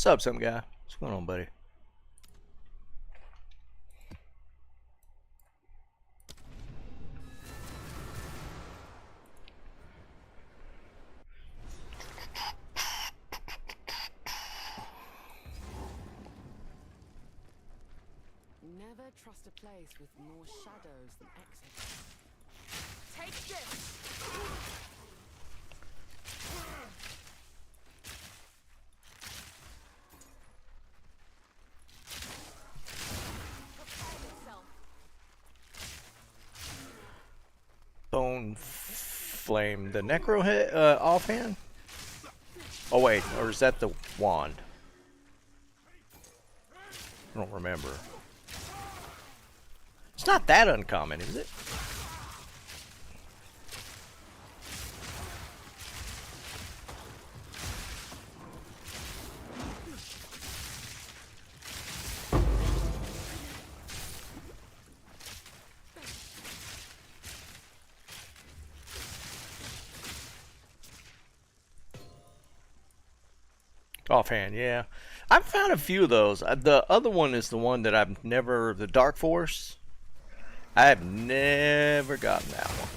What's up, some guy? What's going on, buddy? Never trust a place with more shadows than exits. Take this! Bone flame. The necro hit offhand? Oh wait, or is that the wand? I don't remember. It's not that uncommon, is it? Offhand, yeah. I've found a few of those. The other one is the one that I've never, the Dark Force. I have never gotten that one.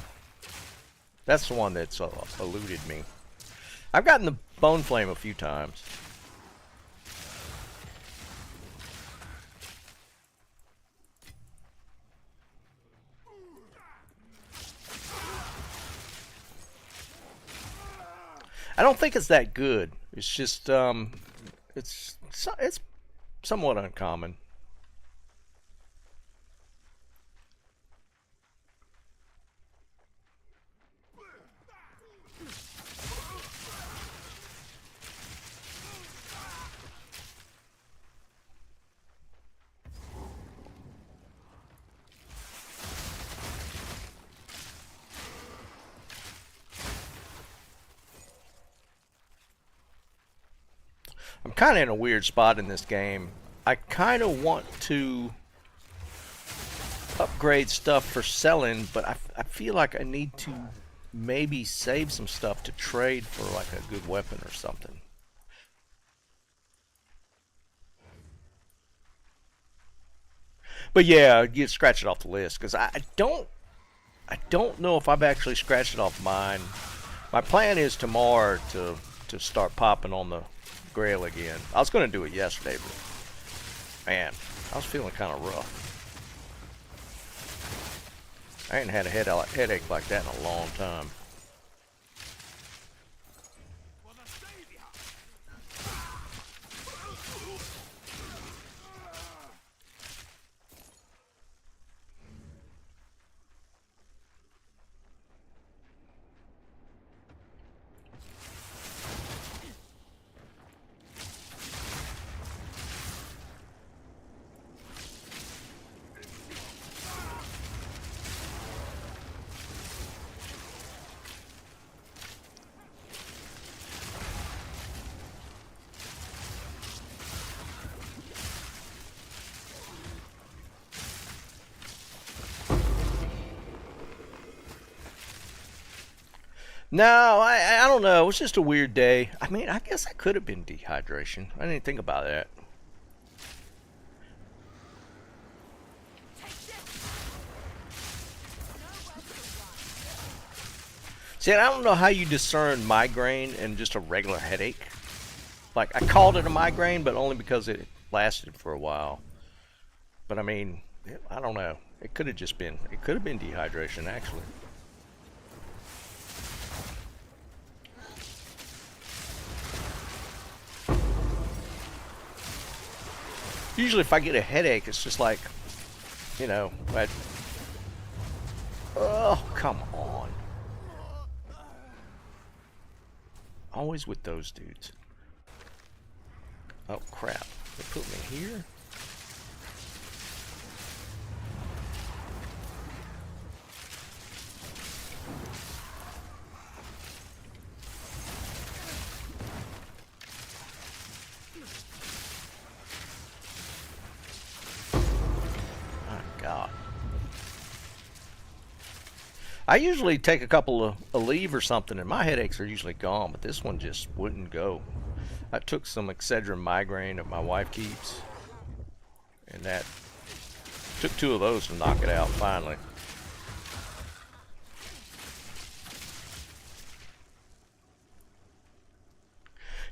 That's the one that's eluded me. I've gotten the Bone Flame a few times. I don't think it's that good. It's just it's somewhat uncommon. I'm kind of in a weird spot in this game. I kind of want to upgrade stuff for selling, but I feel like I need to maybe save some stuff to trade for like a good weapon or something. But yeah, you scratch it off the list because I don't know if I've actually scratched it off mine. My plan is tomorrow to start popping on the Grail again. I was going to do it yesterday, but man, I was feeling kind of rough. I ain't had a headache like that in a long time. No, I don't know. It was just a weird day. I mean, I guess that could have been dehydration. I didn't think about that. See, I don't know how you discern migraine and just a regular headache. Like, I called it a migraine, but only because it lasted for a while. But I mean, I don't know. It could have just been, it could have been dehydration, actually. Usually if I get a headache, it's just like, you know, oh, come on. Always with those dudes. Oh, crap. They put me here? God. I usually take a couple of a leave or something and my headaches are usually gone, but this one just wouldn't go. I took some Excedrin migraine that my wife keeps, and that took 2 of those to knock it out finally.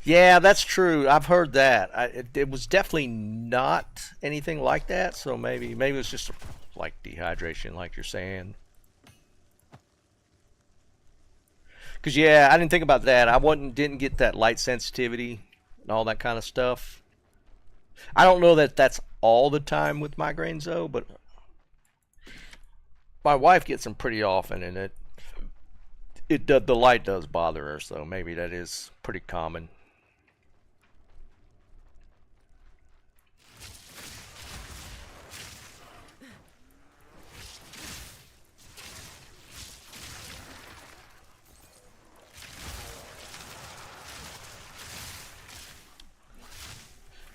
Yeah, that's true. I've heard that. It was definitely not anything like that. So maybe it was just like dehydration, like you're saying. Cause yeah, I didn't think about that. I didn't get that light sensitivity and all that kind of stuff. I don't know that that's all the time with migraines though, but my wife gets them pretty often, and the light does bother her. So maybe that is pretty common.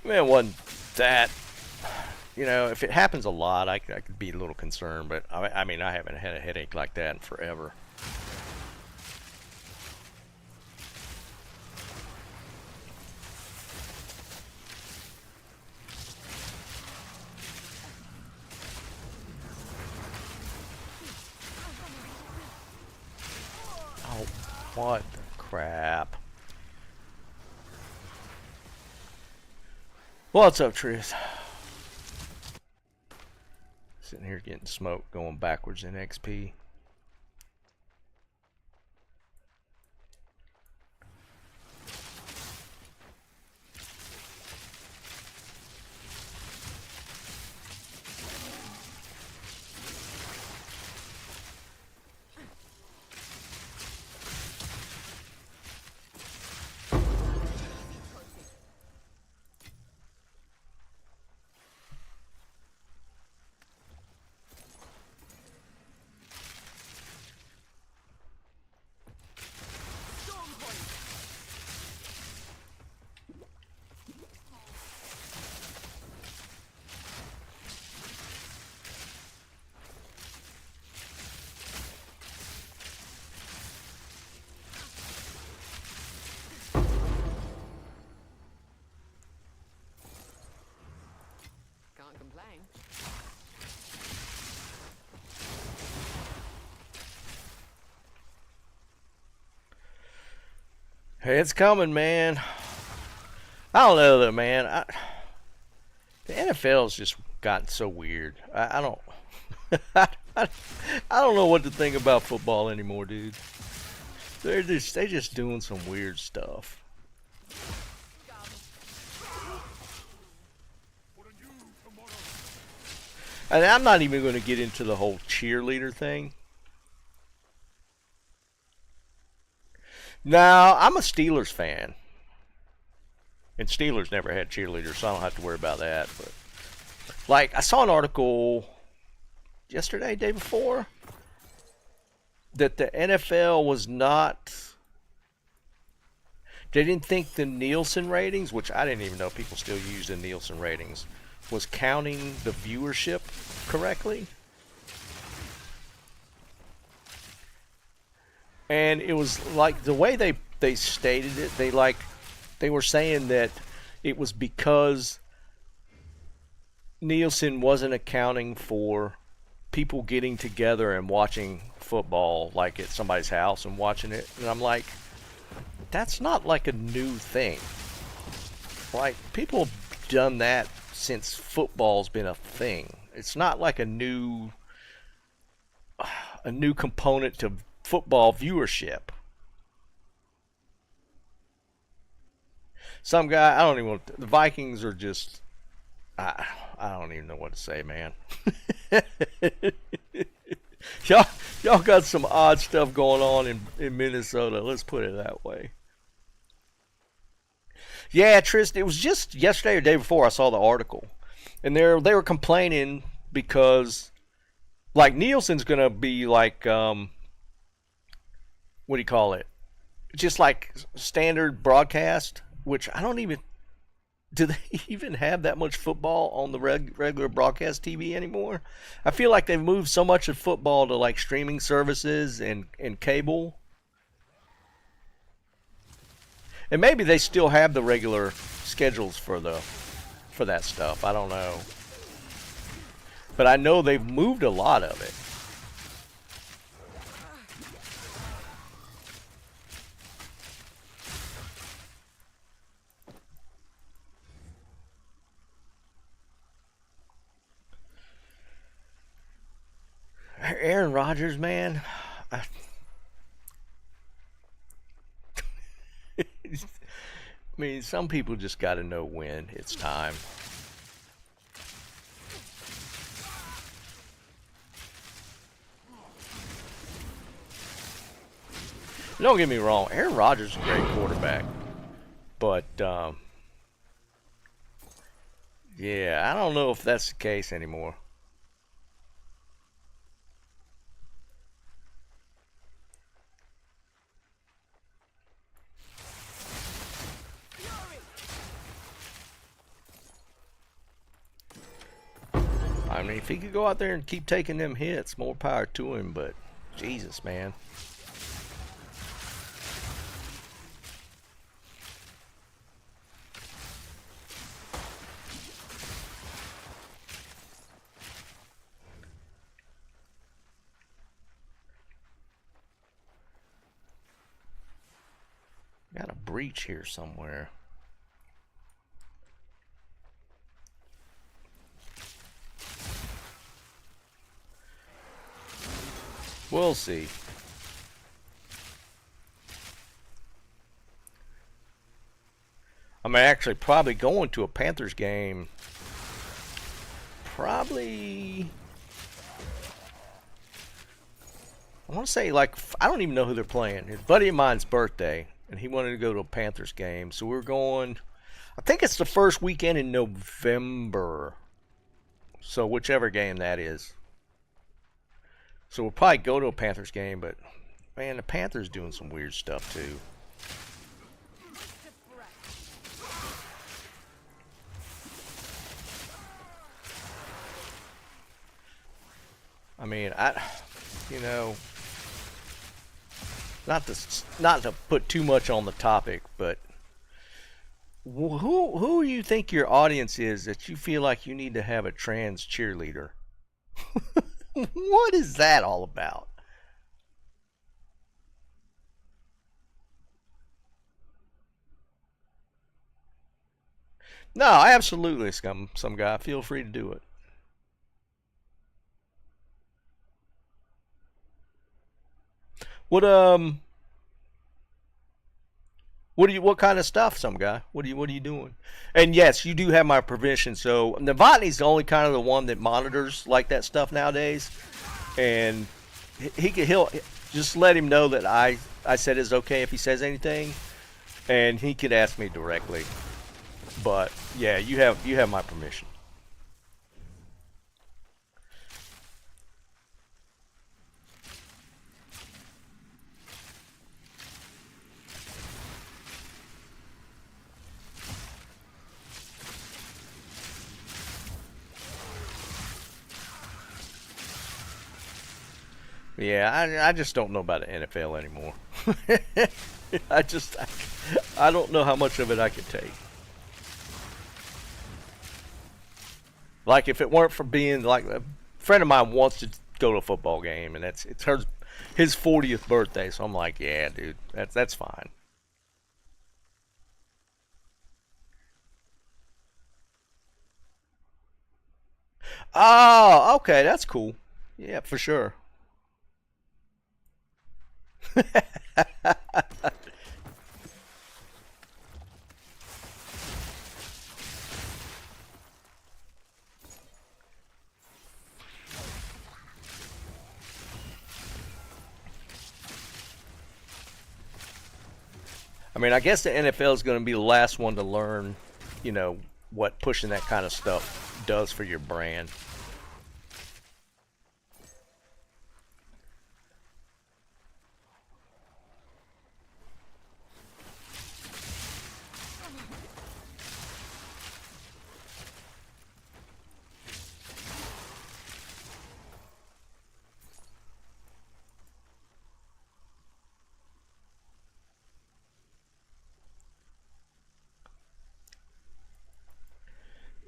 I mean, it wasn't that, if it happens a lot, I could be a little concerned, but I mean, I haven't had a headache like that in forever. Oh, what the crap. What's up, Tris? Sitting here getting smoked, going backwards in XP. Can't complain. Hey, it's coming, man. I don't know though, man. The NFL's just gotten so weird. I don't. I don't know what to think about football anymore, dude. They just doing some weird stuff. And I'm not even going to get into the whole cheerleader thing. No, I'm a Steelers fan. And Steelers never had cheerleaders, so I don't have to worry about that. But like, I saw an article yesterday, day before, that the NFL was not. They didn't think the Nielsen ratings, which I didn't even know people still use the Nielsen ratings, was counting the viewership correctly. And it was like the way they stated it, they were saying that it was because Nielsen wasn't accounting for people getting together and watching football like at somebody's house and watching it. And I'm like, that's not like a new thing. Like, people have done that since football's been a thing. It's not like a new component to football viewership. Some guy, I don't even want, the Vikings are just, I don't even know what to say, man. y'all got some odd stuff going on in Minnesota, let's put it that way. Yeah, Trist, it was just yesterday or day before I saw the article. And they were complaining because, like, Nielsen's going to be like, what do you call it? Just like standard broadcast, which I don't even, do they even have that much football on the regular broadcast TV anymore? I feel like they've moved so much of football to like streaming services and cable. And maybe they still have the regular schedules for that stuff. I don't know. But I know they've moved a lot of it. Aaron Rodgers, man. I mean, some people just got to know when it's time. Don't get me wrong, Aaron Rodgers is a great quarterback, but yeah, I don't know if that's the case anymore. I mean, if he could go out there and keep taking them hits, more power to him, but Jesus, man. Got a breach here somewhere. We'll see. I'm actually probably going to a Panthers game. Probably. I want to say, like, I don't even know who they're playing. His buddy of mine's birthday, and he wanted to go to a Panthers game. So we're going, I think it's the first weekend in November. So whichever game that is. So we'll probably go to a Panthers game, but man, the Panthers doing some weird stuff too. I mean, you know, not to put too much on the topic, but who do you think your audience is that you feel like you need to have a trans cheerleader? What is that all about? No, absolutely, some guy. Feel free to do it. What what kind of stuff, some guy? What are you doing? And yes, you do have my permission. So Novotny's the only kind of the one that monitors like that stuff nowadays, and he'll just let him know that I said it's okay if he says anything, and he could ask me directly. But yeah, you have my permission. Yeah, I just don't know about the NFL anymore. I just I don't know how much of it I could take. Like if it weren't for being like a friend of mine wants to go to a football game, and it's his 40th birthday, so I'm like, yeah, dude, that's fine. Oh, okay, that's cool. Yeah, for sure. I mean, I guess the NFL is going to be the last one to learn, you know, what pushing that kind of stuff does for your brand.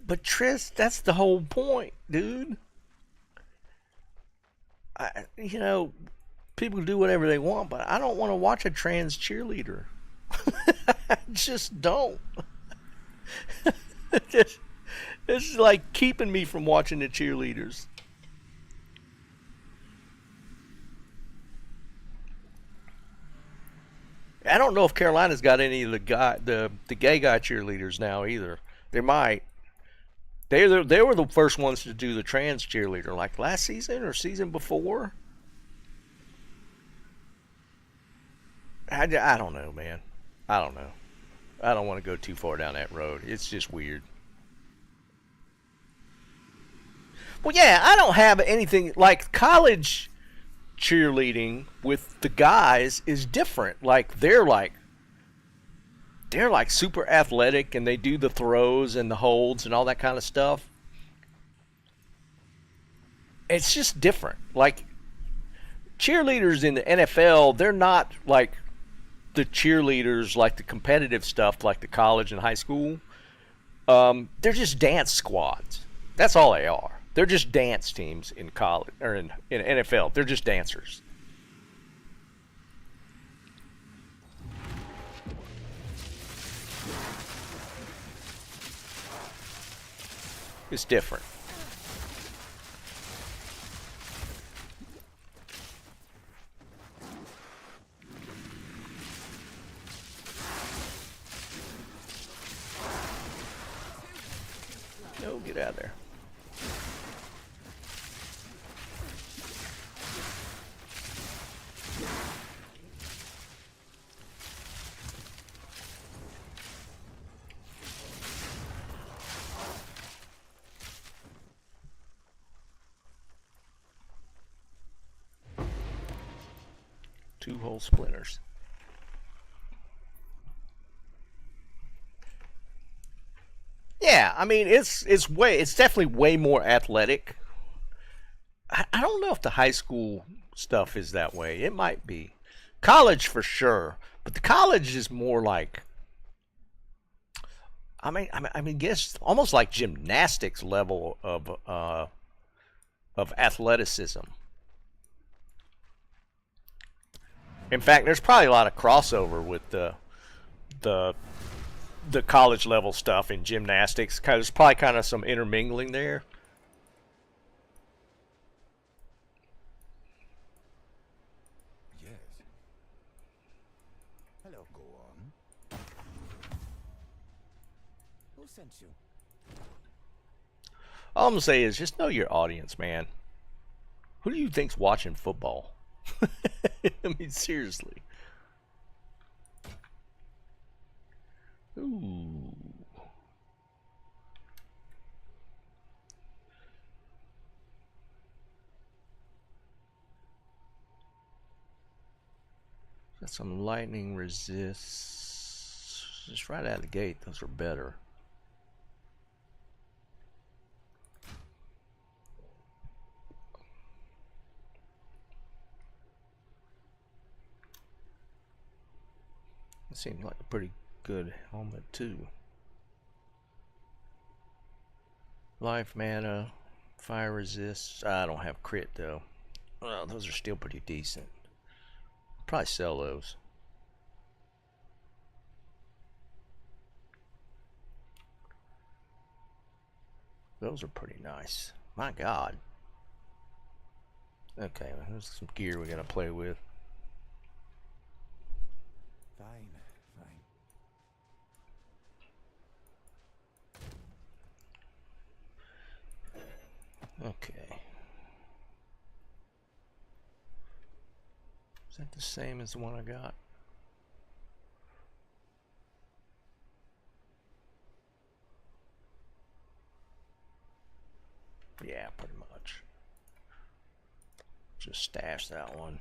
But Tris, that's the whole point, dude. You know, people do whatever they want, but I don't want to watch a trans cheerleader. I just don't. This is like keeping me from watching the cheerleaders. I don't know if Carolina's got any of the gay guy cheerleaders now either. They might. They were the first ones to do the trans cheerleader, like last season or season before. I don't know, man. I don't know. I don't want to go too far down that road. It's just weird. Well, yeah, I don't have anything like college cheerleading with the guys is different. Like they're like super athletic and they do the throws and the holds and all that kind of stuff. It's just different. Like cheerleaders in the NFL, they're not like the cheerleaders like the competitive stuff like the college and high school. They're just dance squads. That's all they are. They're just dance teams in college or in NFL. They're just dancers. It's different. No, get out of there. Two whole splinters. Yeah, I mean it's definitely way more athletic. I don't know if the high school stuff is that way. It might be. College for sure, but the college is more like I mean, guess almost like gymnastics level of athleticism. In fact, there's probably a lot of crossover with the the college level stuff in gymnastics. There's probably kind of some intermingling there. Yes. Hello, go on. Who sent you? All I'm gonna say is just know your audience, man. Who do you think's watching football? I mean, seriously. Ooh. Got some lightning resists. Just right out of the gate, those are better. It seems like a pretty good helmet too. Life mana, fire resist. I don't have crit though. Well, those are still pretty decent. Probably sell those. Those are pretty nice. My God. Okay, well, there's some gear we gotta play with. Fine, fine. Okay. Is that the same as the one I got? Yeah, pretty much. Just stash that one.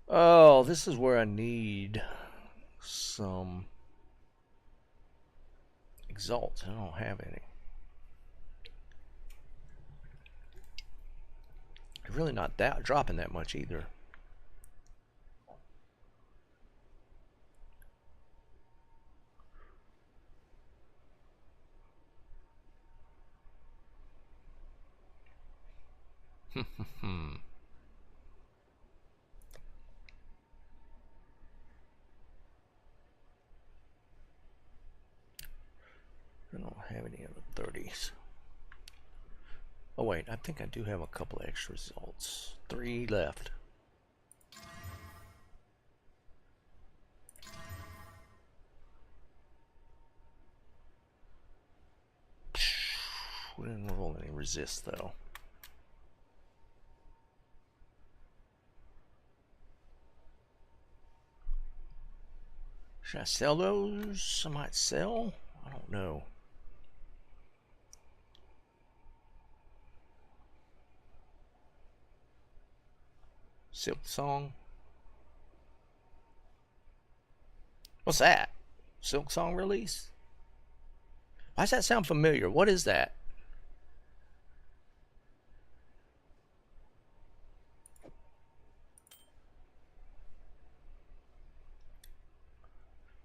Oh, this is where I need some exalts. I don't have any. Really not that dropping that much either. I don't have any of the 30s. Oh wait, I think I do have a couple extra results. 3 left. We didn't roll any resist though. Should I sell those? I might sell. I don't know. Silk Song. What's that? Silk Song release? Why does that sound familiar? What is that?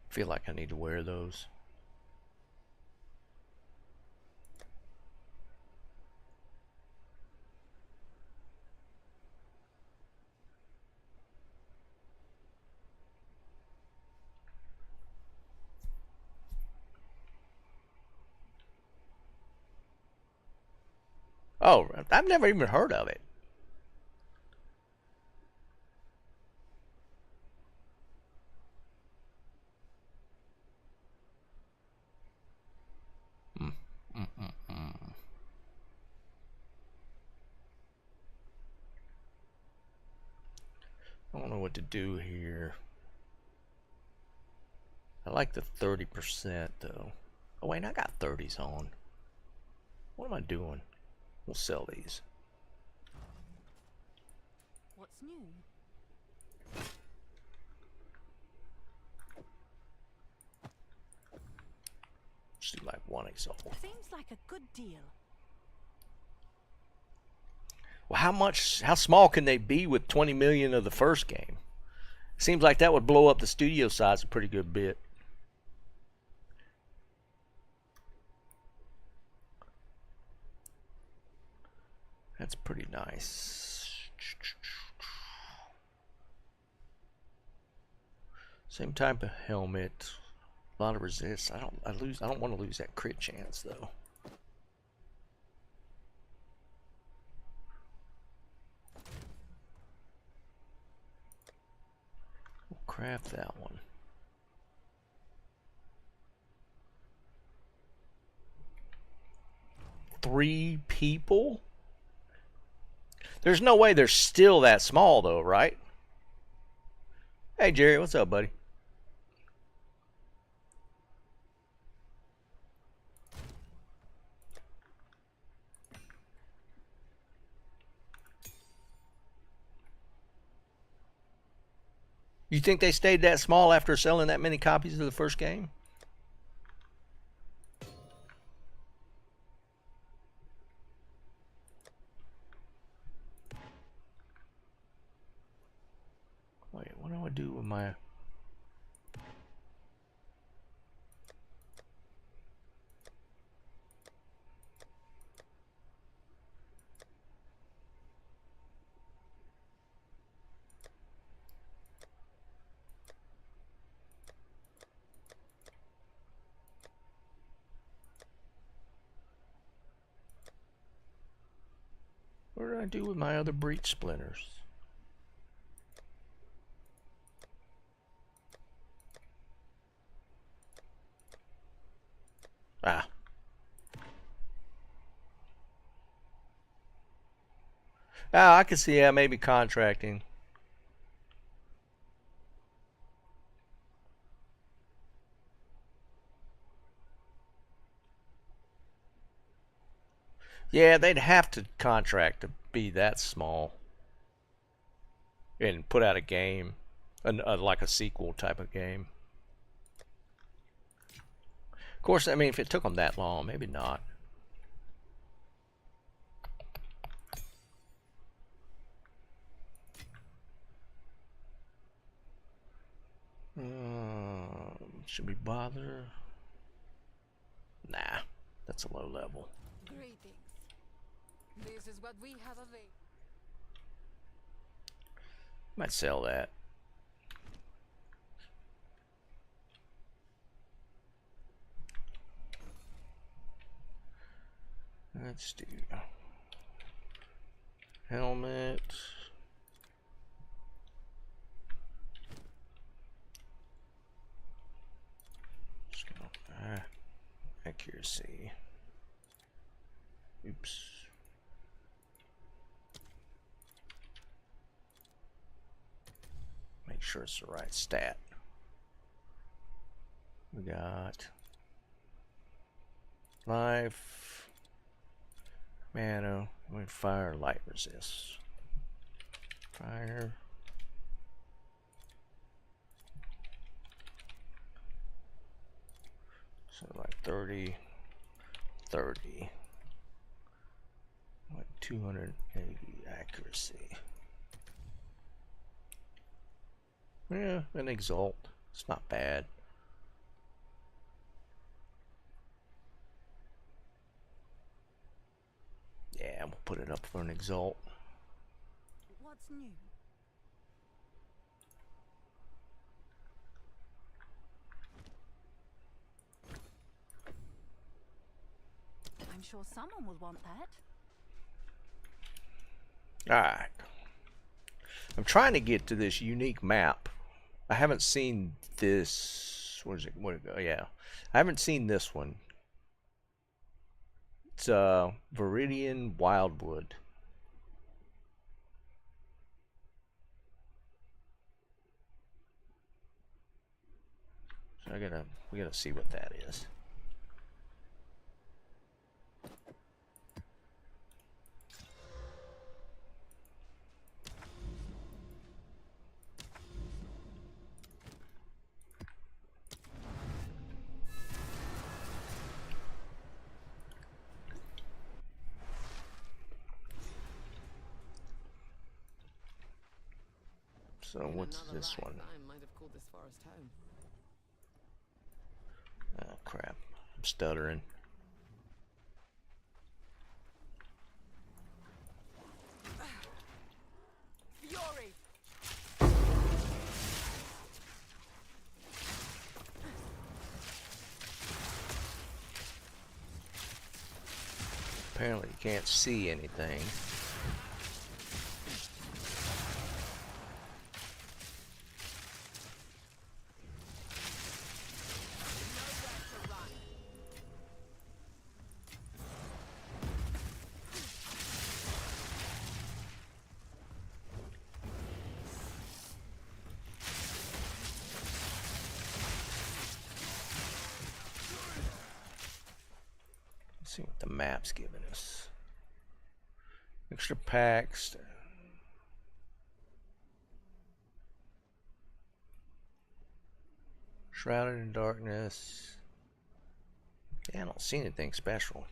Feel like I need to wear those. Oh, I've never even heard of it. I don't know what to do here. I like the 30% though. Oh wait, I got 30s on. What am I doing? We'll sell these. What's new? Just do like 1 exalt. Seems like a good deal. Well, how small can they be with 20 million of the first game? Seems like that would blow up the studio size a pretty good bit. That's pretty nice. Same type of helmet. A lot of resist. I don't want to lose that crit chance though. We'll craft that one. Three people? There's no way they're still that small though, right? Hey Jerry, what's up, buddy? You think they stayed that small after selling that many copies of the first game? Wait, what do I do with my... What did I do with my other breach splinters? Ah. Ah, I can see, yeah, maybe contracting. Yeah, they'd have to contract to be that small and put out a game, like a sequel type of game. Of course, I mean, if it took them that long, maybe not. Should we bother? Nah, that's a low level. Greetings. This is what we have available. Might sell that. Let's do helmet. Just gonna accuracy. Oops. Make sure it's the right stat. We got life, mana, fire, light resist. Fire. So like 30, 30. Like 280 accuracy. Yeah, an exalt. It's not bad. Yeah, we'll put it up for an exalt. What's new? I'm sure someone would want that. Alright. I'm trying to get to this unique map. I haven't seen this. What is it? Yeah. I haven't seen this one. It's Viridian Wildwood. So we gotta see what that is. So what's this one? I might have called this forest home. Oh crap. I'm stuttering. Fury! Apparently you can't see anything. Let's see what the map's giving us. Extra packs. Shrouded in darkness. Yeah, I don't see anything special.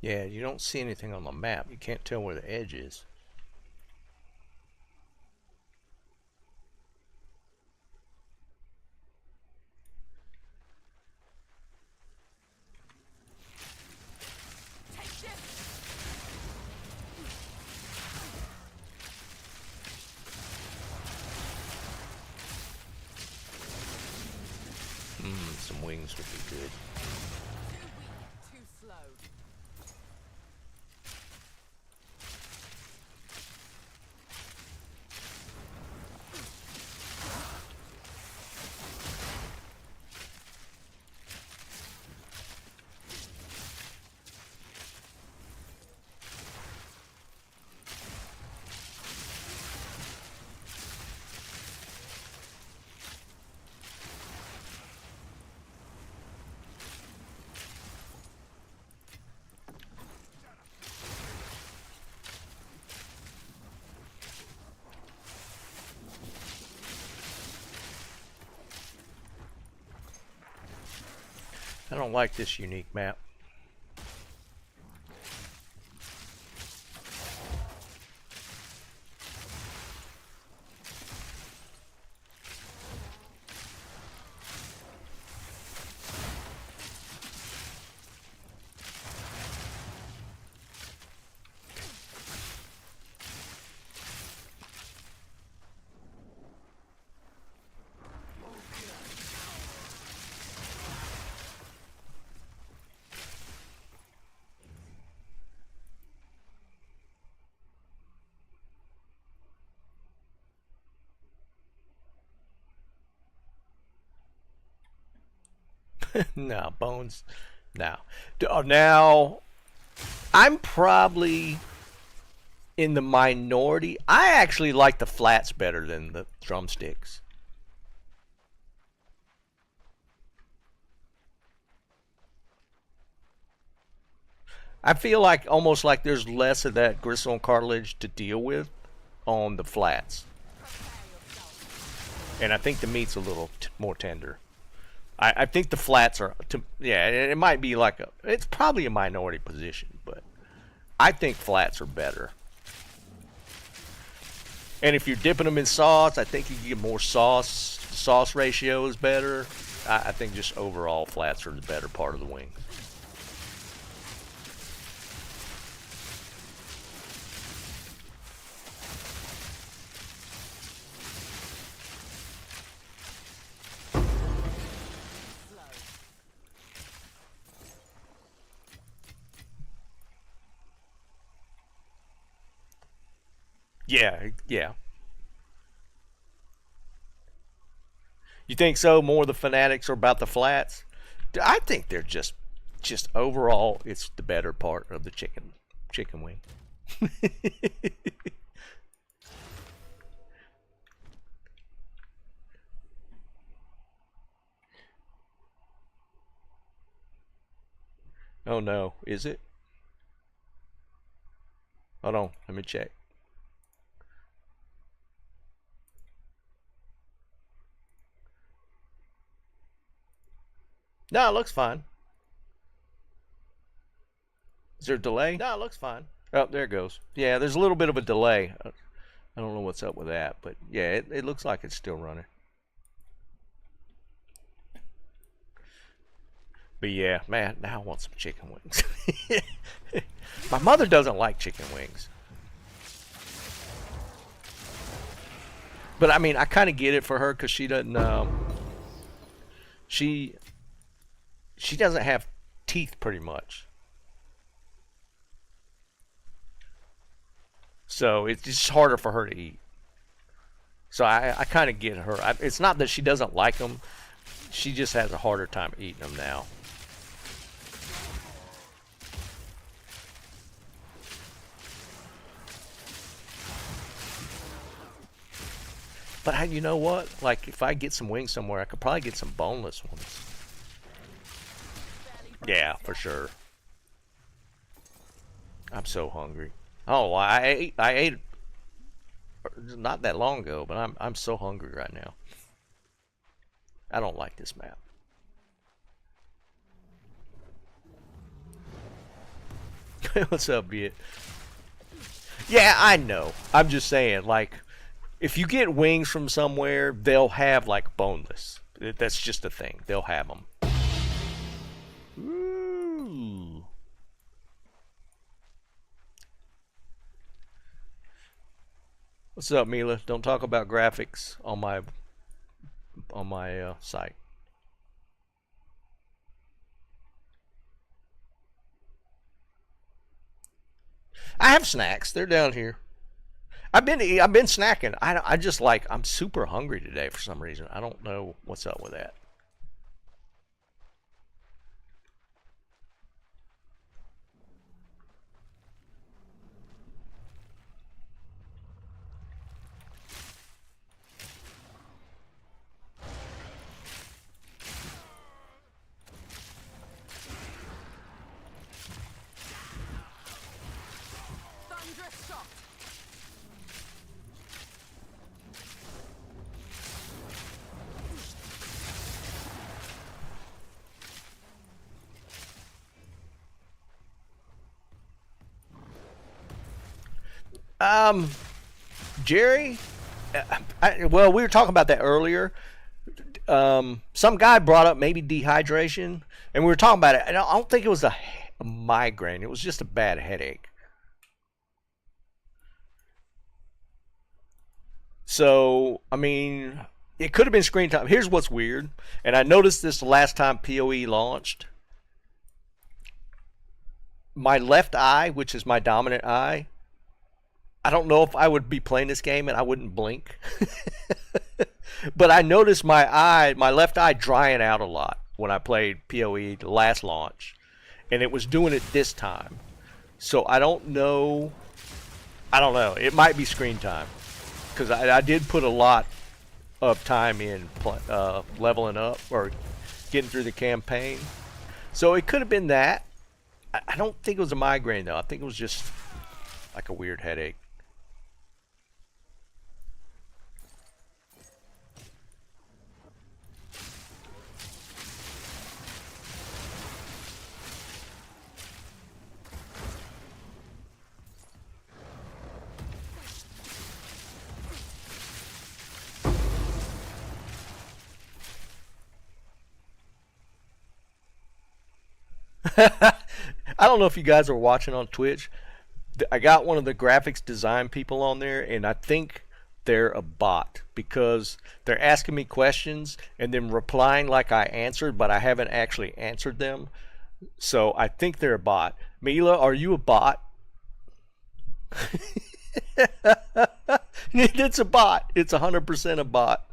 Yeah, you don't see anything on the map. You can't tell where the edge is. Some wings would be good. Too weak, too slow. I don't like this unique map. No, Bones. No. Now, I'm probably in the minority. I actually like the flats better than the drumsticks. I feel like almost like there's less of that gristle and cartilage to deal with on the flats. And I think the meat's a little more tender. I think the flats are, yeah, it might be like it's probably a minority position, but I think flats are better. And if you're dipping them in sauce, I think you can get more sauce. Sauce ratio is better. I think just overall flats are the better part of the wing. Yeah, yeah. You think so? More of the fanatics are about the flats? I think they're just overall, it's the better part of the chicken wing. Oh no, is it? Hold on, let me check. No, it looks fine. Is there a delay? No, it looks fine. Oh, there it goes. Yeah, there's a little bit of a delay. I don't know what's up with that, but yeah, it looks like it's still running. But yeah, man, now I want some chicken wings. My mother doesn't like chicken wings. But I mean, I kind of get it for her because she doesn't. She doesn't have teeth pretty much. So it's just harder for her to eat. So I kind of get her. It's not that she doesn't like them. She just has a harder time eating them now. But you know what? Like, if I get some wings somewhere, I could probably get some boneless ones. Yeah, for sure. I'm so hungry. Oh, I ate not that long ago, but I'm so hungry right now. I don't like this map. What's up, Viet? Yeah, I know. I'm just saying, like, if you get wings from somewhere, they'll have like boneless. That's just a thing. They'll have them. Ooh. What's up, Mila? Don't talk about graphics on my site. I have snacks. They're down here. I've been snacking. I just like I'm super hungry today for some reason. I don't know what's up with that. Thunderous shot. Jerry, well, we were talking about that earlier. Some guy brought up maybe dehydration, and we were talking about it. And I don't think it was a migraine. It was just a bad headache. So, I mean, it could have been screen time. Here's what's weird, and I noticed this the last time PoE launched. My left eye, which is my dominant eye, I don't know if I would be playing this game and I wouldn't blink. But I noticed my left eye drying out a lot when I played PoE the last launch. And it was doing it this time. So I don't know. It might be screen time. Because I did put a lot of time in leveling up or getting through the campaign. So it could have been that. I don't think it was a migraine though. I think it was just like a weird headache. I don't know if you guys are watching on Twitch. I got one of the graphics design people on there, and I think they're a bot because they're asking me questions and then replying like I answered, but I haven't actually answered them. So I think they're a bot. Mila, are you a bot? It's a bot. It's 100% a bot.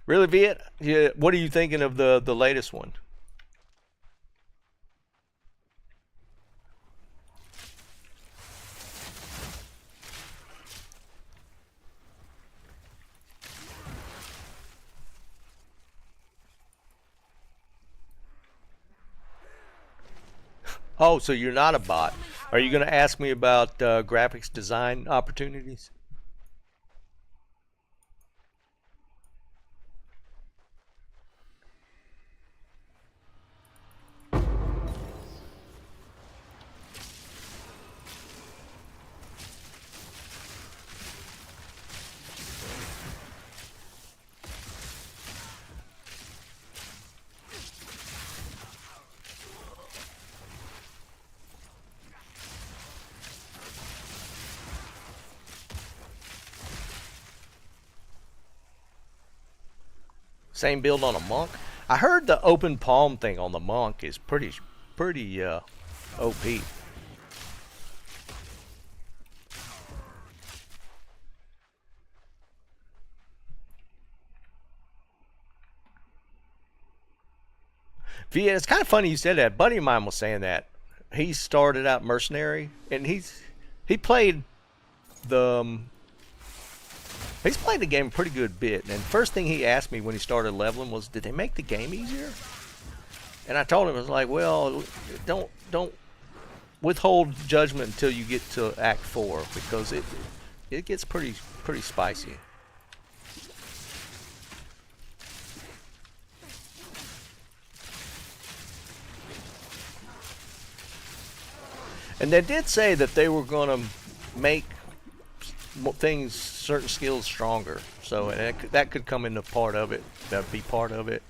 Really, Viet? Yeah, what are you thinking of the latest one? Oh, so you're not a bot. Are you going to ask me about graphics design opportunities? Same build on a monk. I heard the open palm thing on the monk is pretty OP. Via, it's kind of funny you said that. A buddy of mine was saying that he started out mercenary, and he played the he's played the game a pretty good bit. And first thing he asked me when he started leveling was, "Did they make the game easier?" And I told him, I was like, "Well, don't withhold judgment until you get to Act 4 because it gets pretty spicy." And they did say that they were going to make things, certain skills stronger. So and that could come into part of it. That would be part of it.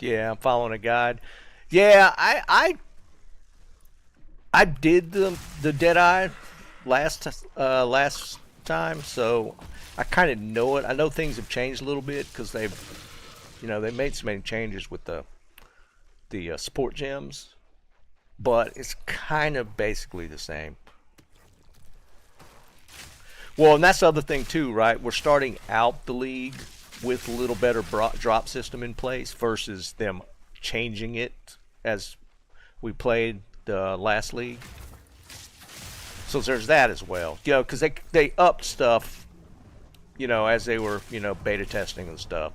Yeah, I'm following a guide. Yeah, I did the Deadeye last time, so I kind of know it. I know things have changed a little bit because they made so many changes with the support gems, but it's kind of basically the same. Well, and that's the other thing too, right? We're starting out the league with a little better drop system in place versus them changing it as we played the last league. So there's that as well, because they upped stuff, as they were, beta testing and stuff.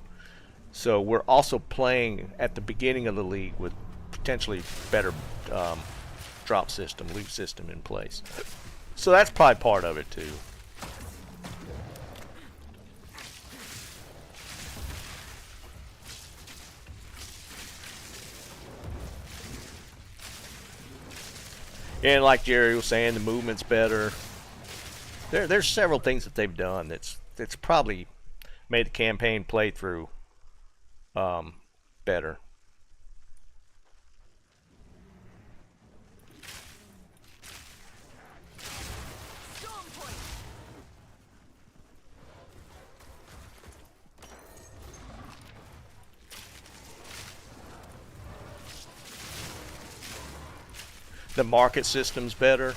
So we're also playing at the beginning of the league with potentially better drop system, loot system in place. So that's probably part of it too. And like Jerry was saying, the movement's better. There's several things that they've done that's probably made the campaign playthrough better. The market system's better,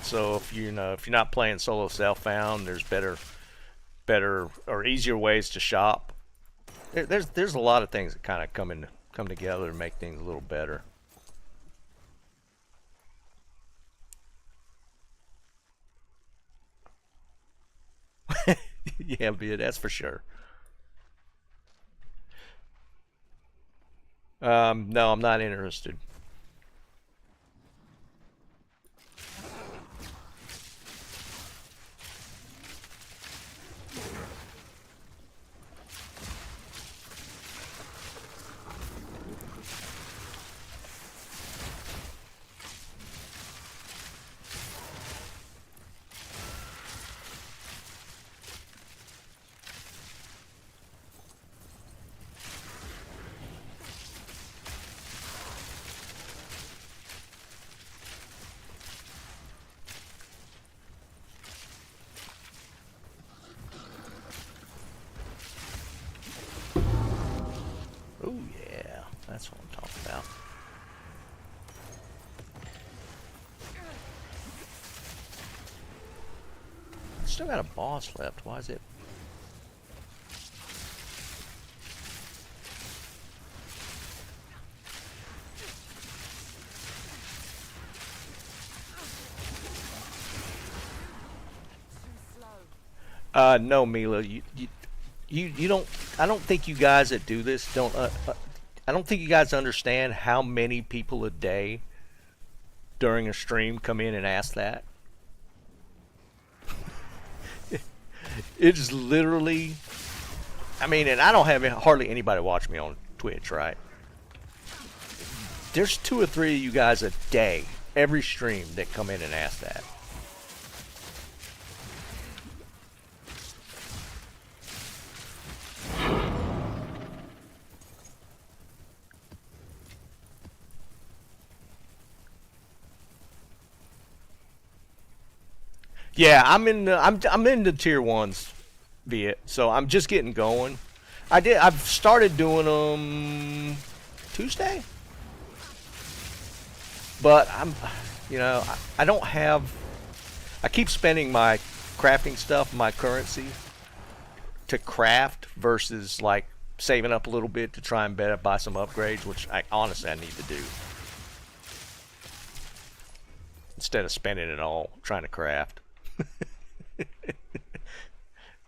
so if you're not playing solo self-found, there's better or easier ways to shop. There's a lot of things that kind of come together to make things a little better. Yeah, that's for sure. No, I'm not interested. Oh yeah, that's what I'm talking about. Still got a boss left. Why is it? No, Mila, you don't. I don't think you guys that do this don't. I don't think you guys understand how many people a day during a stream come in and ask that. It's literally. I mean, and I don't have hardly anybody watch me on Twitch, right? There's 2 or 3 of you guys a day, every stream, that come in and ask that. Yeah, I'm in the tier 1s, Viet. So I'm just getting going. I've started doing them Tuesday, but I don't have. I keep spending my crafting stuff, my currency, to craft versus like saving up a little bit to try and buy some upgrades, which I honestly need to do. Instead of spending it all trying to craft.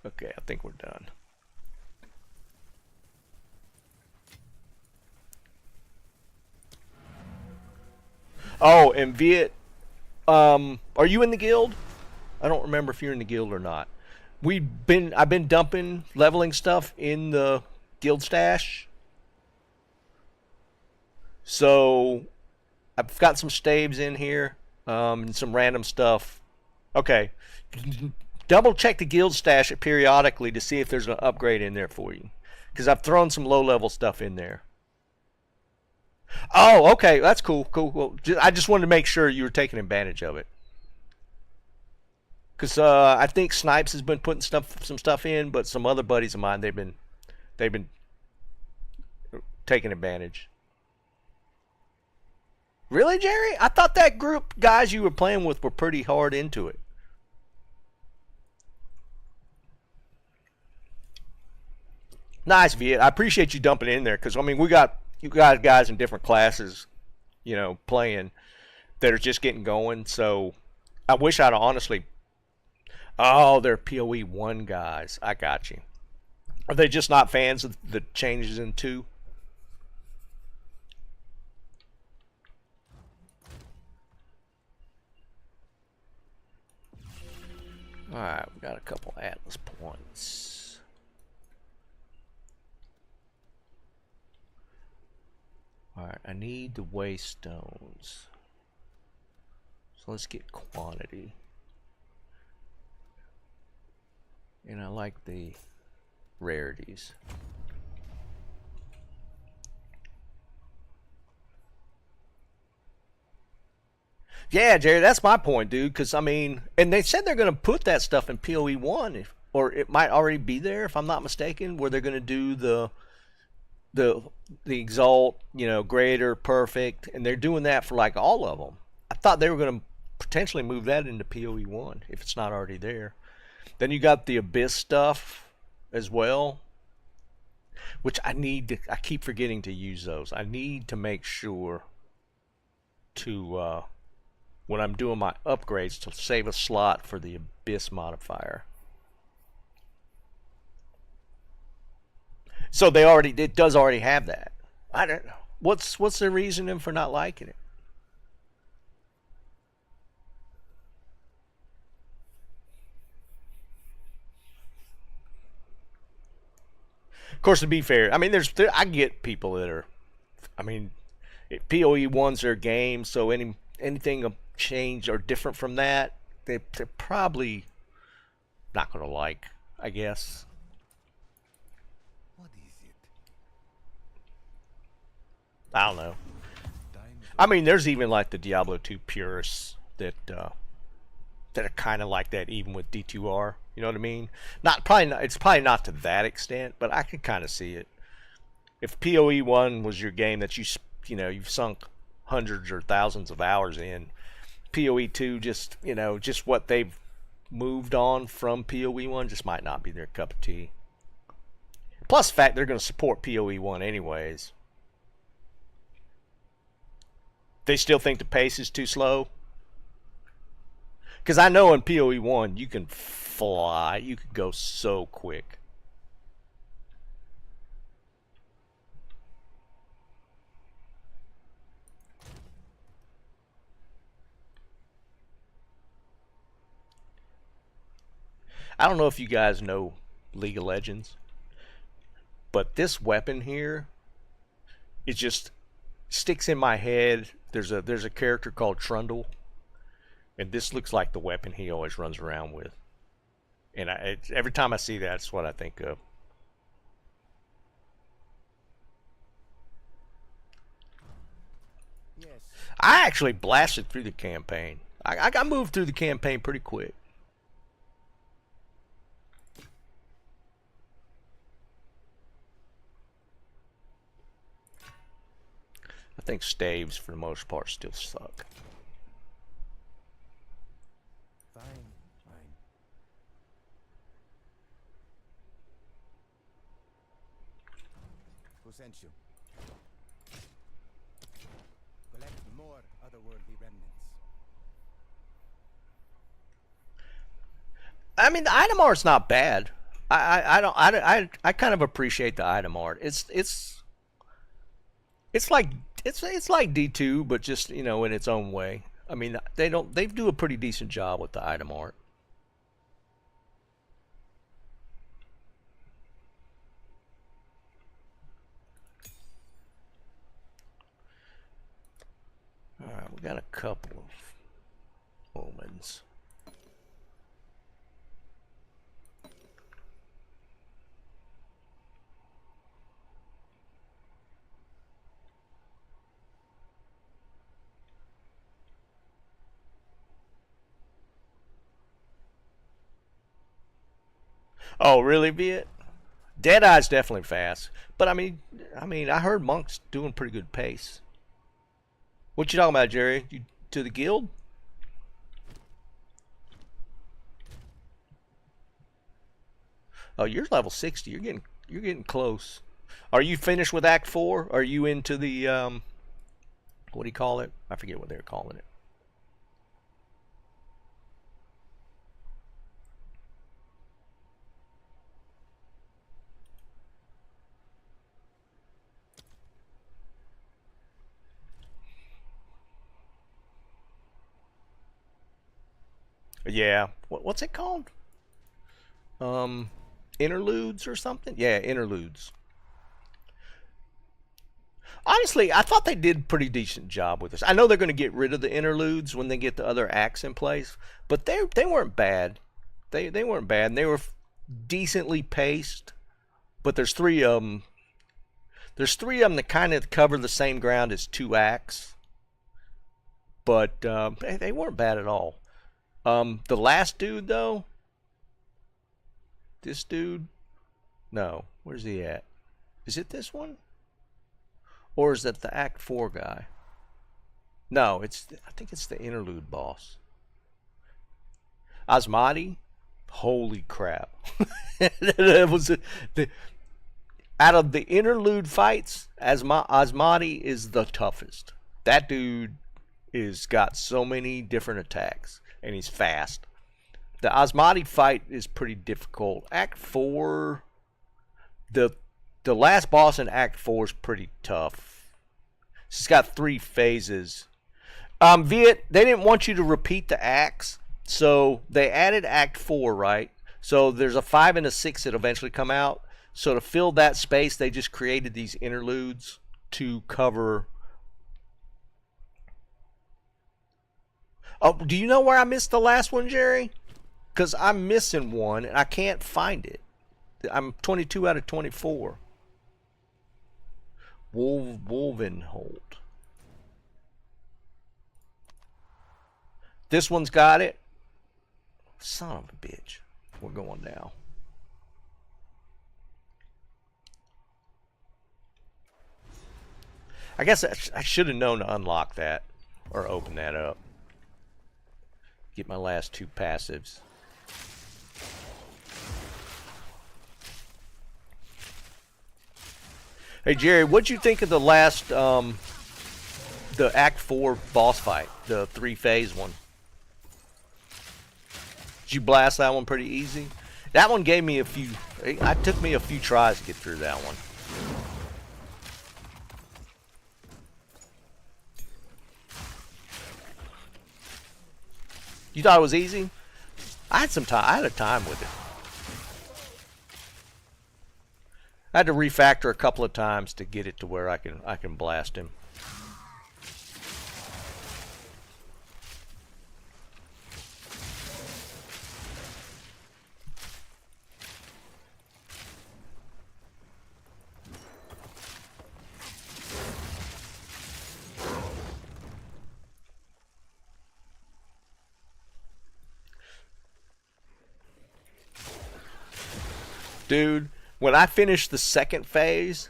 Okay, I think we're done. Oh, and Viet, are you in the guild? I don't remember if you're in the guild or not. I've been dumping leveling stuff in the guild stash. So I've got some staves in here, and some random stuff. Okay. Double check the guild stash periodically to see if there's an upgrade in there for you. Because I've thrown some low level stuff in there. Oh, okay. That's cool. Cool. I just wanted to make sure you were taking advantage of it. Because I think Snipes has been putting some stuff in, but some other buddies of mine, they've been taking advantage. Really, Jerry? I thought that group guys you were playing with were pretty hard into it. Nice, Viet. I appreciate you dumping in there because I mean you got guys in different classes, playing that are just getting going. So I wish I'd honestly. Oh, they're POE1 guys. I got you. Are they just not fans of the changes in 2? Alright, we got a couple Atlas points. Alright, I need the waste stones. So let's get quantity. And I like the rarities. Yeah, Jerry, that's my point, dude. Because I mean, and they said they're going to put that stuff in POE1, or it might already be there, if I'm not mistaken, where they're going to do the exalt, greater, perfect, and they're doing that for like all of them. I thought they were going to potentially move that into POE1 if it's not already there. Then you got the abyss stuff as well, which I keep forgetting to use those. I need to make sure to when I'm doing my upgrades to save a slot for the abyss modifier. So it does already have that. I don't know. What's the reasoning for not liking it? Of course, to be fair, I mean, I get people that are, I mean, POE1's their game, so anything change or different from that, they're probably not going to like, I guess. What is it? I don't know. I mean, there's even like the Diablo 2 purists that are kind of like that, even with D2R. You know what I mean? It's probably not to that extent, but I can kind of see it. If POE1 was your game that you've sunk hundreds or thousands of hours in, POE2 just what they've moved on from POE1 just might not be their cup of tea. Plus the fact they're going to support POE1 anyways. They still think the pace is too slow. Because I know in POE1 you can fly. You can go so quick. I don't know if you guys know League of Legends, but this weapon here, it just sticks in my head. There's a character called Trundle, and this looks like the weapon he always runs around with. And every time I see that, it's what I think of. Yes. I actually blasted through the campaign. I got moved through the campaign pretty quick. I think staves, for the most part, still suck. Fine, fine. Who sent you? Collect more otherworldly remnants. I mean, the item art's not bad. I kind of appreciate the item art. It's like D2, but just in its own way. I mean, they do a pretty decent job with the item art. All right, we got a couple of omens. Oh, really, be it? Deadeye's definitely fast. But I heard Monk's doing pretty good pace. What you talking about, Jerry? You to the guild? Oh, you're level 60. You're getting close. Are you finished with Act 4? Are you into the what do you call it? I forget what they're calling it. Yeah. What's it called? Interludes or something? Yeah, interludes. Honestly, I thought they did a pretty decent job with this. I know they're going to get rid of the interludes when they get the other acts in place, but they weren't bad. They weren't bad. And they were decently paced. But there's three of them. There's three of them that kind of cover the same ground as two acts, but they weren't bad at all. The last dude though, this dude, no, where's he at? Is it this one? Or is that the Act 4 guy? No, I think it's the interlude boss. Asmati? Holy crap. That was out of the interlude fights, Asmati is the toughest. That dude is got so many different attacks, and he's fast. The Asmati fight is pretty difficult. Act 4, the last boss in Act 4 is pretty tough. It's got 3 phases. Viet, they didn't want you to repeat the acts, so they added Act 4, right? So there's a 5 and a 6 that eventually come out. So to fill that space, they just created these interludes to cover. Oh, do you know where I missed the last one, Jerry? Because I'm missing one, and I can't find it. I'm 22 out of 24. Wolvenhold. This one's got it. Son of a bitch. We're going now. I guess I should have known to unlock that or open that up. Get my last 2 passives. Hey Jerry, what'd you think of the last the Act 4 boss fight, the 3-phase one? Did you blast that one pretty easy? That one gave me a few. It took me a few tries to get through that one. You thought it was easy? I had some time. I had a time with it. I had to refactor a couple of times to get it to where I can blast him. Dude, when I finished the second phase,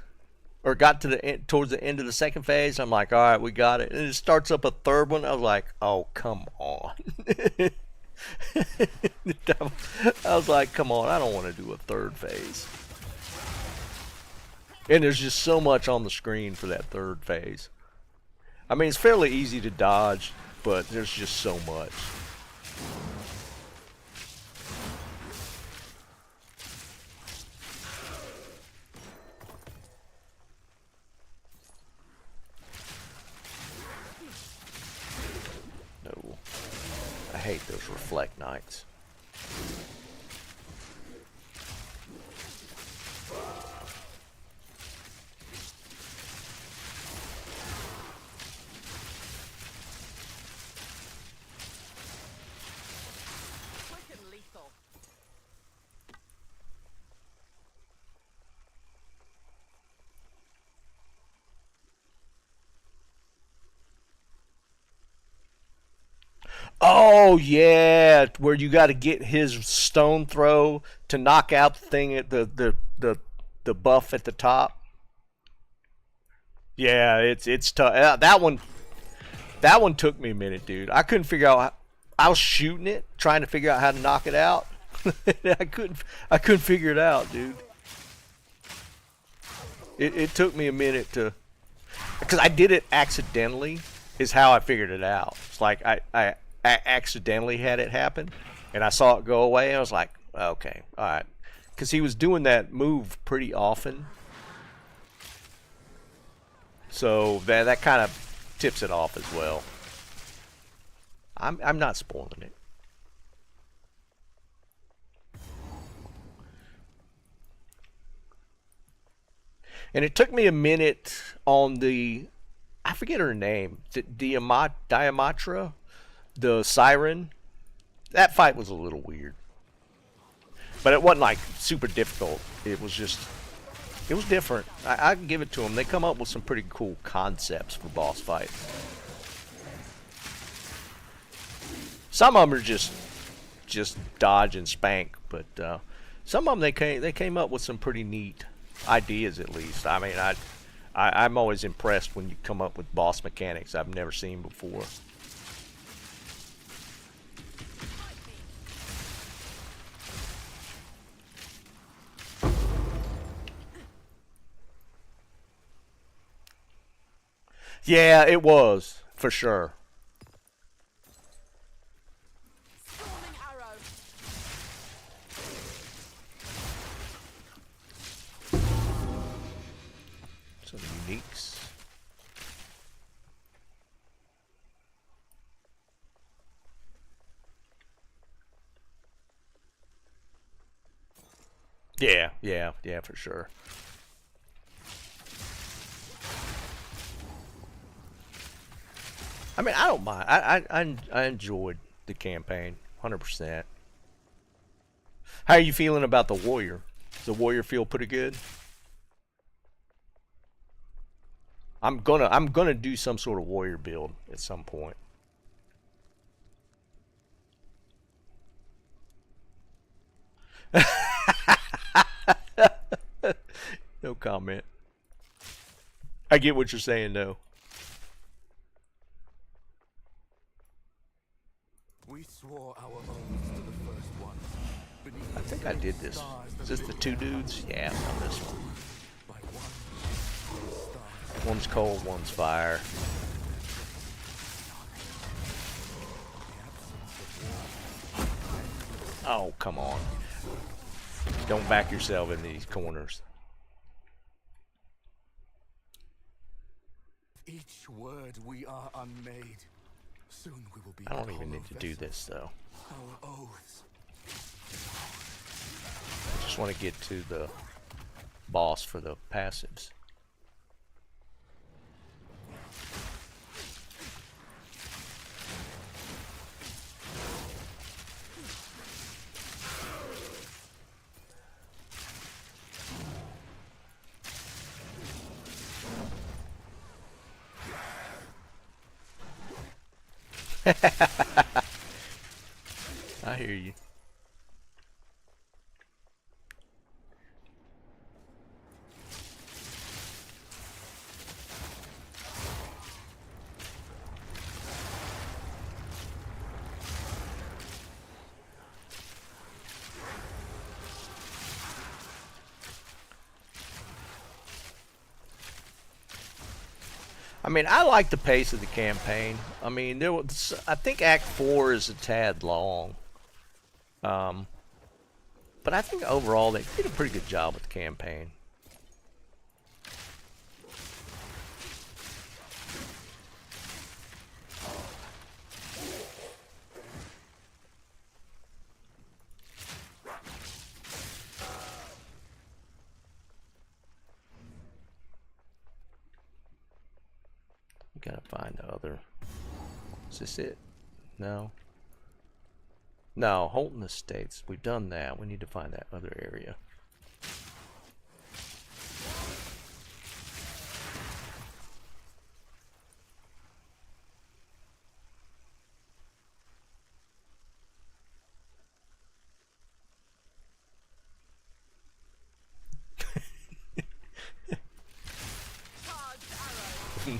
or got to the end, towards the end of the second phase, I'm like, all right, we got it. And it starts up a third one. I was like, oh, come on. I was like, come on, I don't want to do a third phase. And there's just so much on the screen for that third phase. I mean, it's fairly easy to dodge, but there's just so much. I hate those reflect knights. Quick and lethal. Oh, Oh yeah, where you got to get his stone throw to knock out the thing at the buff at the top. Yeah, it's tough. That one took me a minute, dude. I couldn't figure out. I was shooting it, trying to figure out how to knock it out. I couldn't figure it out, dude. It took me a minute to, because I did it accidentally. Is how I figured it out. It's like I accidentally had it happen, and I saw it go away. And I was like, okay, all right, because he was doing that move pretty often, so that kind of tips it off as well. I'm not spoiling it. And it took me a minute on the, I forget her name, Diamatra, the siren. That fight was a little weird, but it wasn't like super difficult. It was just, it was different. I can give it to them. They come up with some pretty cool concepts for boss fights. Some of them are just dodge and spank, but some of them they came up with some pretty neat ideas, at least. I mean, I'm always impressed when you come up with boss mechanics I've never seen before. Yeah, it was, for sure. Storming arrow. Some uniques. Yeah, for sure. I mean, I don't mind. I enjoyed the campaign, 100%. How are you feeling about the warrior? Does the warrior feel pretty good? I'm gonna do some sort of warrior build at some point. No comment. I get what you're saying, though. We swore our oaths to the first one. I think I did this. Is this the two dudes? Yeah, on this one. By one, One's cold, one's fire. Oh, come on. Don't back yourself in these corners. each word we are unmade. Soon we will be. I don't even need to do this, though. Our oaths. I just want to get to the boss for the passives. I hear you. I mean, I like the pace of the campaign. I mean, there was, I think Act 4 is a tad long. But I think overall they did a pretty good job with the campaign. Gotta find the other. Is this it? No. No, Holton Estates. We've done that. We need to find that other area.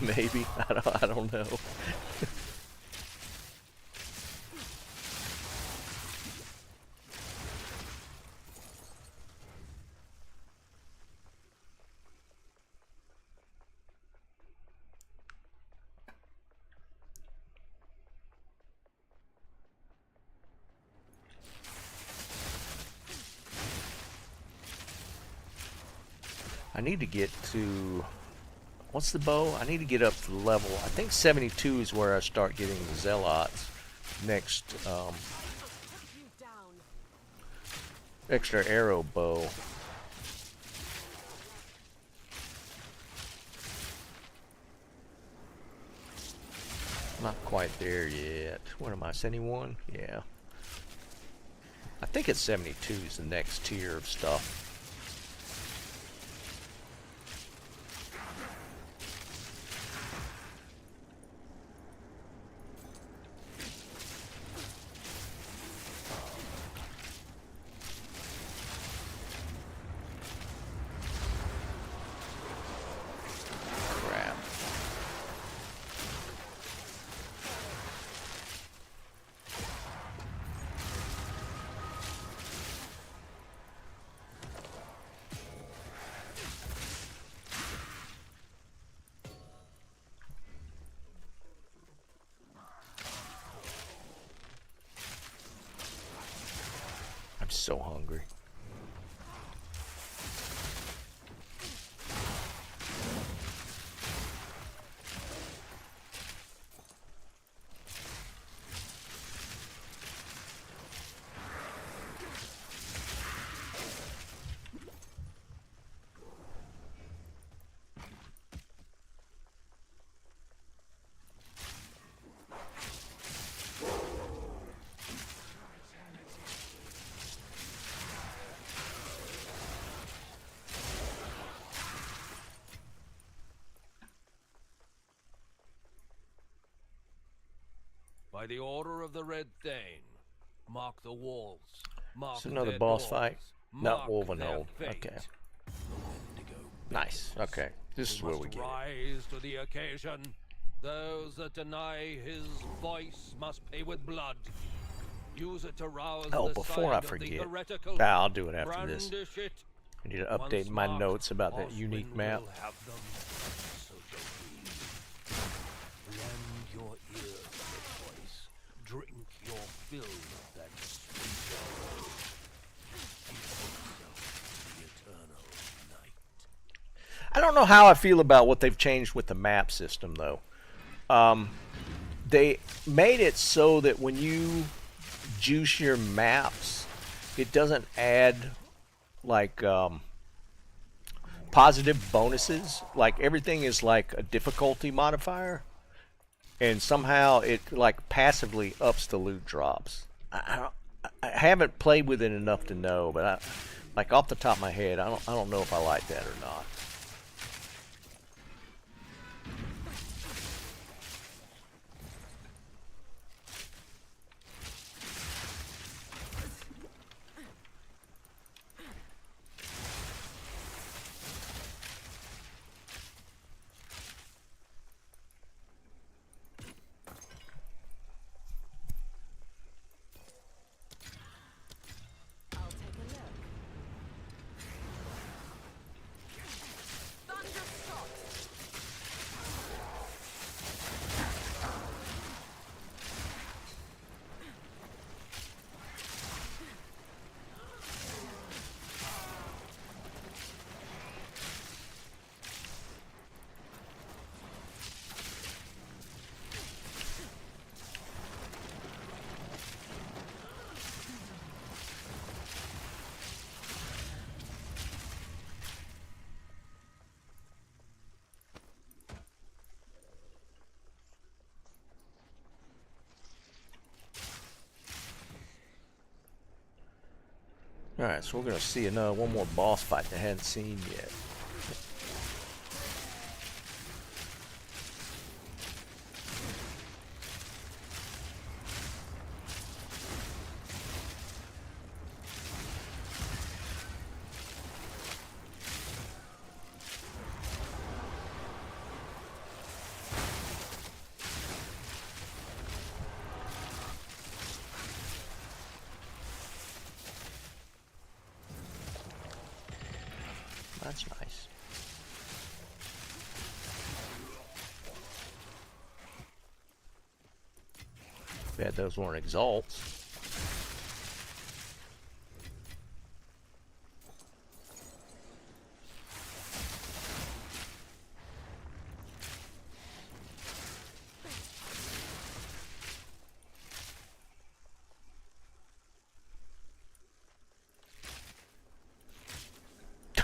Maybe. I don't know. I need to get to, what's the bow? I need to get up to level, I think 72 is where I start getting the zealots. Next, You down. extra arrow bow. Not quite there yet. What am I, 71? Yeah. I think it's 72 is the next tier of stuff. Crap. I'm so hungry. By the order of the Red Thane, mark the walls. Mark It's another their boss doors, fight. Not mark Wolvenhold. their fate. Okay. Wendigo Nice. beckons. Okay. This is We where we must get it. rise to the occasion. Those that deny his voice must pay with blood. Use it to rouse Oh, the before side I of the forget. heretical. I'll do it after this. Brandish it. I need to update Once my marked, notes about that Oswin unique map. will have them. So shall we. Lend your ear to the voice. Drink your fill of that sweet oil. Give yourself the eternal night. I don't know how I feel about what they've changed with the map system, though. They made it so that when you juice your maps, it doesn't add like positive bonuses. Like everything is like a difficulty modifier, and somehow it like passively ups the loot drops. I haven't played with it enough to know, but like off the top of my head, I don't know if I like that or not. I'll take a look. Thunderstruck. Alright, so we're going to see one more boss fight that I hadn't seen yet. That's nice. Bet those weren't exalts.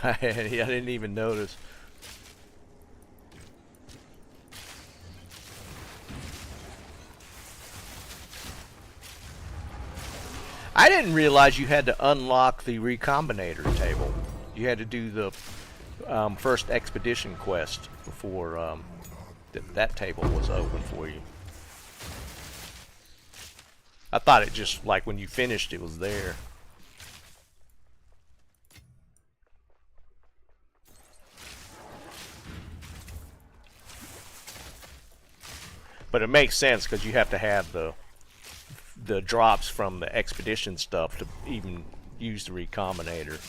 I didn't even notice. I didn't realize you had to unlock the recombinator table. You had to do the first expedition quest before that table was open for you. I thought it just, like, when you finished, it was there. But it makes sense because you have to have the drops from the expedition stuff to even use the recombinator.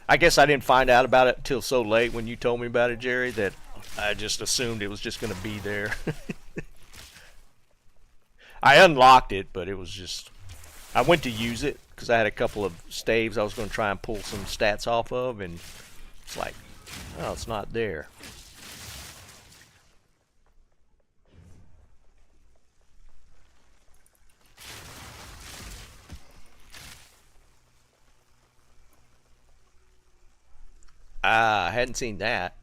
I guess I didn't find out about it till so late when you told me about it, Jerry, that I just assumed it was just going to be there. I unlocked it, but it was just... I went to use it because I had a couple of staves I was going to try and pull some stats off of, and it's like, oh, it's not there. Ah, I hadn't seen that.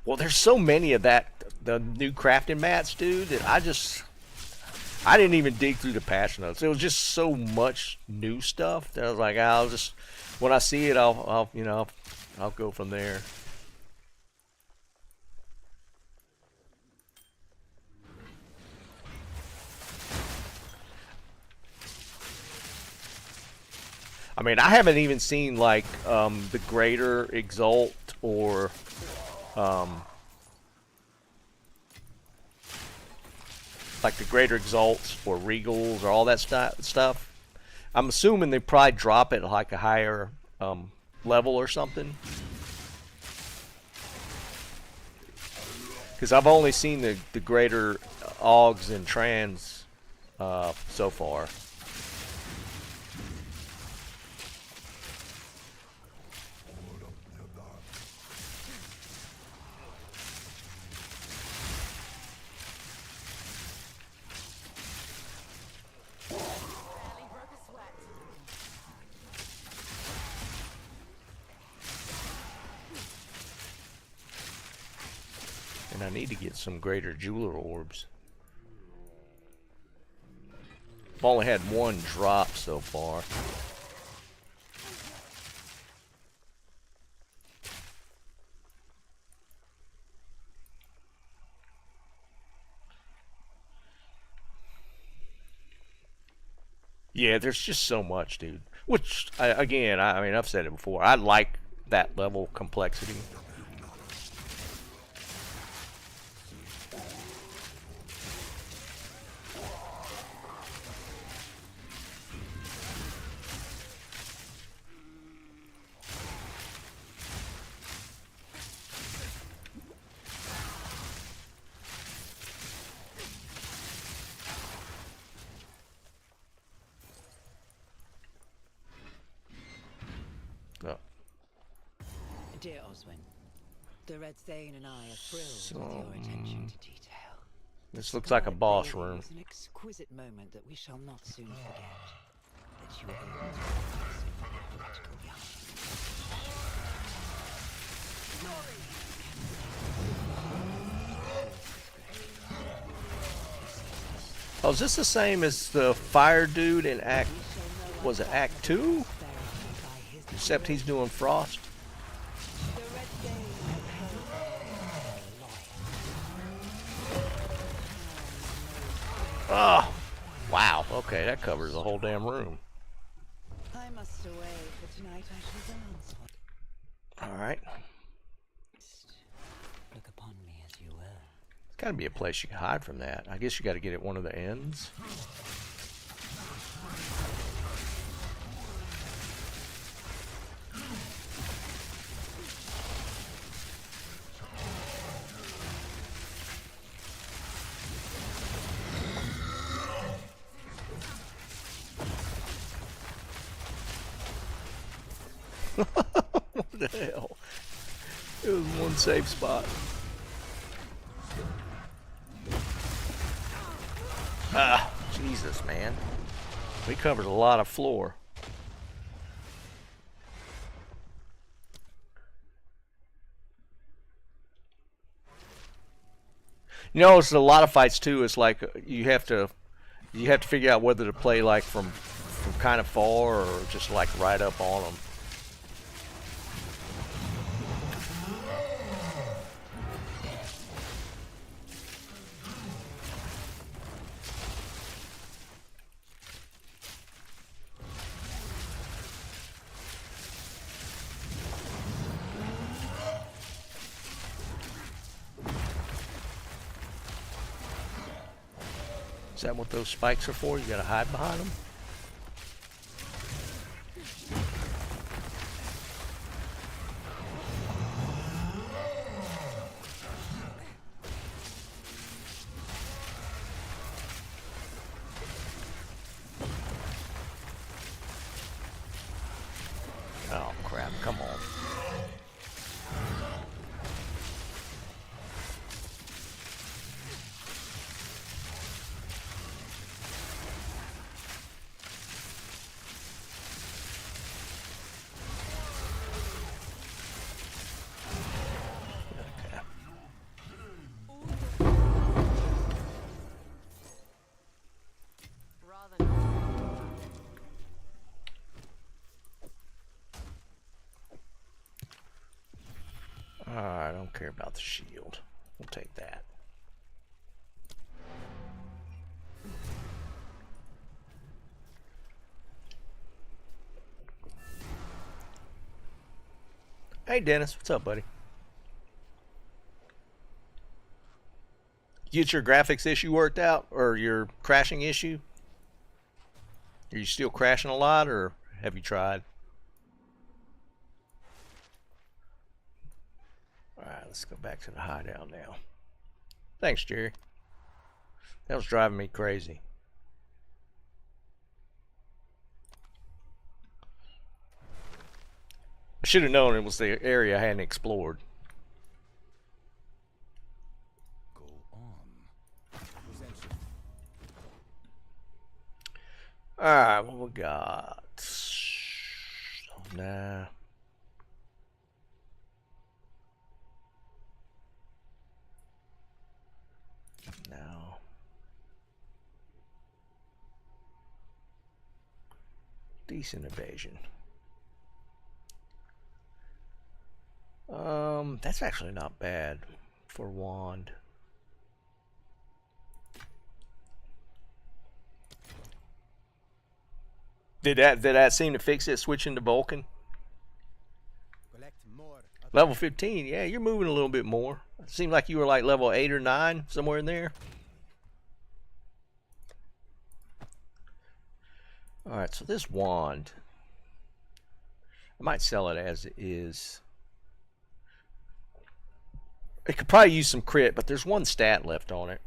Well, there's so many of that, the new crafting mats, dude, that I didn't even dig through the patch notes. There was just so much new stuff that I was like, I'll just, when I see it, I'll go from there. I mean, I haven't even seen like the Greater Exalt or like the Greater Exalts or Regals or all that stuff. I'm assuming they probably drop it like a higher level or something. Because I've only seen the Greater Augs and Trans so far. And I need to get some Greater Jeweler Orbs. I've only had one drop so far. Yeah, there's just so much, dude. Which, again, I mean, I've said it before. I like that level of complexity. Dear Oswin, the Red Thane and I are thrilled with your attention to detail. This looks like a boss room. It was an exquisite moment that we shall not soon forget. That you were able to pass over the political yarn. Oh, is this the same as the fire dude in Act... Was it Act 2? Except he's doing frost? Oh, wow. Okay, that covers the whole damn room. I must away for tonight. I shall dance. All right. Look upon me as you will. There's got to be a place you can hide from that. I guess you got to get at one of the ends. What the hell? It was one safe spot. Ah, Jesus, man. We covered a lot of floor. You know, it's a lot of fights too. It's like you have to figure out whether to play like from kind of far or just like right up on them. Is that what those spikes are for? You gotta hide behind them? Oh crap, come on. Rather not. I don't care about the shield. We'll take that. Hey Dennis, what's up, buddy? Get your graphics issue worked out, or your crashing issue? Are you still crashing a lot, or have you tried? Alright, let's go back to the hideout now. Thanks, Jerry. That was driving me crazy. I should have known it was the area I hadn't explored. Go on. Alright, what we got? Nah. No. Decent evasion. That's actually not bad for wand. Did that seem to fix it switching to Vulcan? Level 15, yeah, you're moving a little bit more. It seemed like you were like level 8 or 9, somewhere in there. Alright, so this wand, I might sell it as it is. It could probably use some crit, but there's one stat left on it.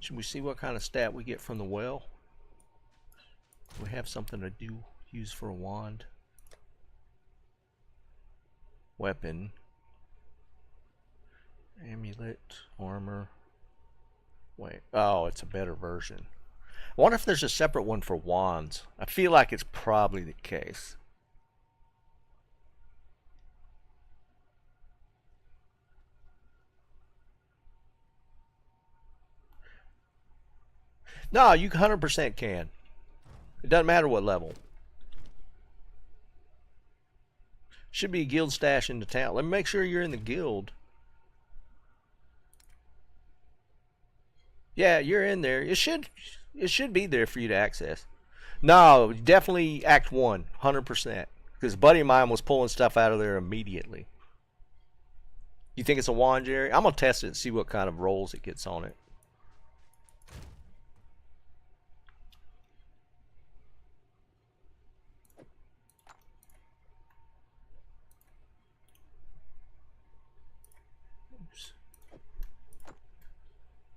Should we see what kind of stat we get from the well? We have something to use for a wand. Weapon. Amulet. Armor. Wait. Oh, it's a better version. I wonder if there's a separate one for wands. I feel like it's probably the case. No, you 100% can. It doesn't matter what level. Should be a guild stash in the town. Let me make sure you're in the guild. Yeah, you're in there. It should be there for you to access. No, definitely Act 1, 100%. Because a buddy of mine was pulling stuff out of there immediately. You think it's a wand, Jerry? I'm going to test it and see what kind of rolls it gets on it.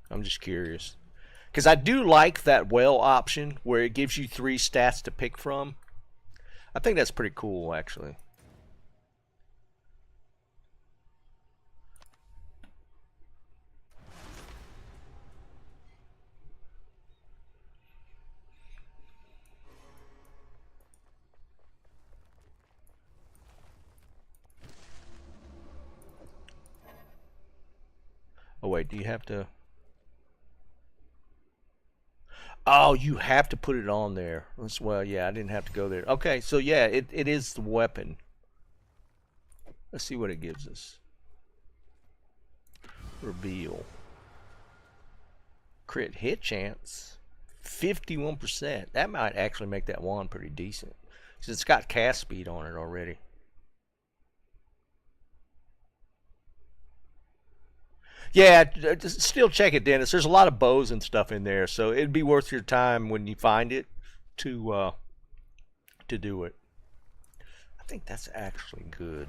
I'm just curious. Because I do like that well option where it gives you 3 stats to pick from. I think that's pretty cool, actually. Oh wait, do you have to? Oh, you have to put it on there. Well, yeah, I didn't have to go there. Okay, so yeah, it is the weapon. Let's see what it gives us. Reveal. Crit hit chance. 51%. That might actually make that wand pretty decent. Because it's got cast speed on it already. Yeah, still check it, Dennis. There's a lot of bows and stuff in there, so it'd be worth your time when you find it to do it. I think that's actually good.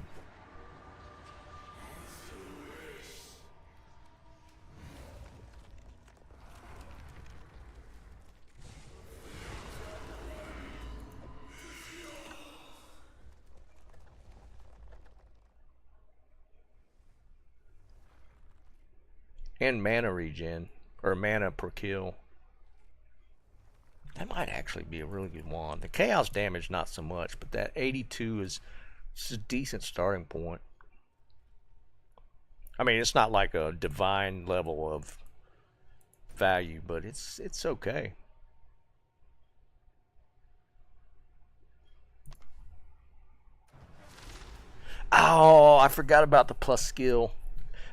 And mana regen, or mana per kill. That might actually be a really good wand. The chaos damage, not so much, but that 82 is a decent starting point. I mean, it's not like a divine level of value, but it's okay. Oh, I forgot about the plus skill.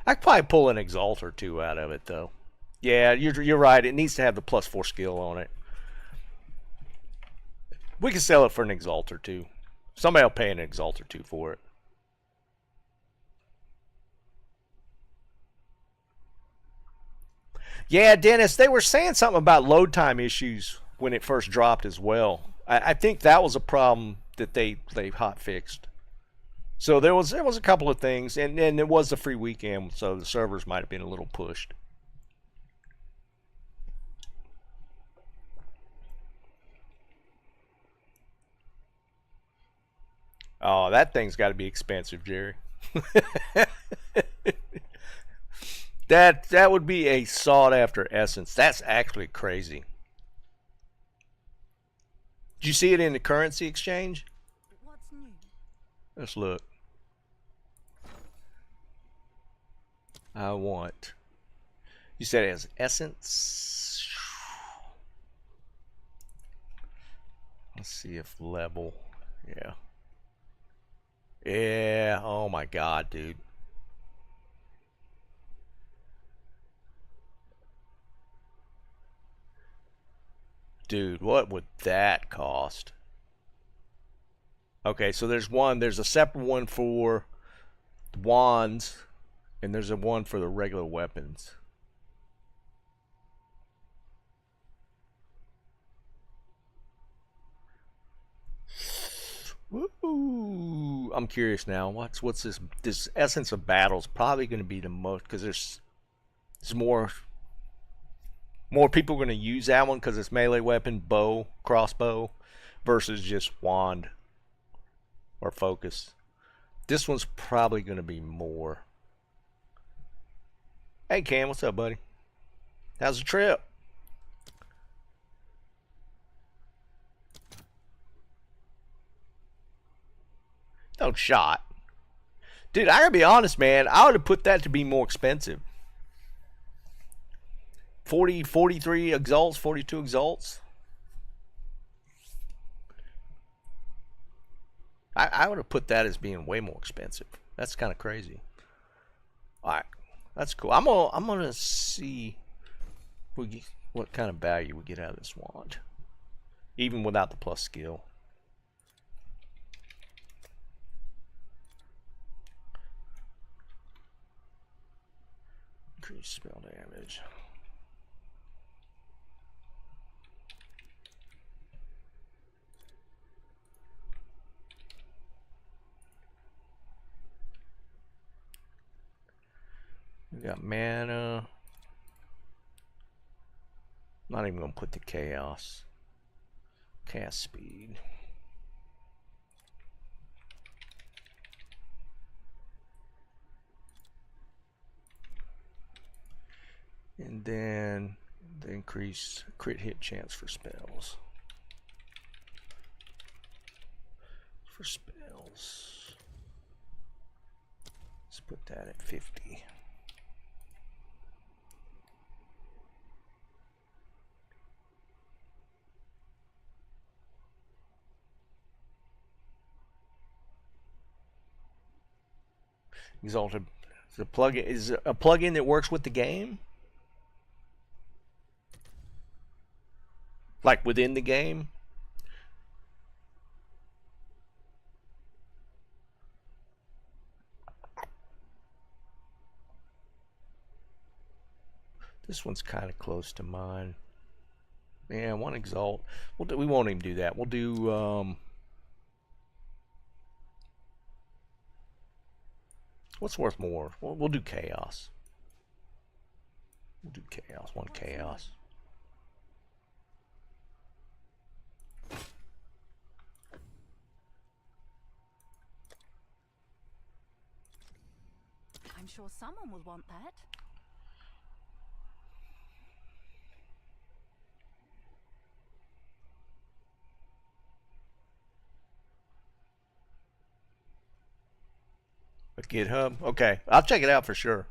I could probably pull an exalt or 2 out of it, though. Yeah, you're right. It needs to have the +4 skill on it. We can sell it for an exalt or 2. Somebody will pay an exalt or 2 for it. Yeah, Dennis, they were saying something about load time issues when it first dropped as well. I think that was a problem that they hot fixed. So there was a couple of things, and it was a free weekend, so the servers might have been a little pushed. Oh, that thing's got to be expensive, Jerry. that would be a sought after essence. That's actually crazy. Did you see it in the currency exchange? What's new? Let's look. I want. You said it has essence. Let's see if level. Yeah. Yeah. Oh my God, dude. Dude, what would that cost? Okay, so there's a separate one for wands, and there's a one for the regular weapons. Woo! I'm curious now. What's this? This essence of battle is probably going to be the most, because there's more people going to use that one because it's melee weapon, bow, crossbow, versus just wand or focus. This one's probably going to be more. Hey Cam, what's up, buddy? How's the trip? No shot. Dude, I gotta be honest, man. I would have put that to be more expensive. 40, 43 exalts, 42 exalts. I would have put that as being way more expensive. That's kind of crazy. All right, that's cool. I'm gonna see what kind of value we get out of this wand, even without the plus skill. Increase spell damage. We got mana. Not even gonna put the chaos. Cast speed. And then the increased crit hit chance for spells. For spells. Let's put that at 50. Exalted. The plugin is a plugin that works with the game, like within the game. This one's kind of close to mine. Yeah, one exalt. We won't even do that. We'll do what's worth more? We'll do chaos. We'll do chaos. One chaos. I'm sure someone will want that. A GitHub? Okay, I'll check it out for sure.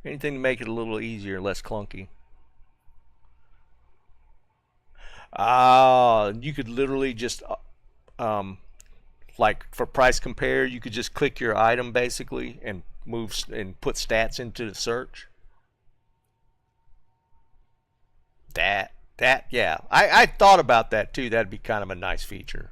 Anything to make it a little easier, less clunky. You could literally just, like for price compare, you could just click your item basically and move and put stats into the search. Yeah. I thought about that too. That'd be kind of a nice feature.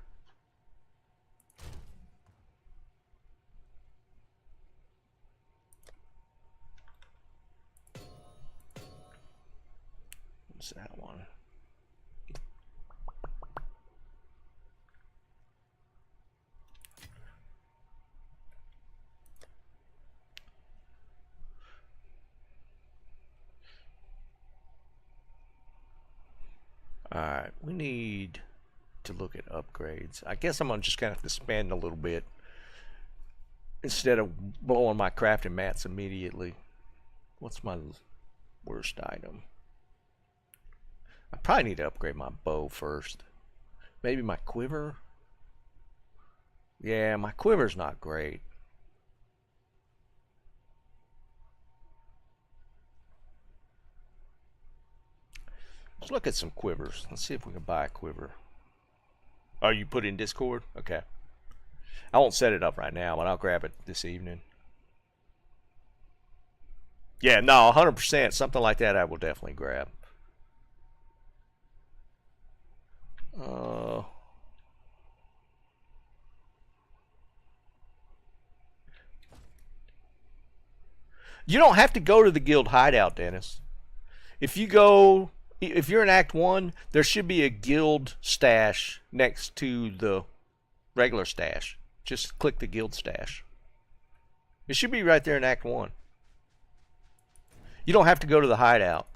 What's that one? Alright, we need to look at upgrades. I guess I'm gonna just kind of have to spend a little bit instead of blowing my crafting mats immediately. What's my worst item? I probably need to upgrade my bow first. Maybe my quiver? Yeah, my quiver's not great. Let's look at some quivers. Let's see if we can buy a quiver. Oh, you put it in Discord? Okay. I won't set it up right now, but I'll grab it this evening. Yeah, no, 100%. Something like that I will definitely grab. You don't have to go to the guild hideout, Dennis. If you're in Act 1, there should be a guild stash next to the regular stash. Just click the guild stash. It should be right there in Act 1. You don't have to go to the hideout.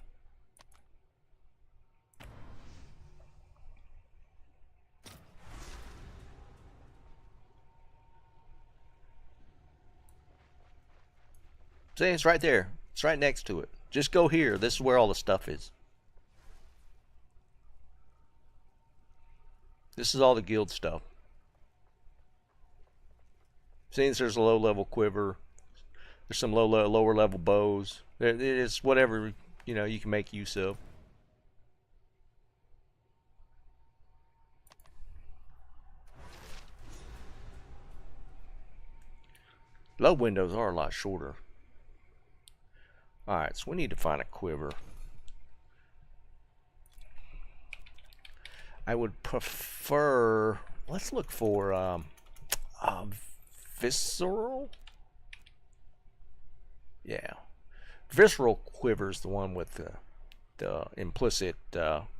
See, it's right there. It's right next to it. Just go here. This is where all the stuff is. This is all the guild stuff. Since there's a low-level quiver, there's some lower level bows. It's whatever you can make use of. Low windows are a lot shorter. Alright, so we need to find a quiver. I would prefer, let's look for visceral. Yeah, visceral quiver is the one with the implicit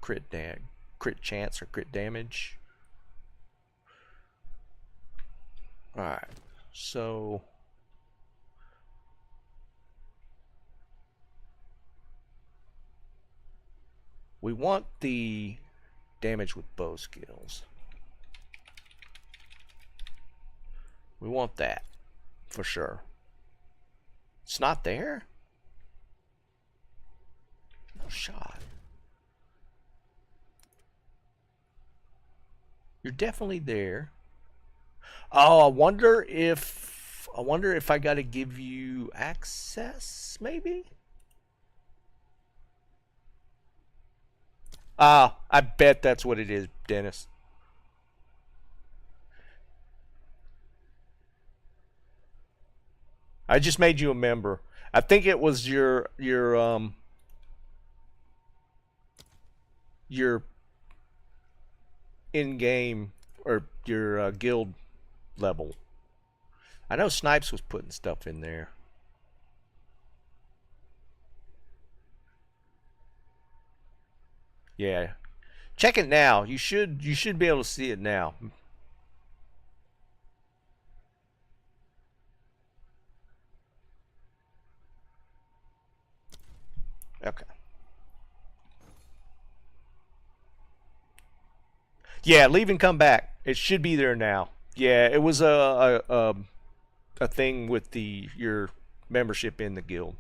crit chance or crit damage. All right, so We want the damage with bow skills. We want that for sure. It's not there? No shot. You're definitely there. Oh, I wonder if I got to give you access, maybe? Ah, I bet that's what it is, Dennis. I just made you a member. I think it was your in-game or your guild level. I know Snipes was putting stuff in there. Yeah. Check it now. You should be able to see it now. Okay. Yeah, leave and come back. It should be there now. Yeah, it was a thing with your membership in the guild.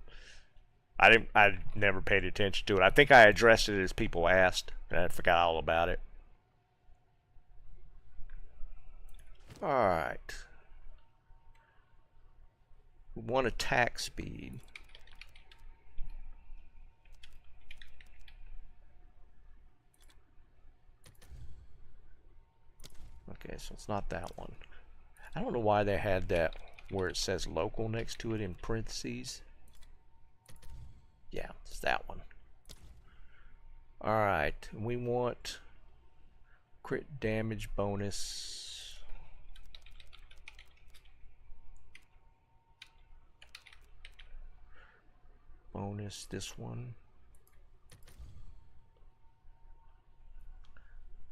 I never paid attention to it. I think I addressed it as people asked, and I forgot all about it. All right. We want attack speed. Okay, so it's not that one. I don't know why they had that where it says local next to it in parentheses. Yeah, it's that one. Alright, we want crit damage bonus. Bonus, this one.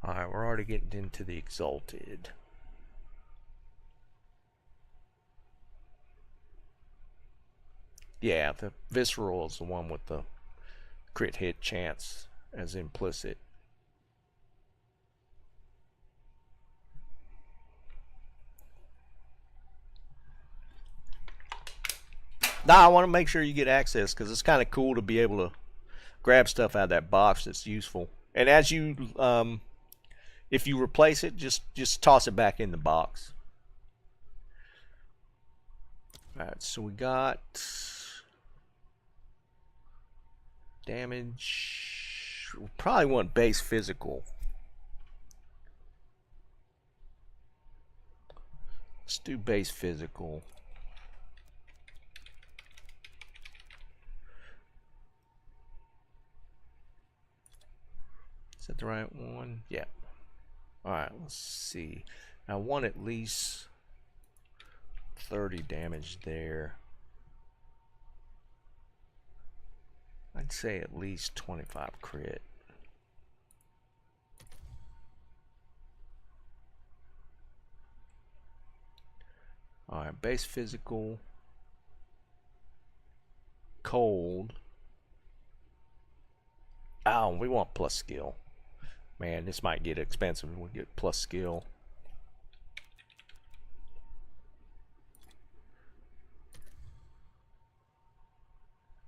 Alright, we're already getting into the Exalted. Yeah, the Visceral is the one with the crit hit chance as implicit. Now I want to make sure you get access because it's kind of cool to be able to grab stuff out of that box that's useful. And as you, if you replace it, just toss it back in the box. All right, so we got damage. We probably want base physical. Let's do base physical. Is that the right one? Yeah. Alright, let's see. I want at least 30 damage there. I'd say at least 25 crit. Alright, base physical. Cold. Oh, we want plus skill. Man, this might get expensive when we get plus skill.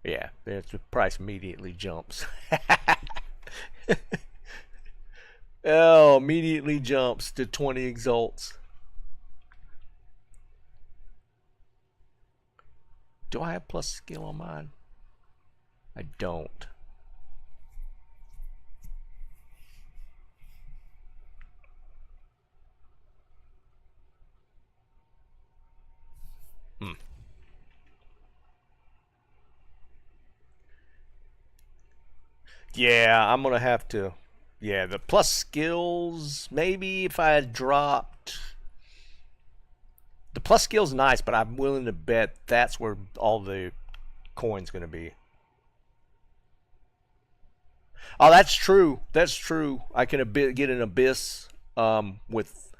Yeah, the price immediately jumps. Oh, immediately jumps to 20 exalts. Do I have plus skill on mine? I don't. Yeah, I'm gonna have to. Yeah, the plus skills. Maybe if I had dropped the plus skills, nice, but I'm willing to bet that's where all the coins gonna be. Oh, that's true. That's true. I can get an abyss with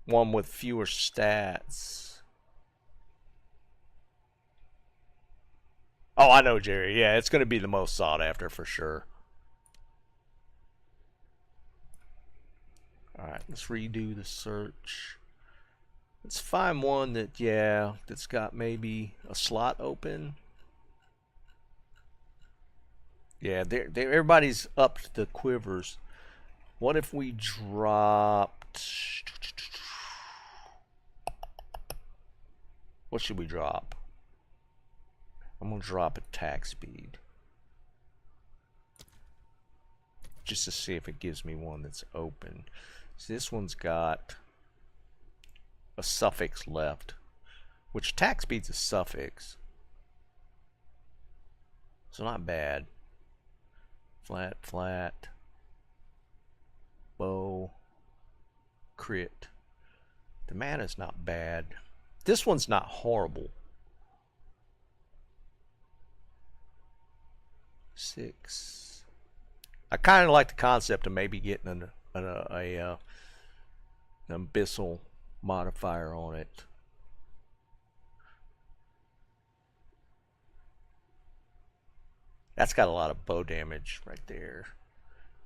one with fewer stats. Oh, I know, Jerry. Yeah, it's going to be the most sought after for sure. Alright, let's redo the search. Let's find one that, yeah, that's got maybe a slot open. Yeah, everybody's up to the quivers. What if we dropped... What should we drop? I'm going to drop attack speed. Just to see if it gives me one that's open. So this one's got a suffix left, which attack speed's a suffix. So not bad. Flat, flat. Bow. Crit. The mana's not bad. This one's not horrible. 6. I kind of like the concept of maybe getting an abyssal modifier on it. That's got a lot of bow damage right there.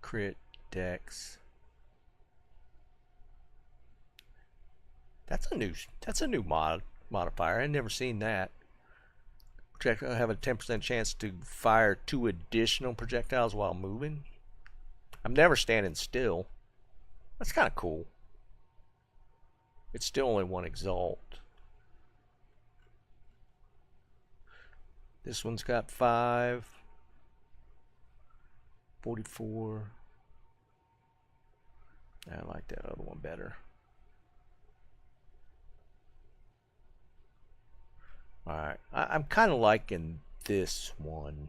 Crit, dex. That's a new modifier. I've never seen that. Projectile have a 10% chance to fire 2 additional projectiles while moving. I'm never standing still. That's kind of cool. It's still only 1 exalt. This one's got 5. 44. I like that other one better. Alright, I'm kind of liking this one.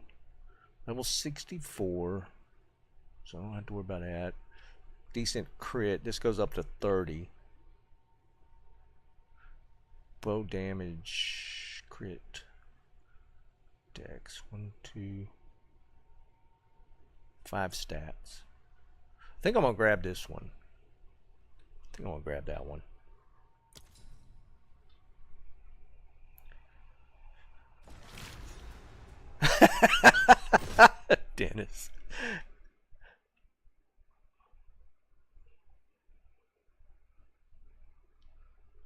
Level 64. So I don't have to worry about that. Decent crit. This goes up to 30. Bow damage. Crit. Dex. 1, 2. 5 stats. I think I'm going to grab this one. I think I'm going to grab that one. Dennis.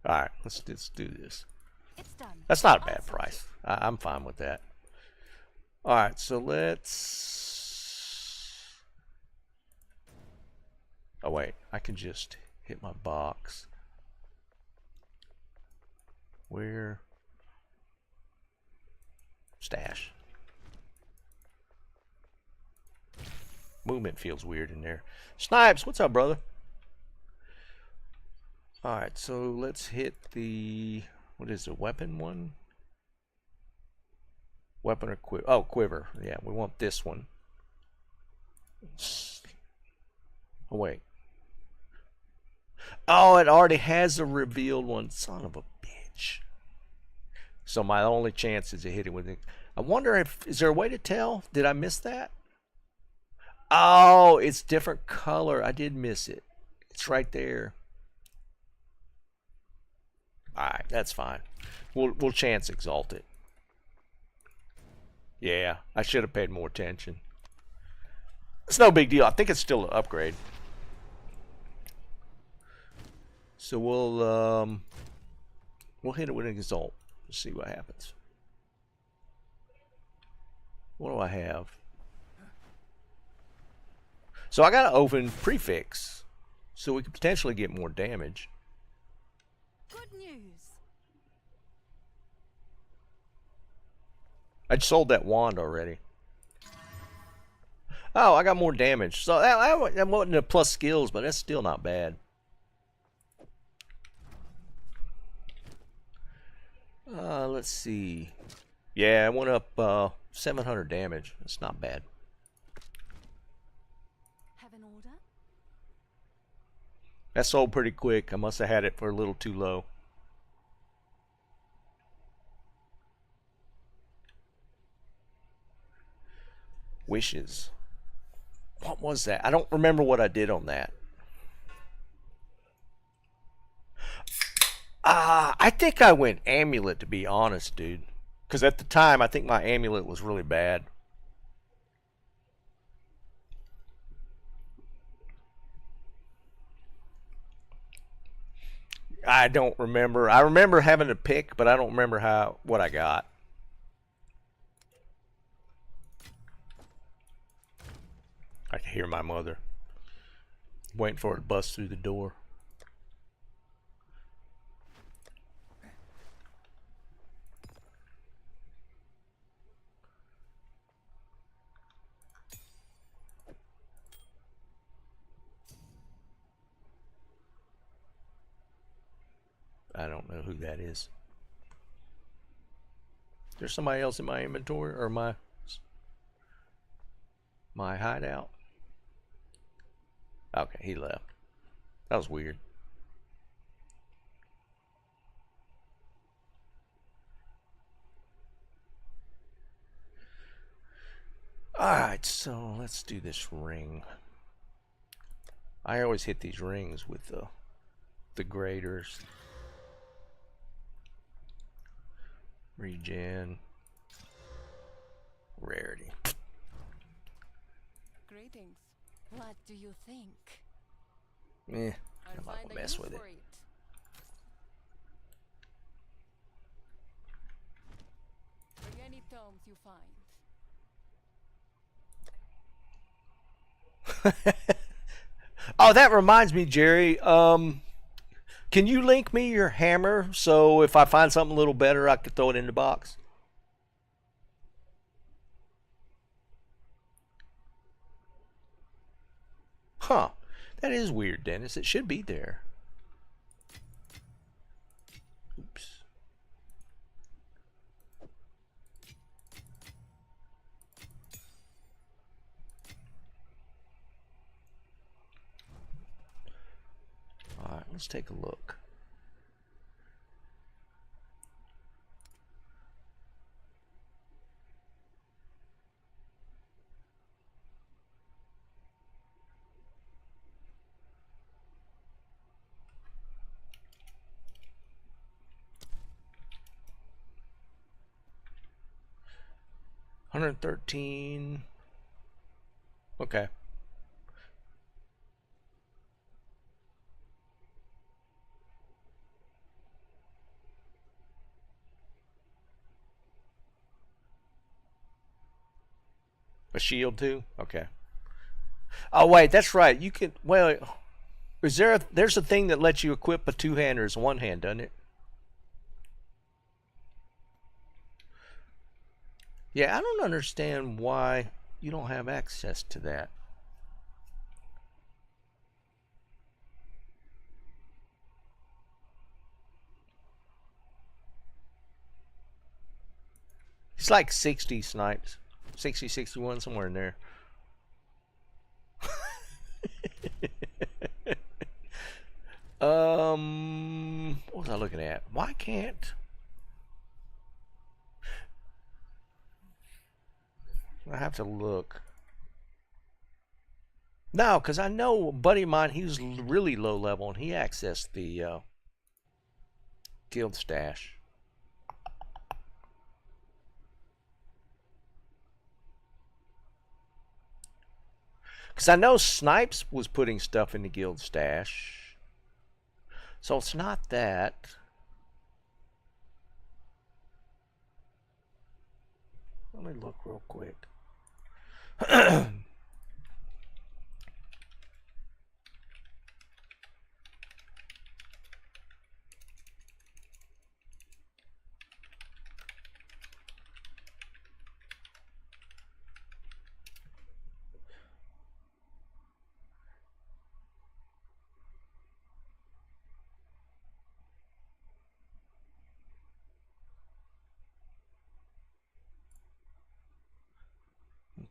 Alright, let's do this. It's done. That's not a bad price. I'm fine with that. Alright, so let's... Oh wait, I can just hit my box. Where? Stash. Movement feels weird in there. Snipes, what's up, brother? Alright, so let's hit the... What is it, weapon one? Weapon or quiver? Oh, quiver. Yeah, we want this one. Oh, wait. Oh, it already has a revealed one. Son of a bitch. So my only chance is to hit it with it. I wonder if... Is there a way to tell? Did I miss that? Oh, it's different color. I did miss it. It's right there. Alright, that's fine. We'll chance exalt it. Yeah, I should have paid more attention. It's no big deal. I think it's still an upgrade. So we'll hit it with an exalt. Let's see what happens. What do I have? So I got an open prefix, so we could potentially get more damage. Good news. I just sold that wand already. Oh, I got more damage. So that wasn't a plus skills, but that's still not bad. Let's see. Yeah, I went up 700 damage. That's not bad. Have an order? That sold pretty quick. I must have had it for a little too low. Wishes. What was that? I don't remember what I did on that. I think I went amulet, to be honest, dude. Because at the time, I think my amulet was really bad. I don't remember. I remember having to pick, but I don't remember what I got. I can hear my mother waiting for it to bust through the door. I don't know who that is. There's somebody else in my inventory or my hideout. Okay, he left. That was weird. Alright, so let's do this ring. I always hit these rings with the graders. Regen. Rarity. Greetings. What do you think? Eh, I'll I'm not find gonna a mess use with it. for it. Bring any tomes you find. Oh, that reminds me, Jerry. Can you link me your hammer so if I find something a little better, I could throw it in the box? Huh. That is weird, Dennis. It should be there. Oops. Alright, let's take a look. $113. Okay. A shield too? Okay. Oh wait, that's right. You can there's a thing that lets you equip a two-hander as one hand, doesn't it? Yeah, I don't understand why you don't have access to that. It's like 60 snipes. 60, 61, somewhere in there. What was I looking at? Why can't I have to look? No, because I know a buddy of mine, he was really low level and he accessed the guild stash. Because I know Snipes was putting stuff in the guild stash. So it's not that. Let me look real quick.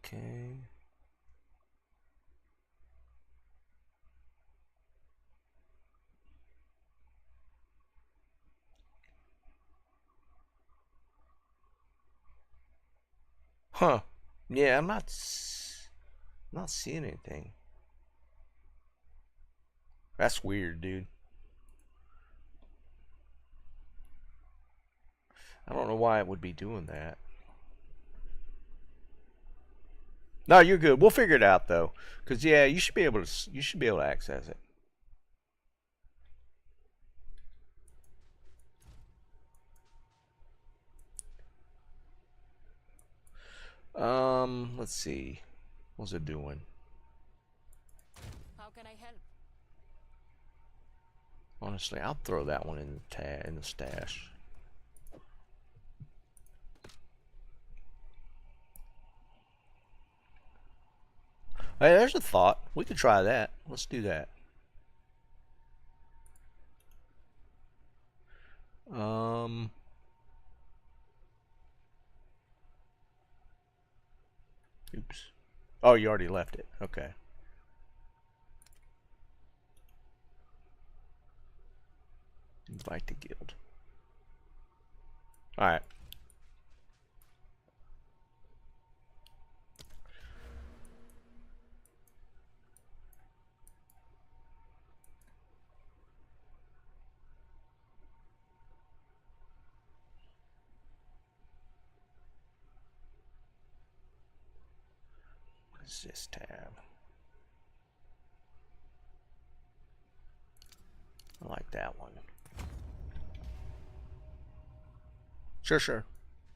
Okay. Huh. Yeah, I'm not seeing anything. That's weird, dude. I don't know why it would be doing that. No, you're good. We'll figure it out though, because yeah, you should be able to access it. Let's see. What's it doing? How can I help? Honestly, I'll throw that one in the stash. Hey, there's a thought. We could try that. Let's do that. Oops. Oh, you already left it. Okay. Invite the guild. All right. What's this tab? I like that one. Sure.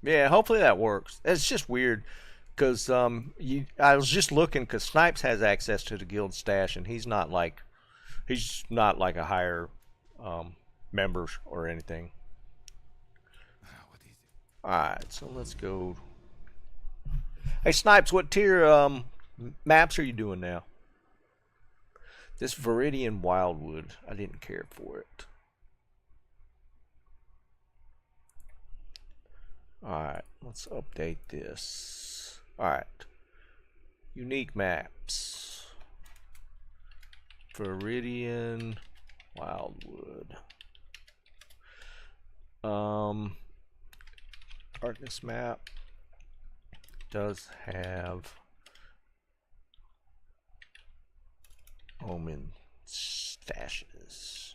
Yeah, hopefully that works. It's just weird because I was just looking because Snipes has access to the guild stash and he's not like a higher member or anything. What is it? All right, so let's go. Hey Snipes, what tier maps are you doing now? This Viridian Wildwood, I didn't care for it. Alright, let's update this. Alright. Unique maps. Viridian Wildwood. Darkness map does have Omen stashes.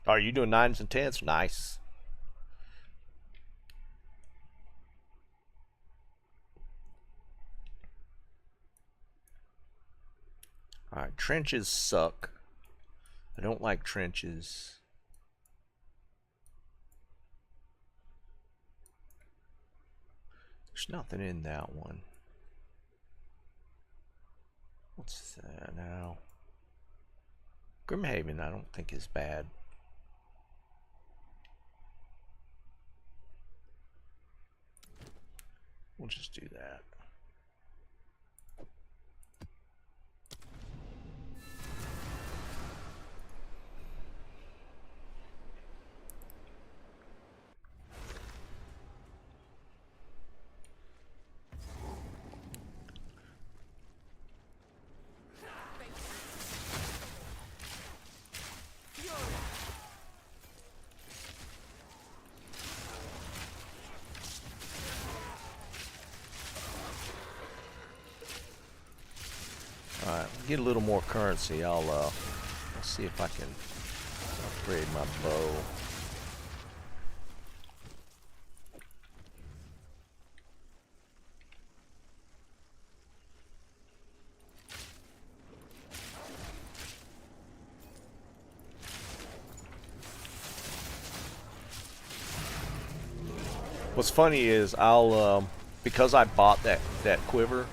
Are you doing 9s and 10s? Nice. Alright, trenches suck. I don't like trenches. There's nothing in that one. What's that now? Grimhaven I don't think is bad. We'll just do that. Alright, get a little more currency. I'll see if I can upgrade my bow. What's funny is I'll because I bought that quiver,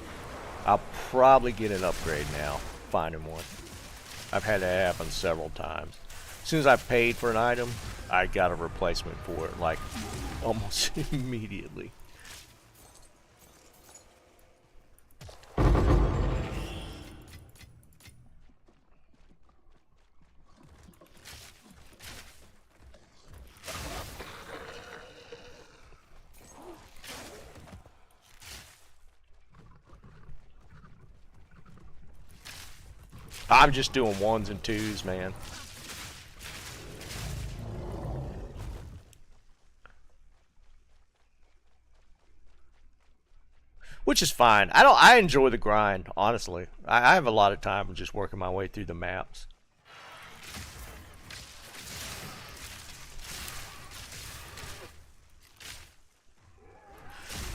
I'll probably get an upgrade now, finding one. I've had that happen several times. As soon as I paid for an item, I got a replacement for it, like, almost immediately. I'm just doing 1s and 2s, man. Which is fine. I enjoy the grind, honestly. I have a lot of time just working my way through the maps.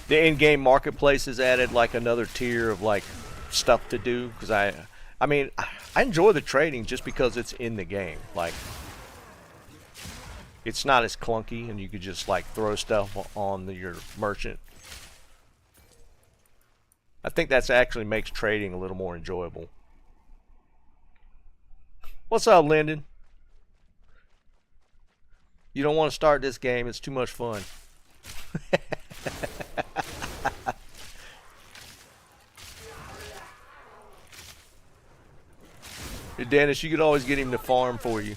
The in-game marketplace has added like another tier of like stuff to do because I mean, I enjoy the trading just because it's in the game. Like, it's not as clunky, and you could just like throw stuff on your merchant. I think that's actually makes trading a little more enjoyable. What's up, Lyndon? You don't want to start this game. It's too much fun. Hey, Dennis, you could always get him to farm for you.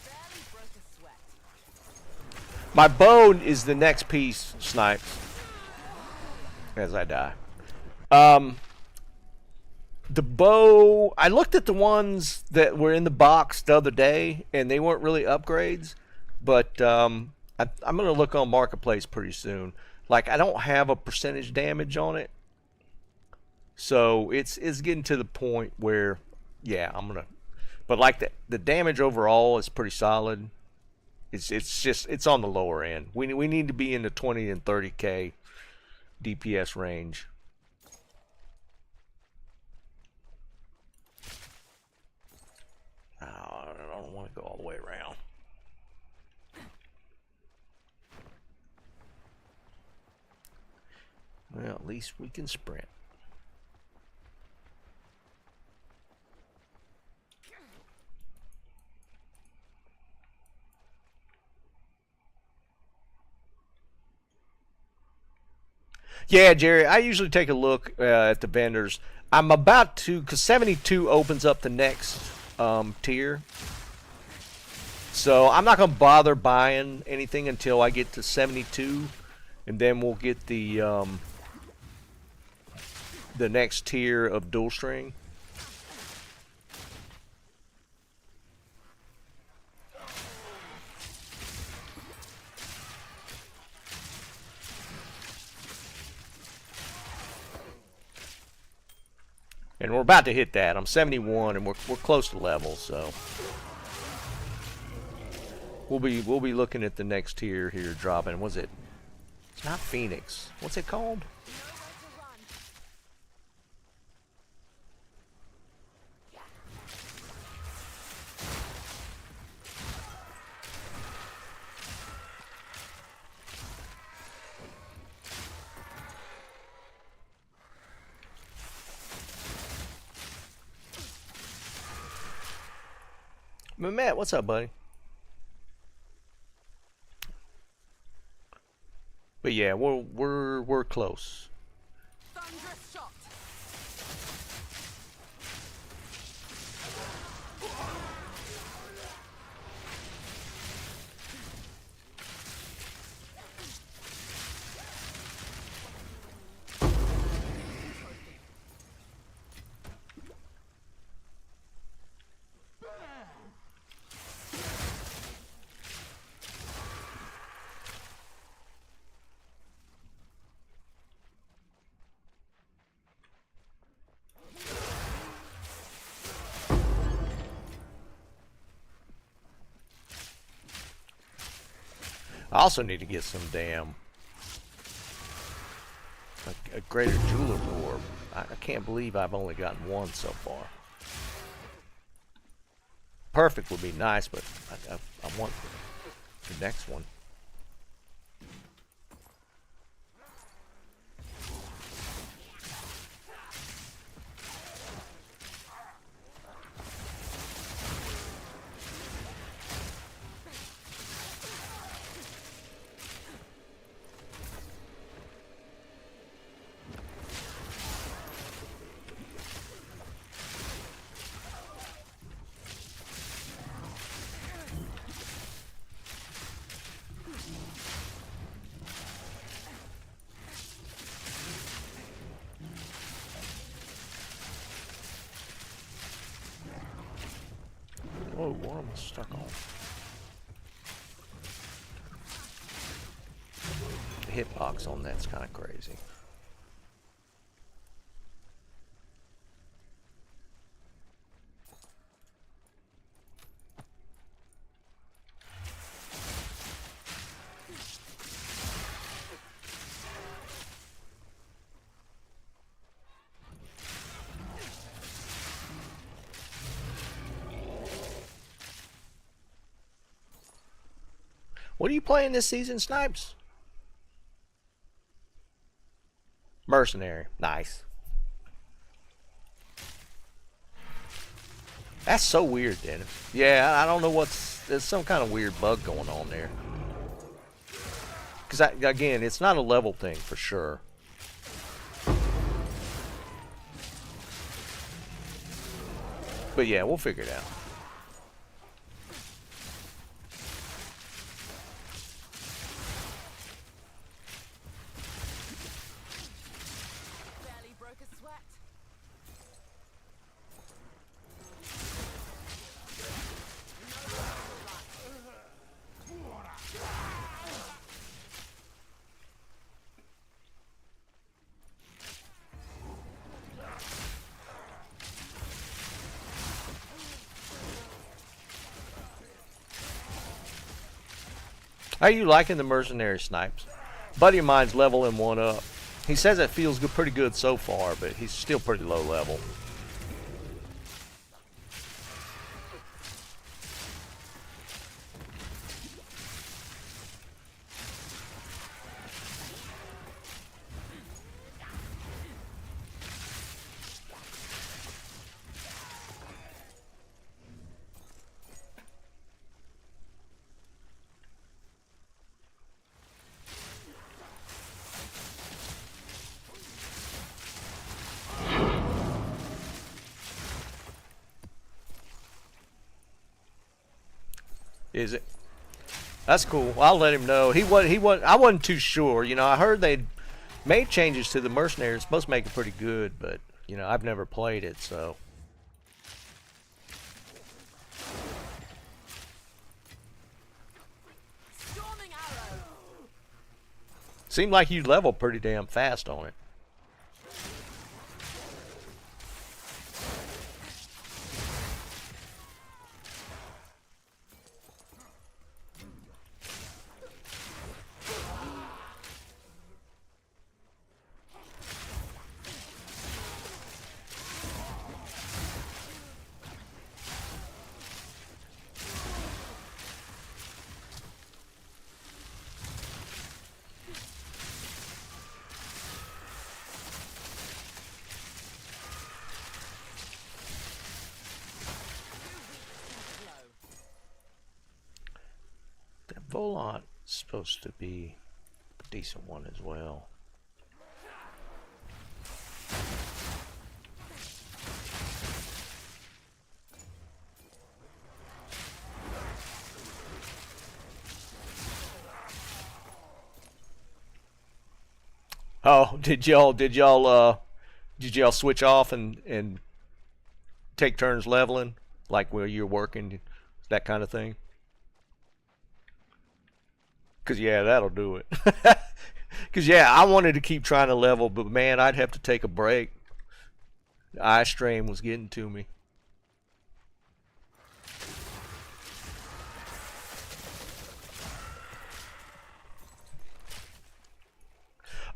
Barely broke a sweat. My bow is the next piece, Snipes. As I die. The bow, I looked at the ones that were in the box the other day, and they weren't really upgrades. But I'm going to look on Marketplace pretty soon. Like, I don't have a percentage damage on it. So it's getting to the point where, yeah, I'm going to. But like the damage overall is pretty solid. It's on the lower end. We need to be in the 20 and 30k DPS range. Oh, I don't want to go all the way around. Well, at least we can sprint. Yeah, Jerry, I usually take a look at the vendors. I'm about to, because 72 opens up the next tier. So I'm not going to bother buying anything until I get to 72. And then we'll get the next tier of dual string. And we're about to hit that. I'm 71, and we're close to level, so we'll be looking at the next tier here dropping. What's it? It's not Phoenix. What's it called? Matt, what's up, buddy? But yeah, we're close. Thunderous shot. I also need to get some damn a greater jeweler orb. I can't believe I've only gotten one so far. Perfect would be nice, but I want the next one. Whoa, what am I stuck on? The hitbox on that's kind of crazy. What are you playing this season, Snipes? Mercenary. Nice. That's so weird, Dennis. Yeah, I don't know what's... There's some kind of weird bug going on there. Because, again, it's not a level thing for sure. But yeah, we'll figure it out. Barely broke a sweat. How are you liking the mercenary, Snipes? Buddy of mine's leveling one up. He says it feels good, pretty good so far, but he's still pretty low level. Is it? That's cool. I'll let him know. He was. I wasn't too sure. You know, I heard they made changes to the mercenary. It's supposed to make it pretty good, but you know, I've never played it, so. Storming arrow. Seemed like you leveled pretty damn fast on it. That Volant is supposed to be a decent one as well. Oh, did y'all switch off and take turns leveling, like where you're working, that kind of thing? Cause yeah, that'll do it. Cause yeah, I wanted to keep trying to level, but man, I'd have to take a break. The eye strain was getting to me.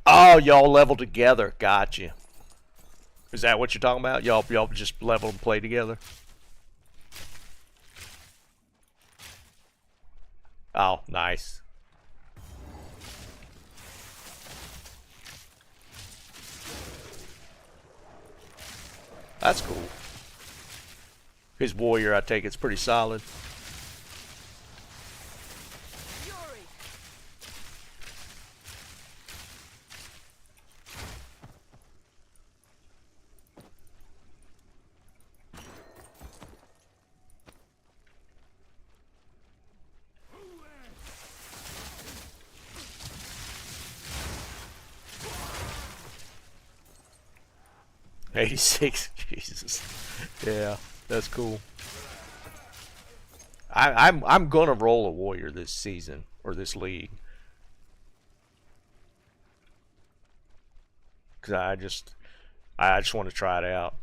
Oh, y'all level together. Gotcha. Is that what you're talking about? Y'all just level and play together? Oh, nice. That's cool. His warrior, I take it's pretty solid. Fury. '86, Jesus. Yeah, that's cool. I'm gonna roll a warrior this season or this league. Cause I just want to try it out.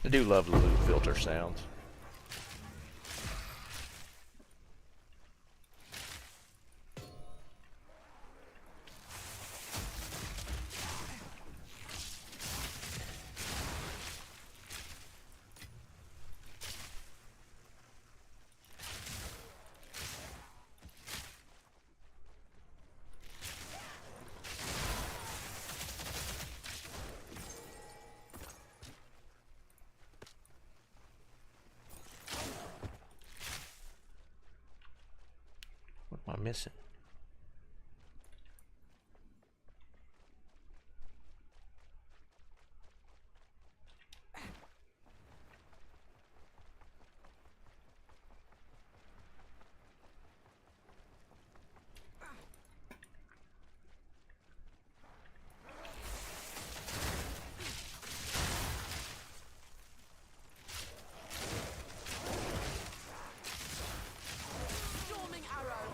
I do love the loot filter sounds. What am I missing? Storming arrow.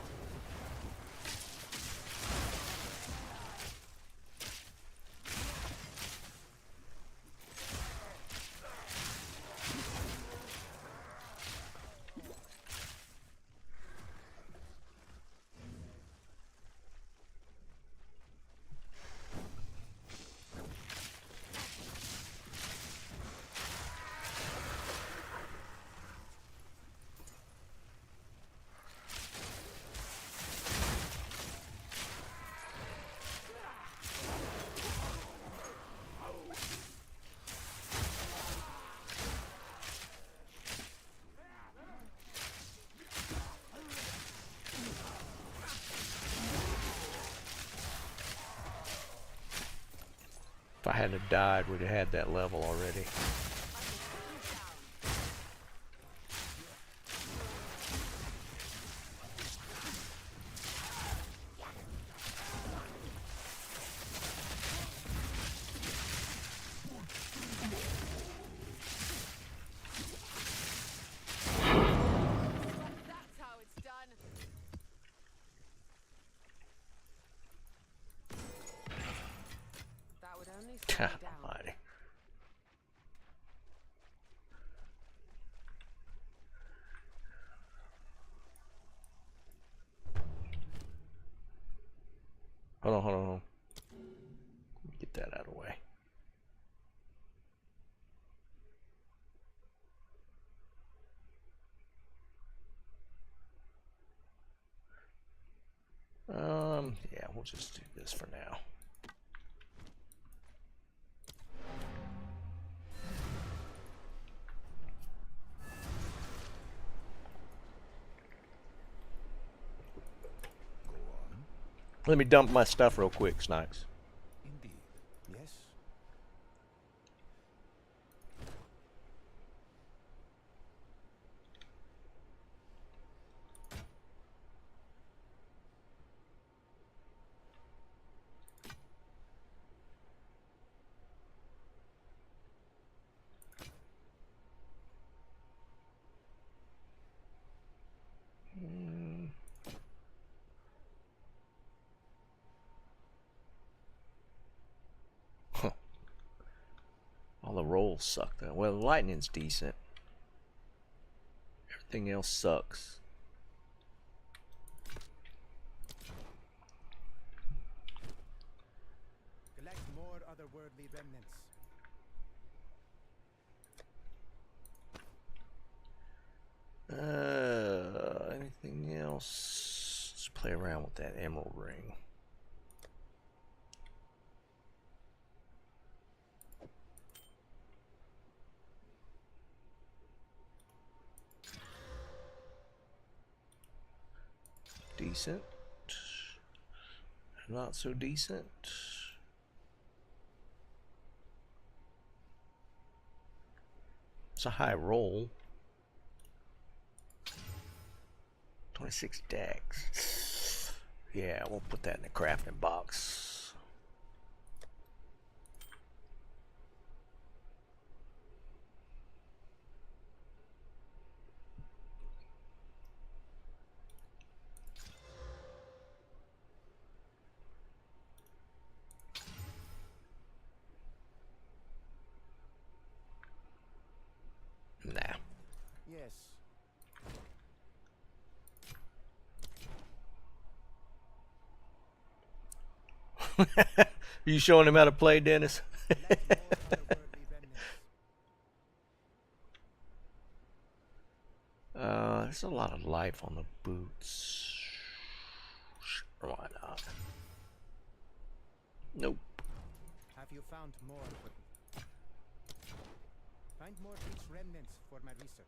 If I hadn't have died, we'd have had that level already. That's how it's done. That would only slow God me down. almighty. Hold on, hold on, hold on. Let me get that out of the way. Yeah, we'll just do this for now. Go on. Let me dump my stuff real quick, Snipes. Indeed. Yes. All the rolls suck though. Well, the lightning's decent. Everything else sucks. Collect more otherworldly remnants. Anything else? Let's play around with that emerald ring. Decent. not so decent. It's a high roll. 26 decks. Yeah, we'll put that in the crafting box. Nah. Yes. Are you showing him how to play, Dennis? Let more otherworldly remnants. There's a lot of life on the boots. Sure, why not? Nope. Have you found more? Find more rich remnants for my research.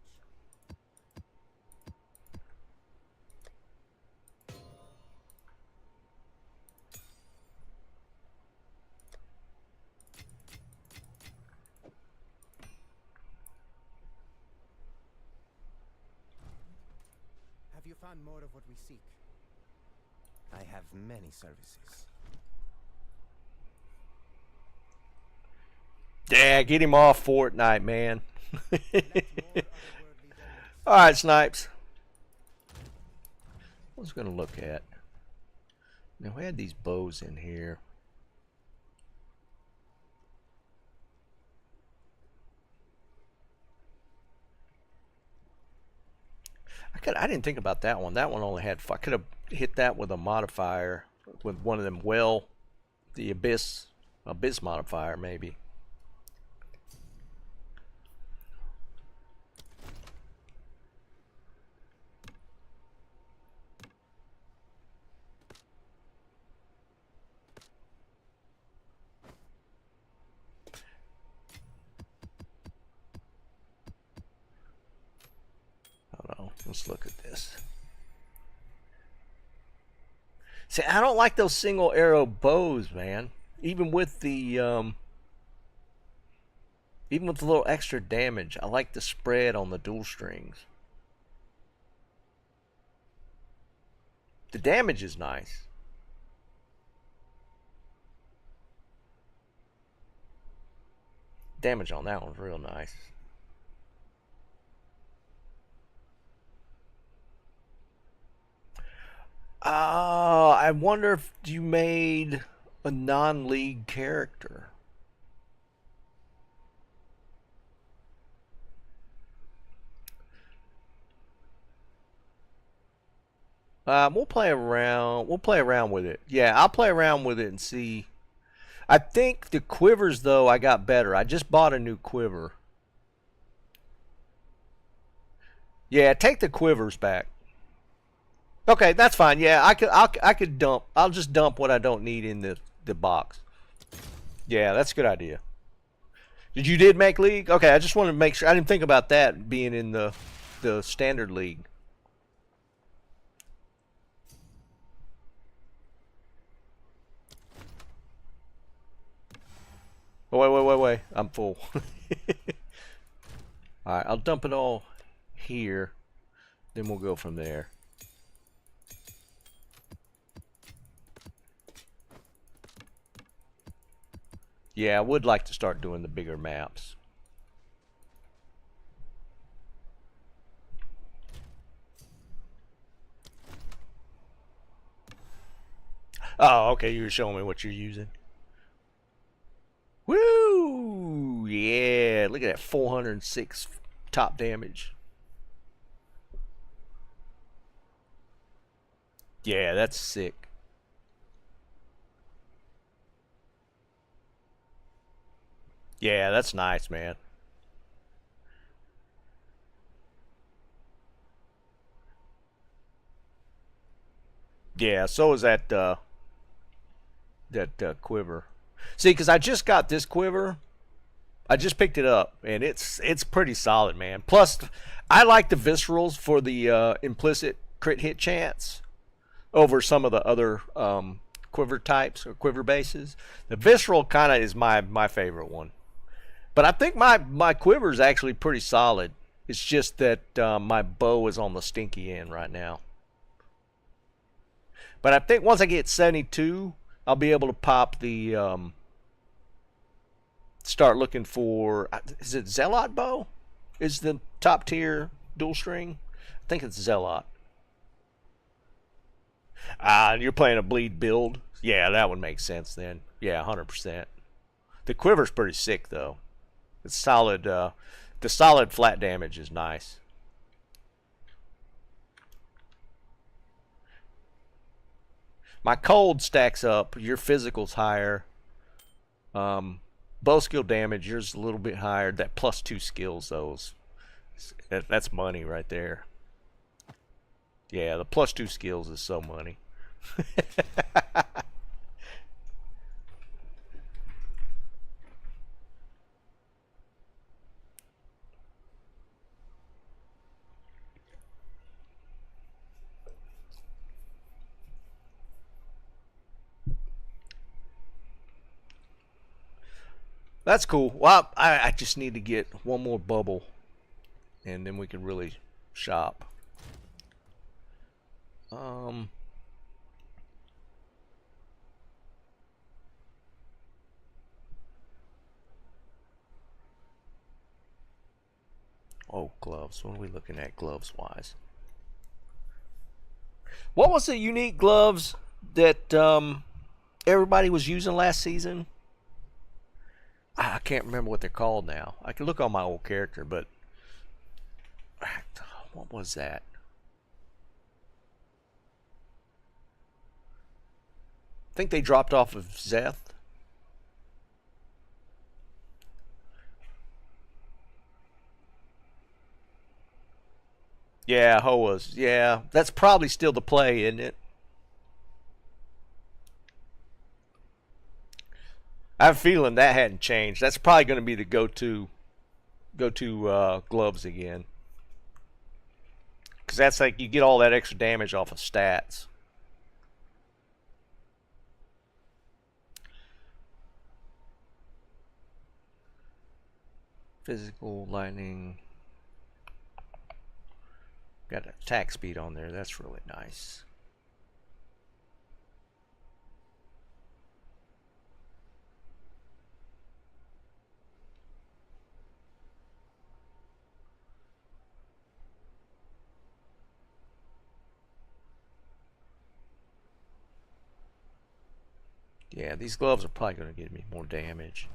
Have you found more of what we seek? I have many services. Yeah, get him off Fortnite, man. Let more otherworldly remnants. Alright, Snipes. I was gonna look at. Now we had these bows in here. I didn't think about that one. That one only had. I could have hit that with a modifier, with one of them. The abyss modifier maybe. Let's look at this. See, I don't like those single arrow bows, man. Even with the little extra damage, I like the spread on the dual strings. The damage is nice. Damage on that one's real nice. I wonder if you made a non-league character. We'll play around. We'll play around with it. Yeah, I'll play around with it and see. I think the quivers, though, I got better. I just bought a new quiver. Yeah, take the quivers back. Okay, that's fine. Yeah, I could dump. I'll just dump what I don't need in the box. Yeah, that's a good idea. You did make league? Okay, I just wanted to make sure. I didn't think about that being in the standard league. Oh, wait. I'm full. Alright, I'll dump it all here. Then we'll go from there. Yeah, I would like to start doing the bigger maps. Oh, okay, you were showing me what you're using. Woo! Yeah, look at that 406 top damage. Yeah, that's sick. Yeah, that's nice, man. Yeah, so is that quiver. See, because I just got this quiver. I just picked it up, and it's pretty solid, man. Plus, I like the viscerals for the implicit crit hit chance over some of the other quiver types or quiver bases. The visceral kind of is my favorite one. But I think my quiver is actually pretty solid. It's just that my bow is on the stinky end right now. But I think once I get 72, I'll be able to pop the start looking for, is it Zealot bow? Is the top tier dual string? I think it's Zealot. You're playing a bleed build? Yeah, that would make sense then. Yeah, 100%. The quiver's pretty sick though. It's solid. The solid flat damage is nice. My cold stacks up. Your physical's higher. Bow skill damage, yours a little bit higher. That +2 skills, that's money right there. Yeah, the +2 skills is so money. That's cool. Well, I just need to get one more bubble, and then we can really shop. Oh, gloves. What are we looking at gloves-wise? What was the unique gloves that everybody was using last season? I can't remember what they're called now. I can look on my old character, but what was that? I think they dropped off of Zeth. Yeah, Hoas. Yeah, that's probably still the play, isn't it? I have a feeling that hadn't changed. That's probably going to be the go-to gloves again. Because that's like you get all that extra damage off of stats. Physical, lightning. Got attack speed on there. That's really nice. Yeah, these gloves are probably going to give me more damage.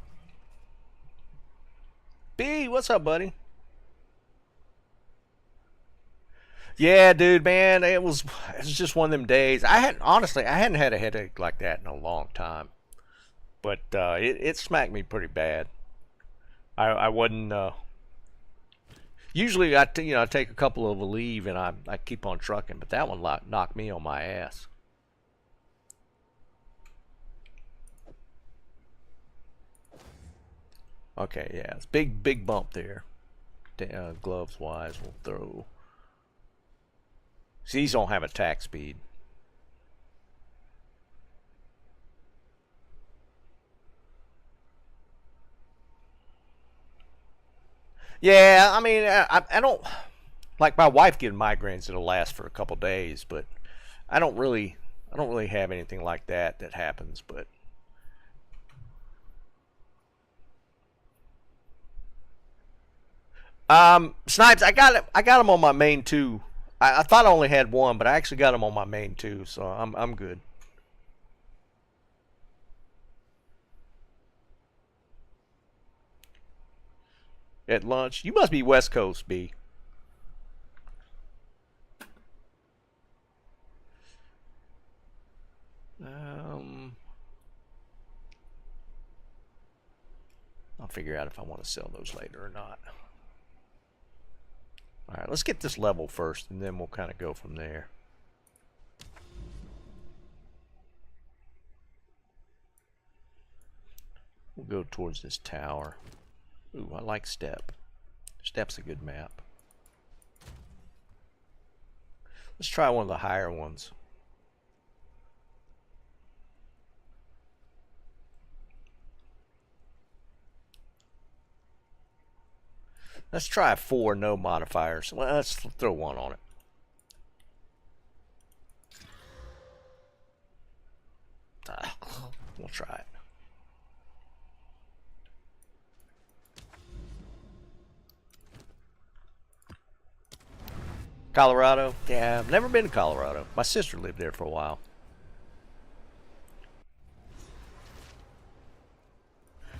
B, what's up, buddy? Yeah, dude, man, it was just one of them days. I hadn't had a headache like that in a long time, but it smacked me pretty bad. I wasn't. Usually, I take a couple of a leave and I keep on trucking, but that one knocked me on my ass. Okay, yeah, it's big bump there. Gloves wise, we'll throw. See, these don't have attack speed. Yeah, I mean, I don't like my wife getting migraines that'll last for a couple days, but I don't really have anything like that happens, but. Snipes, I got him on my main 2. I thought I only had 1, but I actually got him on my main 2, so I'm good. At lunch, you must be West Coast, B. I'll figure out if I want to sell those later or not. Alright, let's get this level first, and then we'll kind of go from there. We'll go towards this tower. Ooh, I like Step. Step's a good map. Let's try one of the higher ones. Let's try 4 no modifiers. Well, let's throw 1 on it. We'll try it. Colorado? Yeah, I've never been to Colorado. My sister lived there for a while.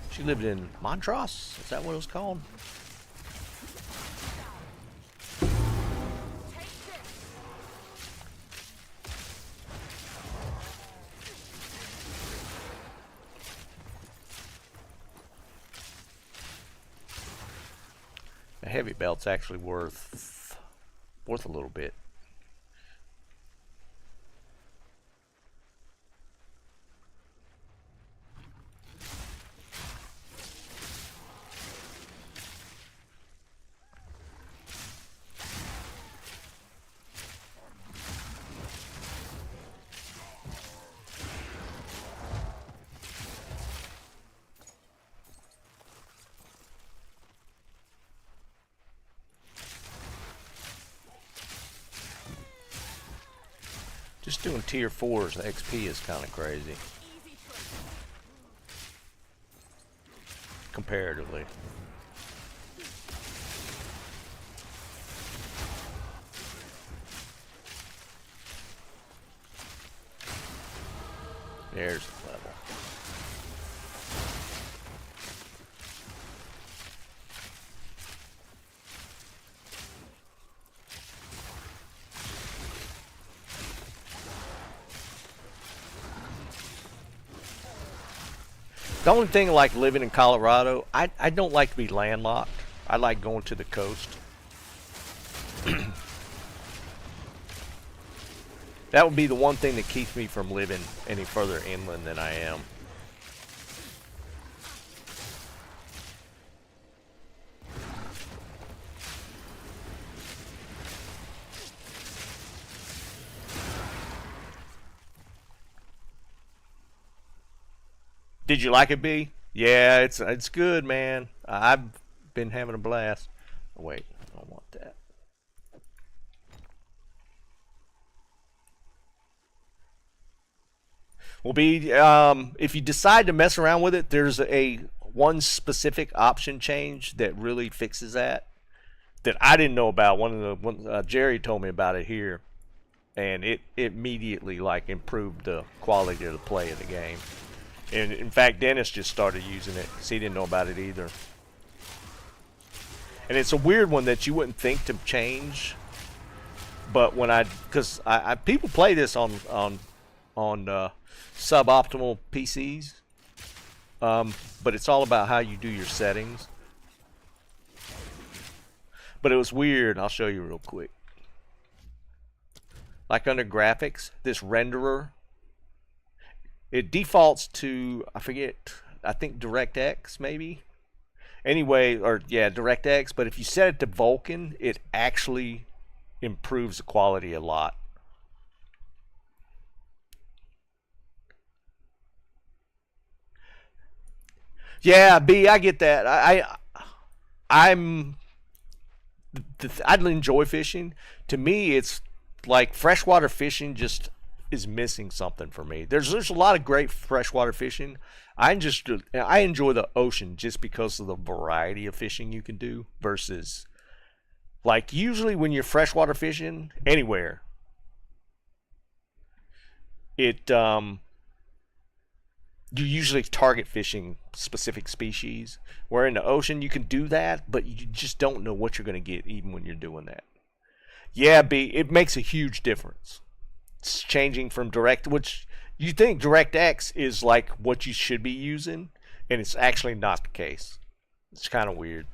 She lived in Montrose? Is that what it was called? A heavy belt's actually worth a little bit. Just doing tier 4s, the XP is kind of crazy. Comparatively. There's the level. The only thing like living in Colorado, I don't like to be landlocked. I like going to the coast. That would be the one thing that keeps me from living any further inland than I am. Did you like it, B? Yeah, it's good, man. I've been having a blast. Oh, wait, I don't want that. Well, B, if you decide to mess around with it, there's one specific option change that really fixes that I didn't know about. Jerry told me about it here, and it immediately like improved the quality of the play of the game. And in fact, Dennis just started using it because he didn't know about it either. And it's a weird one that you wouldn't think to change, but when because people play this on suboptimal PCs, but it's all about how you do your settings. But it was weird. I'll show you real quick. Like under graphics, this renderer, it defaults to, I think DirectX maybe. Anyway, DirectX, but if you set it to Vulkan, it actually improves the quality a lot. Yeah, B, I get that. I enjoy fishing. To me, it's like freshwater fishing just is missing something for me. There's a lot of great freshwater fishing. I enjoy the ocean just because of the variety of fishing you can do versus like usually when you're freshwater fishing anywhere, you usually target fishing specific species, where in the ocean you can do that, but you just don't know what you're going to get even when you're doing that. Yeah, B, it makes a huge difference. It's changing from which you think DirectX is like what you should be using, and it's actually not the case. It's kind of weird.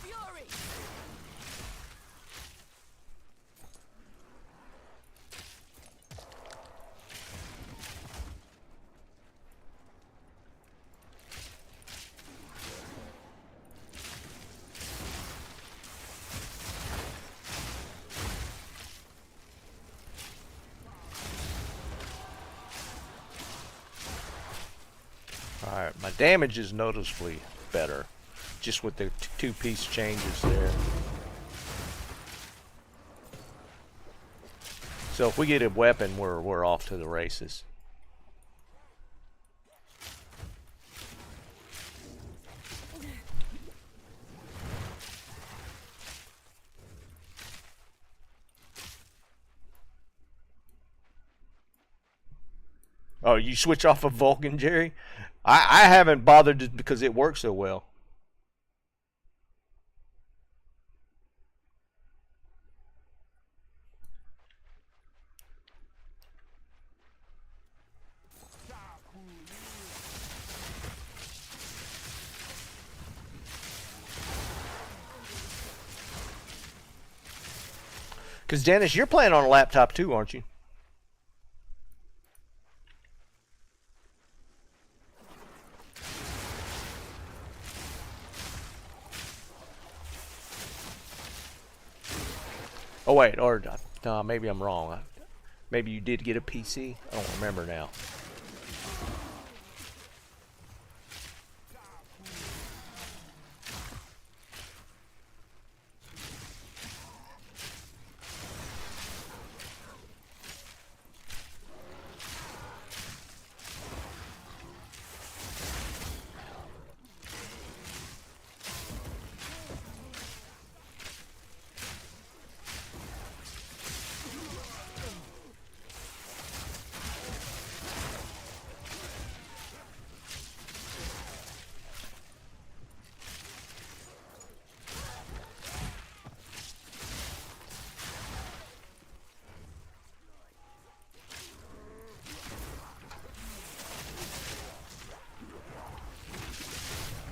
Fury! damage is noticeably better, just with the two-piece changes there. So if we get a weapon, we're off to the races. Oh, you switch off of Vulcan, Jerry? I haven't bothered just because it works so well. Because Dennis, you're playing on a laptop too, aren't you? Oh wait, or maybe I'm wrong. Maybe you did get a PC. I don't remember now.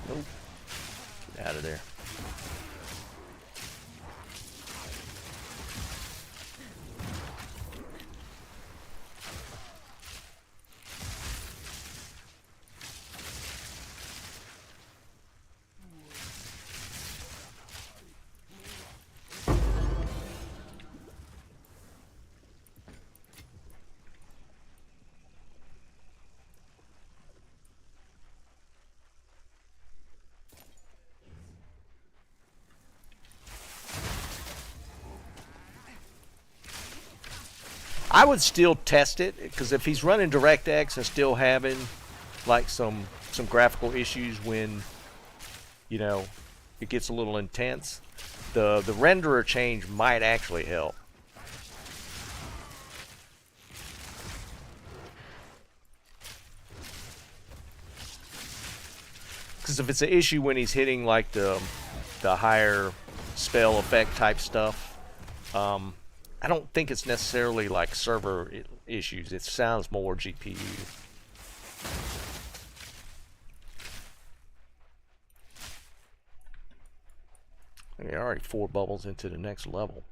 Nope. Get out of there. I would still test it, because if he's running DirectX and still having like some graphical issues when, you know, it gets a little intense, the renderer change might actually help. Because if it's an issue when he's hitting like the higher spell effect type stuff, I don't think it's necessarily like server issues. It sounds more GPU. You're already 4 bubbles into the next level.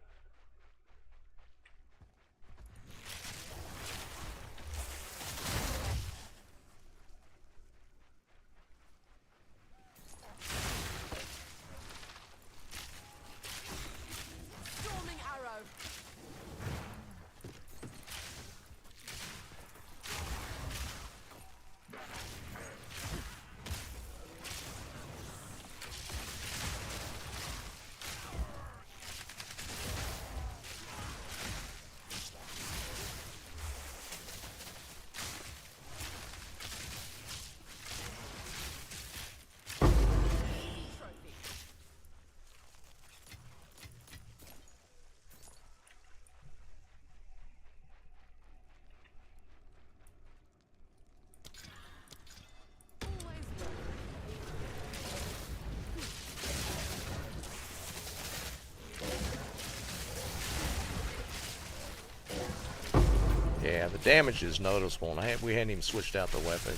Storming arrow. Trophy. Always worth it. Yeah, the damage is noticeable, and we hadn't even switched out the weapon.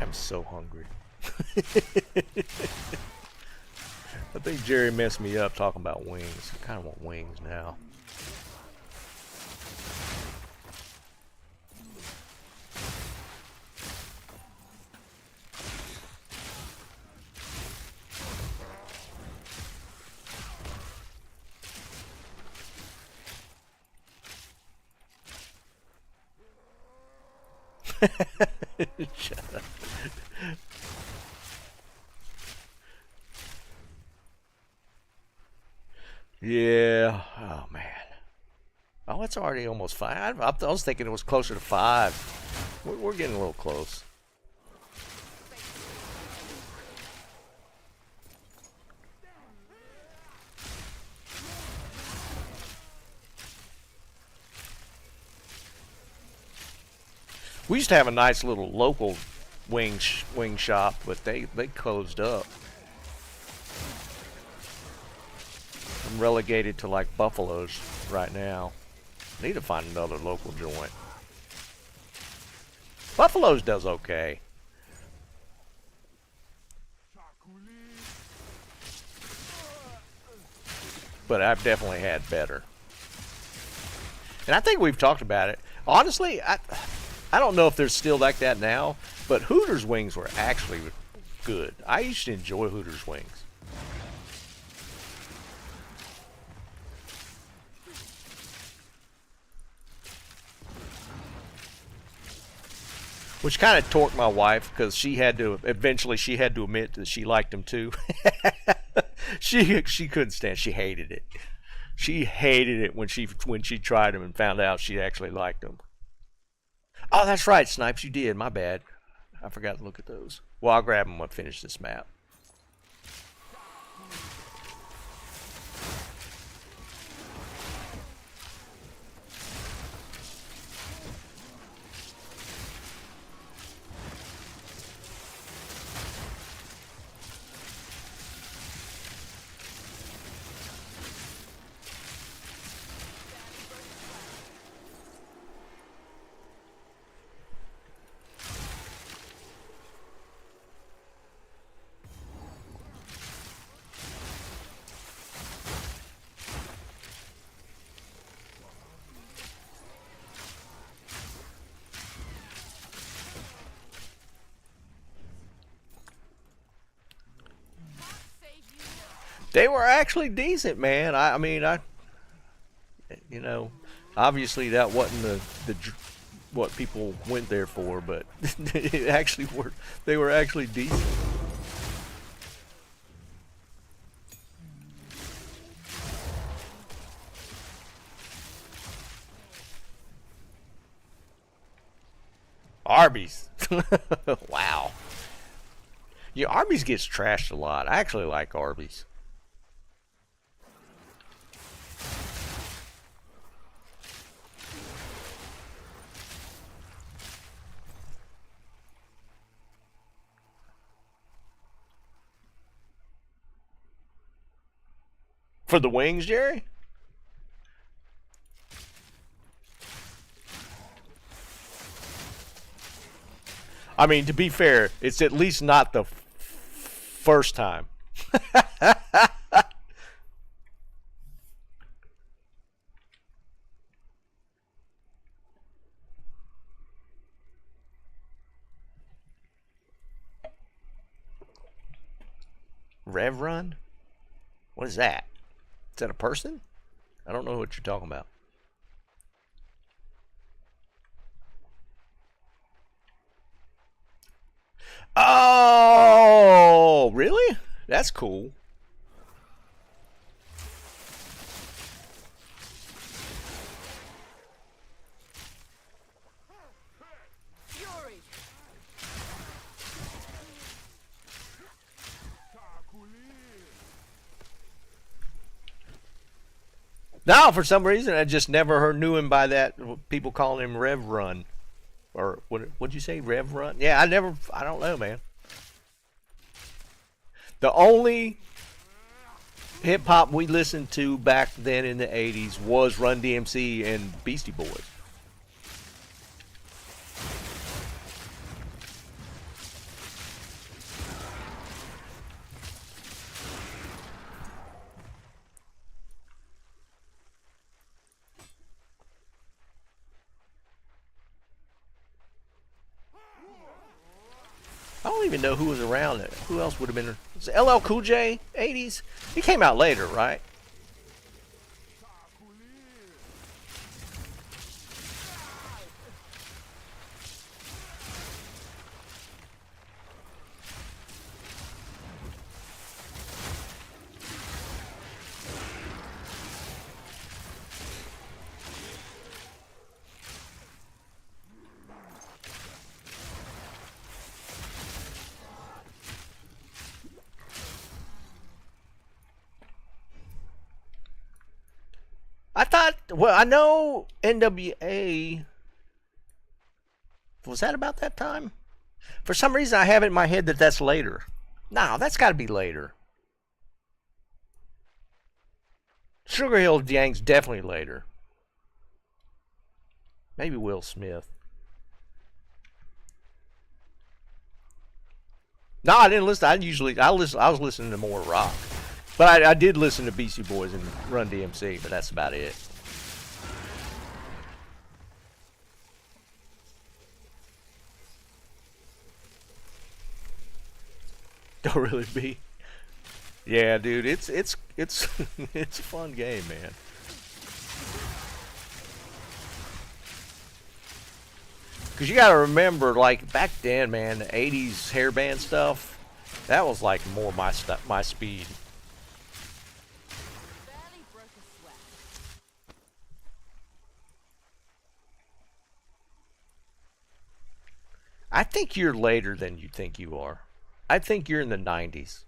I'm so hungry. I think Jerry messed me up talking about wings. I kind of want wings now. Shut up. Yeah. Oh man. Oh, it's already almost 5. I was thinking it was closer to 5. We're getting a little close. We used to have a nice little local wing shop, but they closed up. I'm relegated to like Buffalo's right now. Need to find another local joint. Buffalo's does okay. But I've definitely had better. And I think we've talked about it. Honestly, I don't know if they're still like that now, but Hooters wings were actually good. I used to enjoy Hooters wings. Which kind of torqued my wife because she had to admit that she liked them too. she couldn't stand. She hated it. She hated it when she tried them and found out she actually liked them. Oh, that's right, Snipes, you did. My bad. I forgot to look at those. Well, I'll grab them and finish this map. They were actually decent, man. I mean, you know, obviously that wasn't what people went there for, but it actually worked. They were actually decent. Arby's. Wow. Yeah, Arby's gets trashed a lot. I actually like Arby's. For the wings, Jerry? I mean, to be fair, it's at least not the first time. Rev Run? What is that? Is that a person? I don't know what you're talking about. Oh, really? That's cool. Fury. No, for some reason I just never knew him by that. People calling him Rev Run. Or what'd you say, Rev Run? Yeah, I don't know, man. The only hip hop we listened to back then in the 80s was Run DMC and Beastie Boys. don't even know who was around it. Who else would have been? Was it LL Cool J, 80s? He came out later, right? I thought, well, I know NWA, was that about that time? For some reason, I have it in my head that that's later. No, that's got to be later. Sugar Hill Gang's definitely later. Maybe Will Smith. No, I didn't listen. I was listening to more rock. But I did listen to Beastie Boys and Run DMC, but that's about it. Don't really be. Yeah, dude, it's it's a fun game, man. Cause you gotta remember, like back then, man, the '80s hairband stuff, that was like more my speed. Barely broke a sweat. I think you're later than you think you are. I think you're in the '90s.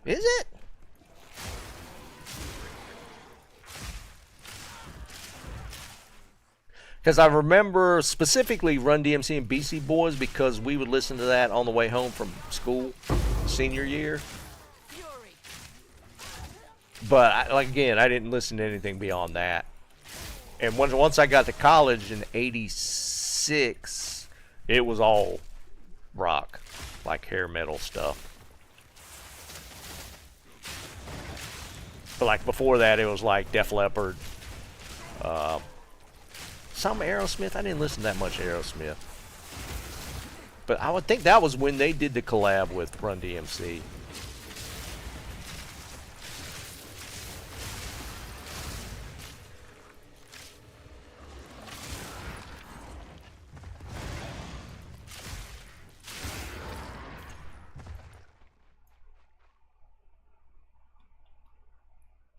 Is it? Because I remember specifically Run DMC and BC Boys because we would listen to that on the way home from school, senior year. Fury. But again, I didn't listen to anything beyond that. And once I got to college in '86, it was all rock, like hair metal stuff. But like before that, it was like Def Leppard, some Aerosmith. I didn't listen to that much Aerosmith, but I would think that was when they did the collab with Run DMC.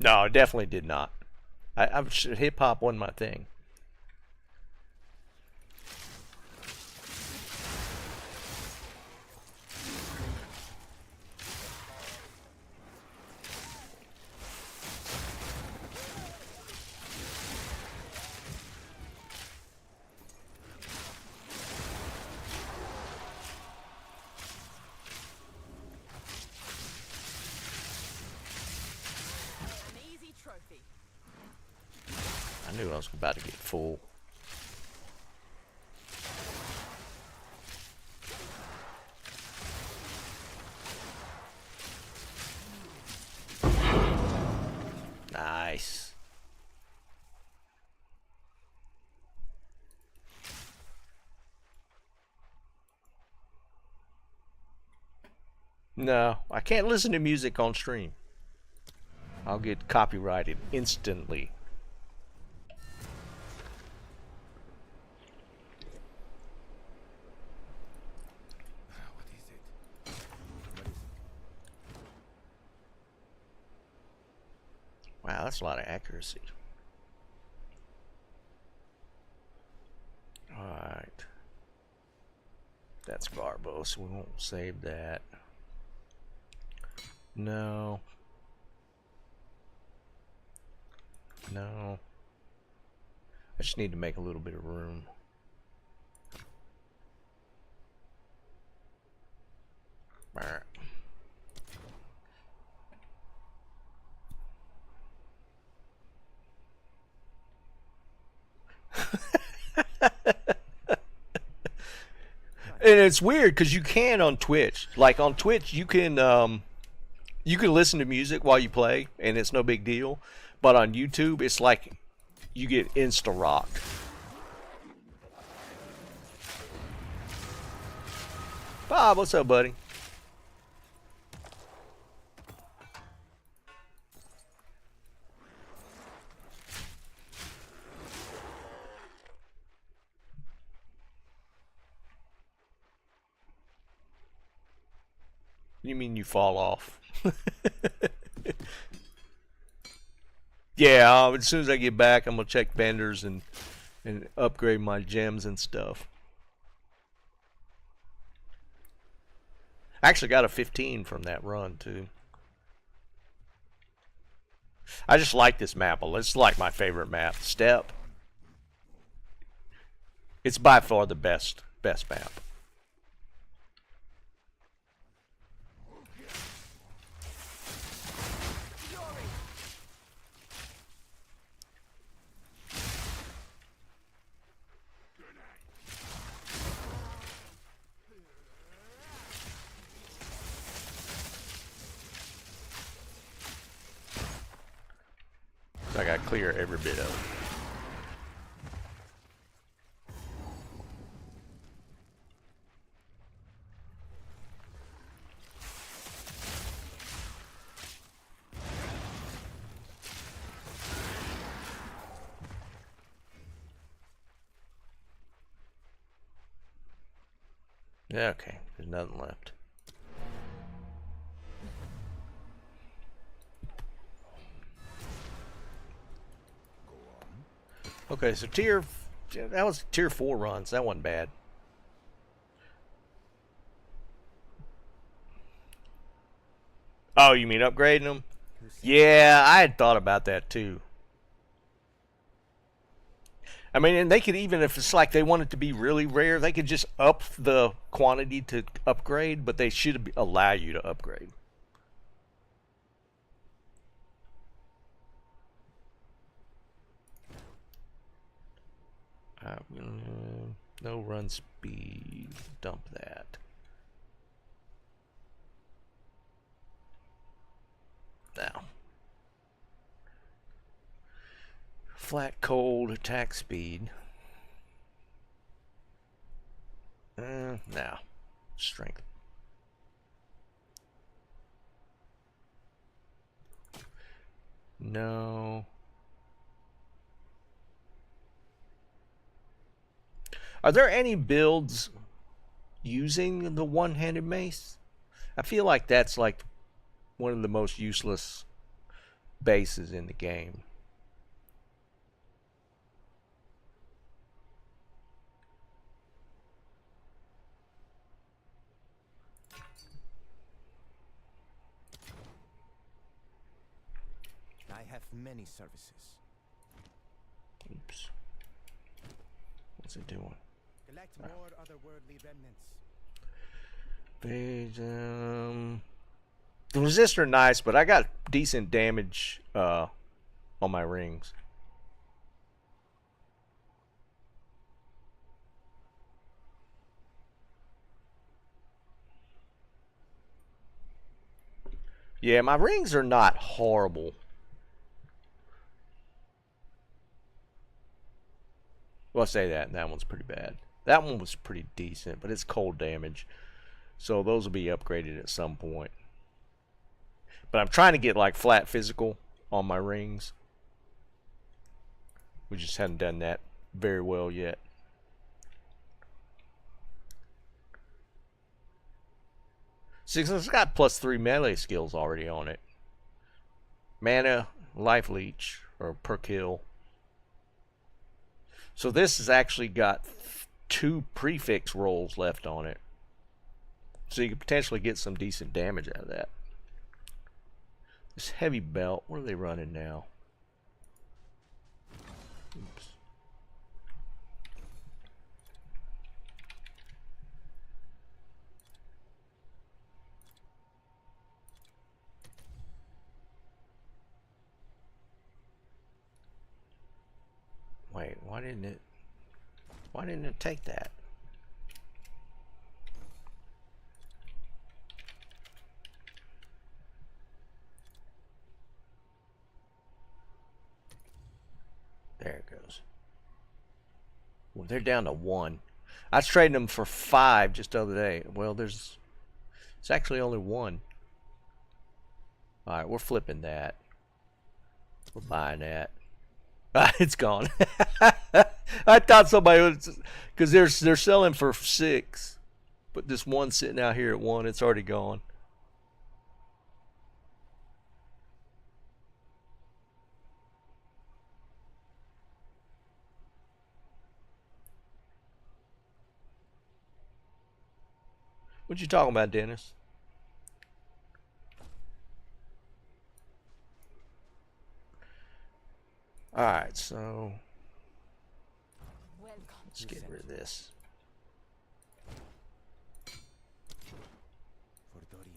No, it definitely did not. Hip hop wasn't my thing. An easy trophy. I knew I was about to get full. Nice. No, I can't listen to music on stream. I'll get copyrighted instantly. What is it? What is it? Wow, that's a lot of accuracy. Alright. That's Garbo, so we won't save that. No. No. I just need to make a little bit of room. Alright. it's weird because you can on Twitch. Like on Twitch, you can listen to music while you play, and it's no big deal. But on YouTube, it's like you get insta rocked. Bob, what's up, buddy? You mean you fall off? Yeah, as soon as I get back, I'm gonna check vendors and upgrade my gems and stuff. I actually got a 15 from that run too. I just like this map. It's like my favorite map. Steppe. It's by far the best map. I gotta clear every bit of it. Yeah, okay, there's nothing left. Okay, so that was tier 4 runs. That wasn't bad. Oh, you mean upgrading them? Yeah, I had thought about that too. I mean, and they could even, if it's like they want it to be really rare, they could just up the quantity to upgrade, but they should allow you to upgrade. No run speed. Dump that. Now. Flat cold attack speed. Now. Strength. No. Are there any builds using the one-handed mace? I feel like that's like one of the most useless bases in the game. I have many services. Oops. What's it doing? Collect more otherworldly remnants. Page, the resists are nice, but I got decent damage on my rings. Yeah, my rings are not horrible. Well, I say that, and that one's pretty bad. That one was pretty decent, but it's cold damage. So those will be upgraded at some point. But I'm trying to get like flat physical on my rings. We just haven't done that very well yet. See, it's got +3 melee skills already on it. Mana, life leech, or per kill. So this has actually got 2 prefix rolls left on it. So you could potentially get some decent damage out of that. This heavy belt, what are they running now? Oops. Wait, why didn't it take that? Well, they're down to 1. I was trading them for 5 just the other day. Well, it's actually only 1. All right, we're flipping that. We're buying that. It's gone. I thought somebody was, because they're selling for 6, but this one sitting out here at 1, it's already gone. What you talking about, Dennis? All right, so Welcome. let's get rid of this. For Dorian.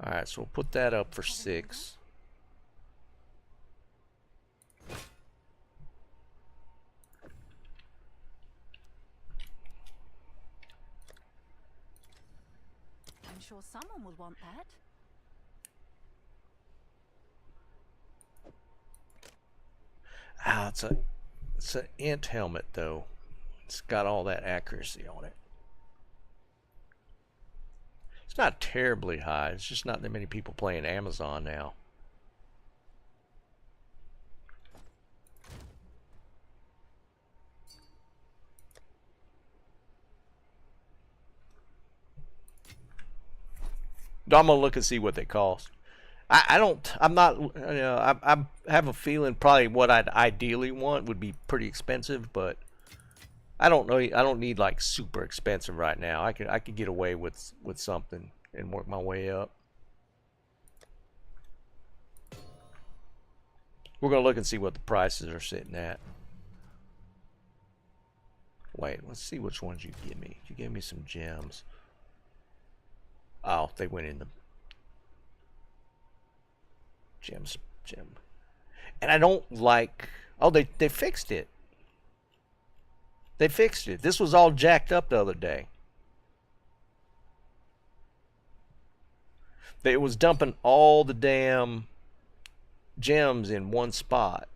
All right, so we'll put that up for 6. I'm sure someone would want that. Ah, it's an int helmet though. It's got all that accuracy on it. It's not terribly high. It's just not that many people playing Amazon now. I'm gonna look and see what they cost. I'm not, you know, I have a feeling probably what I'd ideally want would be pretty expensive, but I don't know. I don't need like super expensive right now. I could get away with something and work my way up. We're gonna look and see what the prices are sitting at. Wait, let's see which ones you give me. You gave me some gems. Oh, they went in the gem. And I don't like. Oh, they fixed it. They fixed it. This was all jacked up the other day. It was dumping all the damn gems in one spot.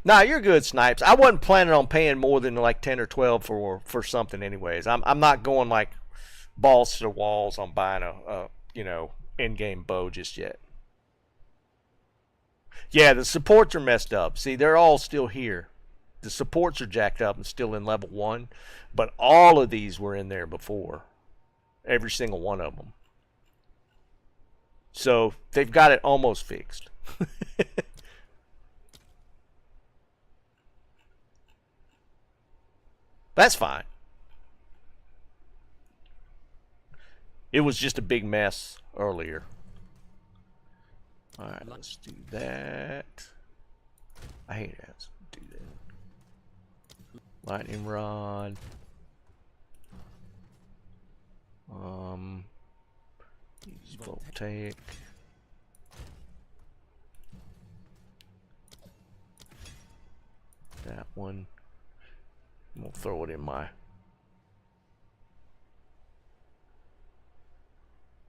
Nah, you're good, Snipes. I wasn't planning on paying more than like 10 or 12 for something anyways. I'm not going like balls to the walls on buying a you know, in-game bow just yet. Yeah, the supports are messed up. See, they're all still here. The supports are jacked up and still in level 1, but all of these were in there before. Every single one of them. So, they've got it almost fixed. That's fine. It was just a big mess earlier. Alright, let's do that. I hate that. Do that. Lightning rod. Use voltaic. That one. We'll throw it in my.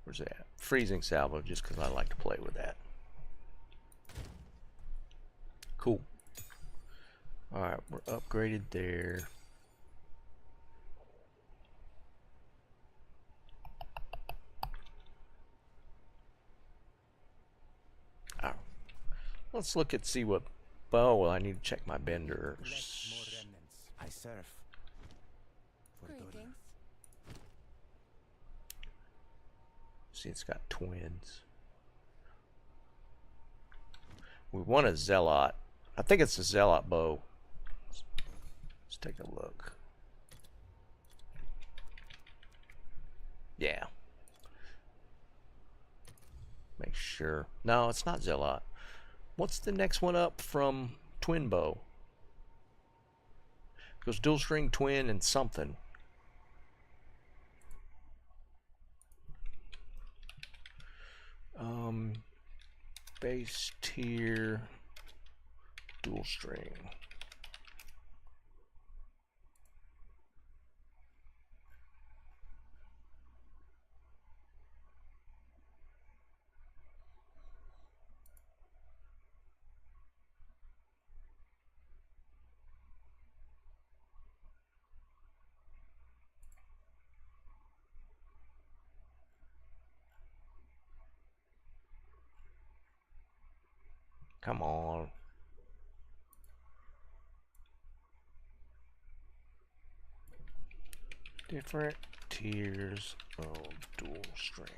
Where's that? Freezing salvo, just because I like to play with that. Cool. Alright, we're upgraded there. Alright. Let's look at see what. Oh, well, I need to check my benders. More remnants. I serve. For Dorian. Greetings. See, it's got twins. We want a zealot. I think it's a zealot bow. Let's take a look. Yeah. Make sure. No, it's not zealot. What's the next one up from twin bow? It goes dual string, twin, and something. Base tier dual string. Come on. Different tiers of dual string.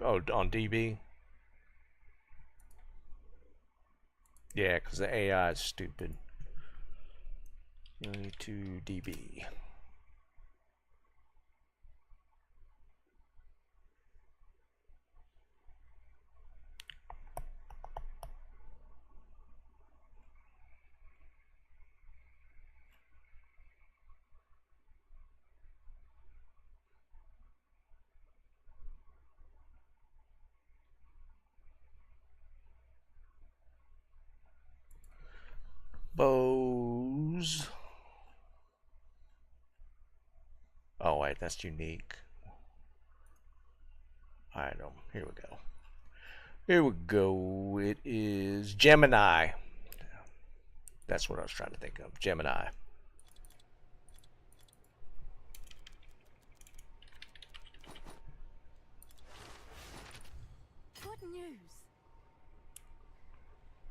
Oh, on DB? Yeah, because the AI is stupid. POE2 DB. Bows. Oh wait, that's unique. Item. Here we go. Here we go. It is Gemini. That's what I was trying to think of. Gemini. Good news.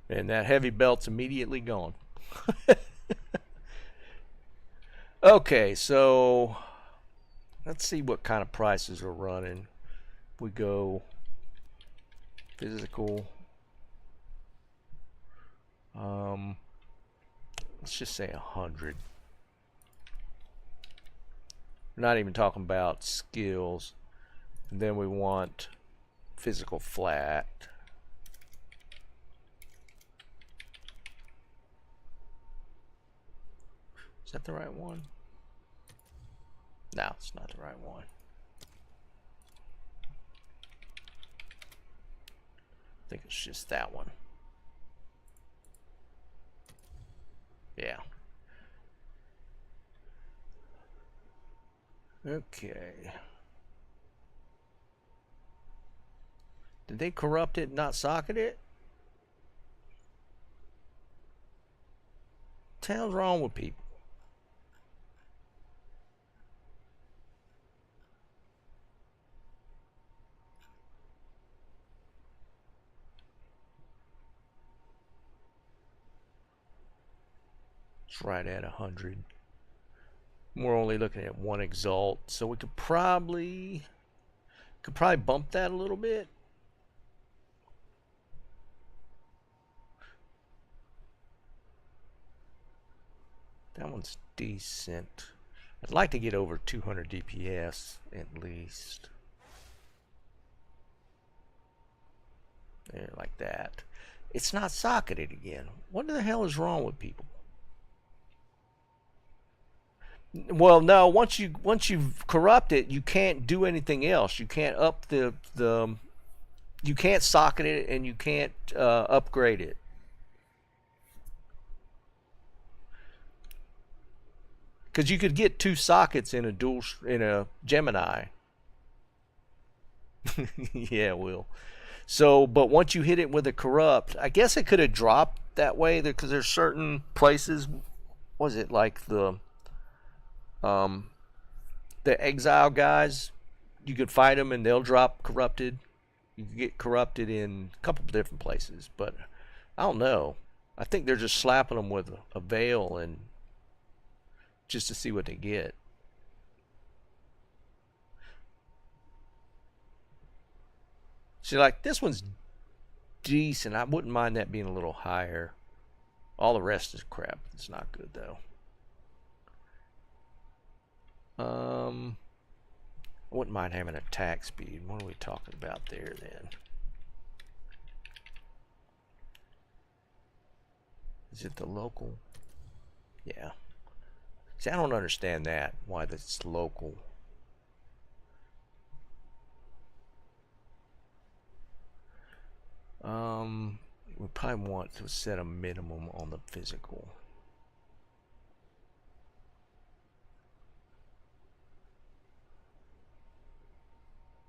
And that heavy belt's immediately gone. Okay, so let's see what kind of prices are running. We go physical. Let's just say 100. We're not even talking about skills. And then we want physical flat. Is that the right one? No, it's not the right one. I think it's just that one. Yeah. Okay. Did they corrupt it, not socket it? What the hell's wrong with people? It's right at 100. We're only looking at one exalt, so we could probably bump that a little bit. That one's decent. I'd like to get over 200 DPS at least. There, like that. It's not socketed again. What the hell is wrong with people? Well, no. Once you've corrupted, you can't do anything else. You can't up the you can't socket it, and you can't upgrade it. Because you could get 2 sockets in a Gemini. Yeah, it will. So, but once you hit it with a corrupt, I guess it could have dropped that way because there's certain places. Was it like the exile guys? You could fight them and they'll drop corrupted. You can get corrupted in a couple of different places, but I don't know. I think they're just slapping them with a veil and just to see what they get. See, like this one's decent. I wouldn't mind that being a little higher. All the rest is crap. It's not good though. I wouldn't mind having attack speed. What are we talking about there then? Is it the local? Yeah. See, I don't understand that. Why that's local. We probably want to set a minimum on the physical.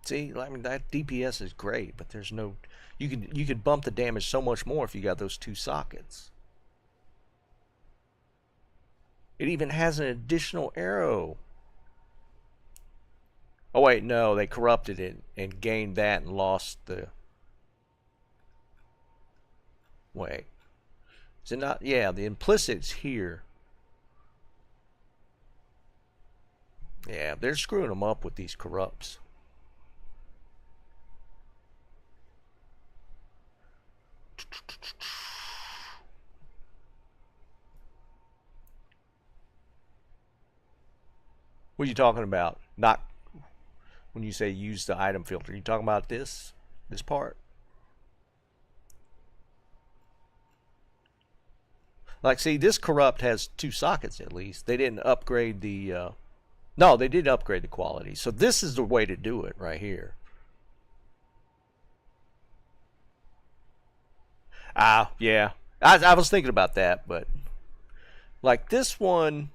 See, I mean that DPS is great, but there's no. You could bump the damage so much more if you got those 2 sockets. It even has an additional arrow. Oh wait, no, they corrupted it and gained that and lost the. Wait, is it not? Yeah, the implicit's here. Yeah, they're screwing them up with these corrupts. What are you talking about? Not when you say use the item filter. You talking about this part? Like, see, this corrupt has 2 sockets at least. They didn't upgrade the. No, they did upgrade the quality. So this is the way to do it right here. Ah, yeah. I was thinking about that, but like this one,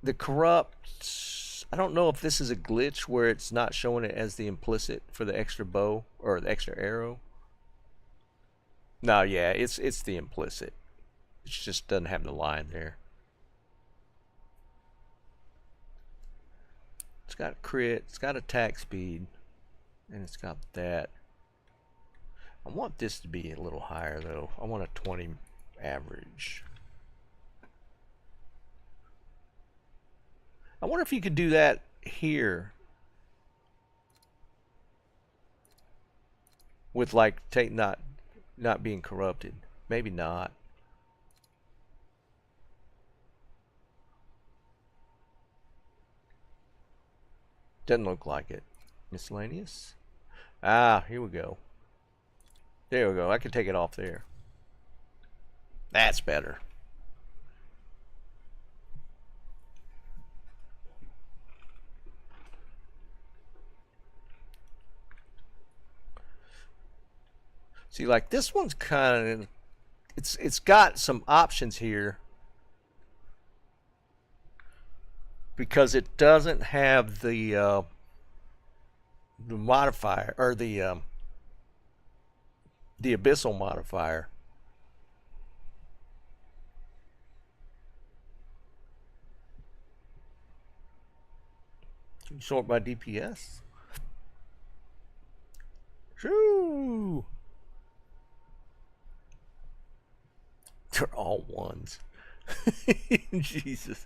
the corrupt, I don't know if this is a glitch where it's not showing it as the implicit for the extra bow or the extra arrow. No, yeah, it's the implicit. It just doesn't have the line there. It's got crit, it's got attack speed, and it's got that. I want this to be a little higher though. I want a 20 average. I wonder if you could do that here with like not being corrupted. Maybe not. Doesn't look like it. Miscellaneous. Ah, here we go. There we go. I can take it off there. That's better. See, like this one's kind of, it's got some options here because it doesn't have the modifier or the abyssal modifier. Can you sort by DPS? Shoo! They're all ones. Jesus.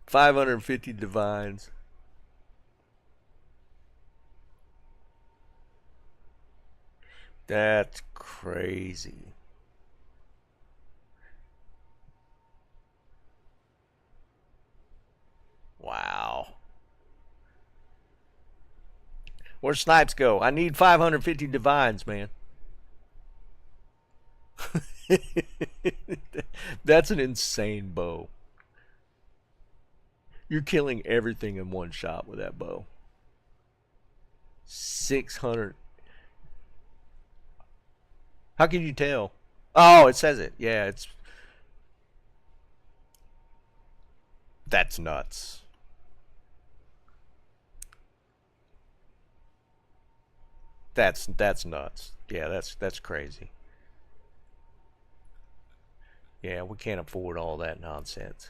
550 divines. That's crazy. Wow. Where'd snipes go? I need 550 divines, man. That's an insane bow. You're killing everything in one shot with that bow. 600. How can you tell? Oh, it says it. Yeah, it's. That's nuts. That's nuts. Yeah, that's crazy. Yeah, we can't afford all that nonsense.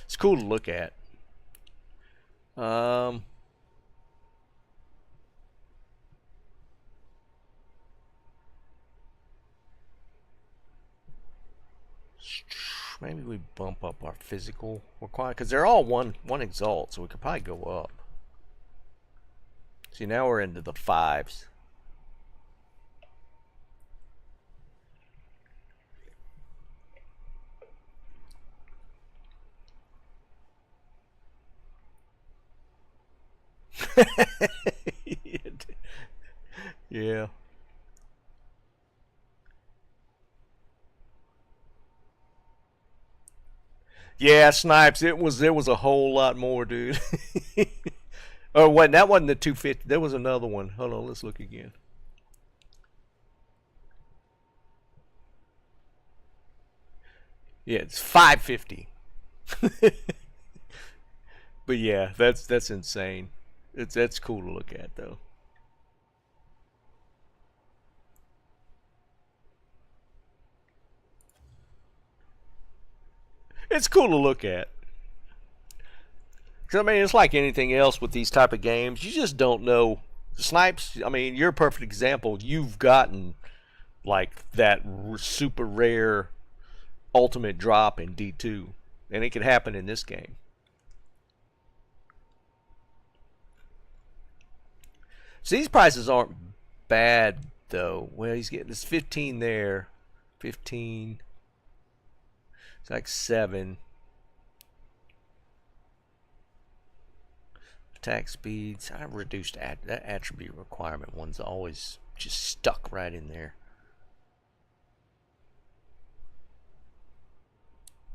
It's cool to look at. Maybe we bump up our physical requirement because they're all one exalt, so we could probably go up. See, now we're into the 5s. Yeah. Yeah, snipes. It was a whole lot more, dude. Oh, wait, that wasn't the 250. There was another one. Hold on, let's look again. Yeah, it's 550. But yeah, that's insane. That's cool to look at though. It's cool to look at. 'Cause, I mean, it's like anything else with these type of games. You just don't know. Snipes, I mean, you're a perfect example. You've gotten like that super rare ultimate drop in D2. And it could happen in this game. So these prices aren't bad though. Well, he's getting this 15 there. 15. It's like 7. Attack speeds. I reduced that attribute requirement one's always just stuck right in there.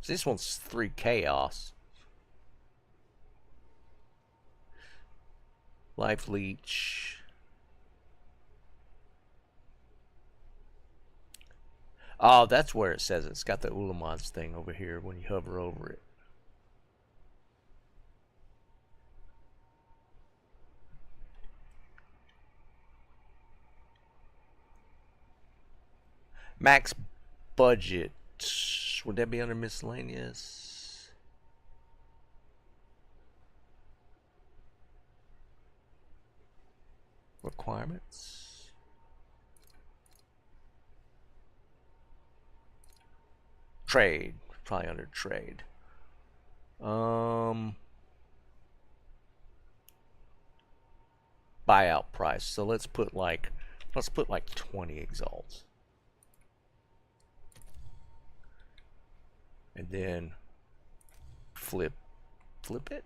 So this one's 3 chaos. Life leech. Oh, that's where it says it's got the Ulamog's thing over here when you hover over it. Max budget. Would that be under miscellaneous? Requirements. Trade. Probably under trade. Buyout price. So let's put like 20 exalts. And then flip it.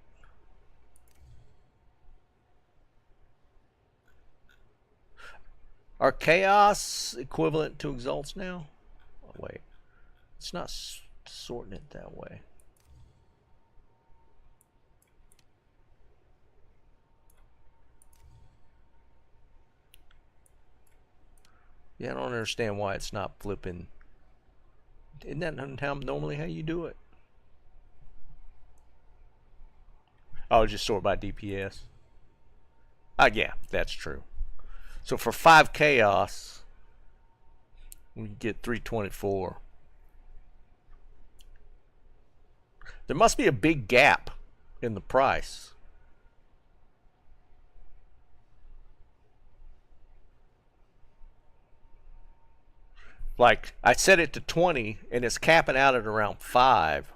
Are chaos equivalent to exalts now? Oh, wait, it's not sorting it that way. Yeah, I don't understand why it's not flipping. Isn't that normally how you do it? Oh, just sort by DPS. Yeah, that's true. So for 5 chaos, we get 324. There must be a big gap in the price. Like, I set it to 20, and it's capping out at around 5.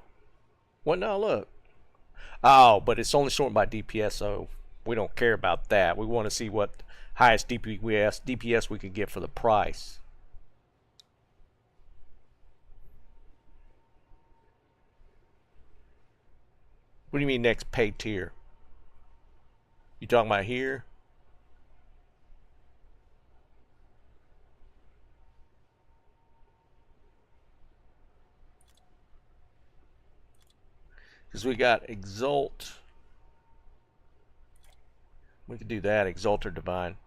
Well, no, look. Oh, but it's only sorted by DPS, so we don't care about that. We want to see what highest DPS we could get for the price. What do you mean next pay tier? You talking about here? Because we got Exalt. We could do that, Exalt or Divine.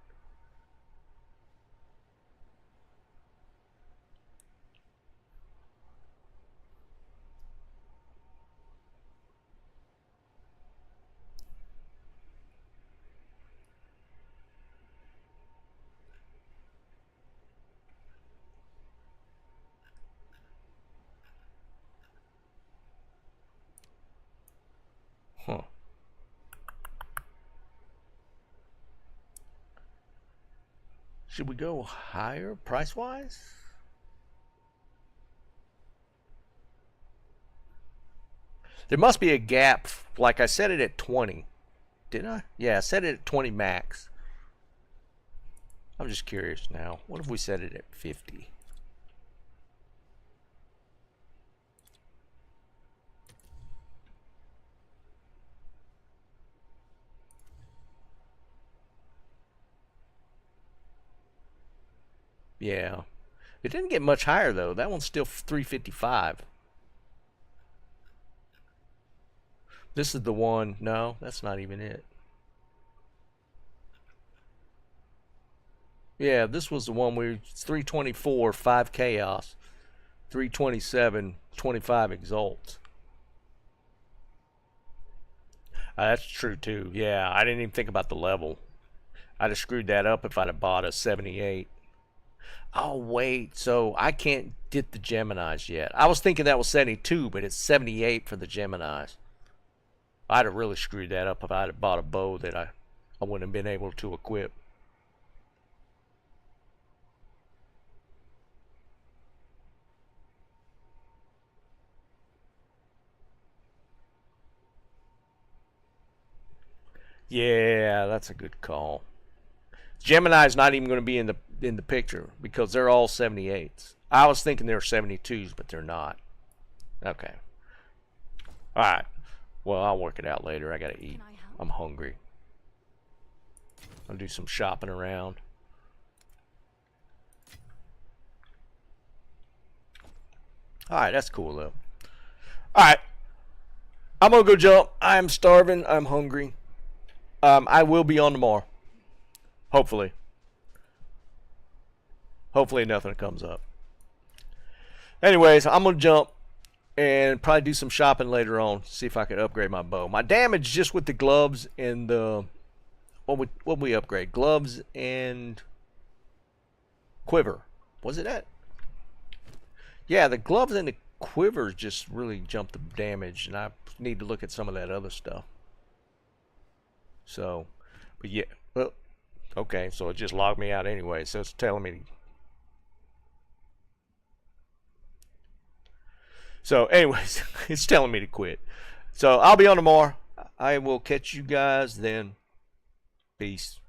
Huh. Should we go higher price-wise? There must be a gap. Like I set it at 20. Didn't I? Yeah, I set it at 20 max. I'm just curious now. What if we set it at 50? Yeah. It didn't get much higher though. That one's still 355. This is the one. No, that's not even it. Yeah, this was the one where it's 324, 5 chaos. 327, 25 exalts. That's true too. Yeah, I didn't even think about the level. I'd have screwed that up if I'd have bought a 78. Oh wait, so I can't get the Geminis yet. I was thinking that was 72, but it's 78 for the Geminis. I'd have really screwed that up if I'd have bought a bow that I wouldn't have been able to equip. Yeah, that's a good call. Gemini's not even going to be in the picture because they're all 78s. I was thinking they were 72s, but they're not. Okay. All right. Well, I'll work it out later. I gotta eat. Can I help? I'm hungry. I'll do some shopping around. All right, that's cool though. All right, I'm gonna go jump. I'm starving. I'm hungry. I will be on tomorrow. Hopefully. Hopefully nothing comes up. Anyways, I'm gonna jump and probably do some shopping later on. See if I can upgrade my bow. My damage just with the gloves and the what we upgrade? Gloves and quiver. Was it that? Yeah, the gloves and the quivers just really jumped the damage, and I need to look at some of that other stuff. So, but yeah, well, okay, so it just logged me out anyway, so it's telling me. So anyways, it's telling me to quit. So I'll be on tomorrow. I will catch you guys then. Peace.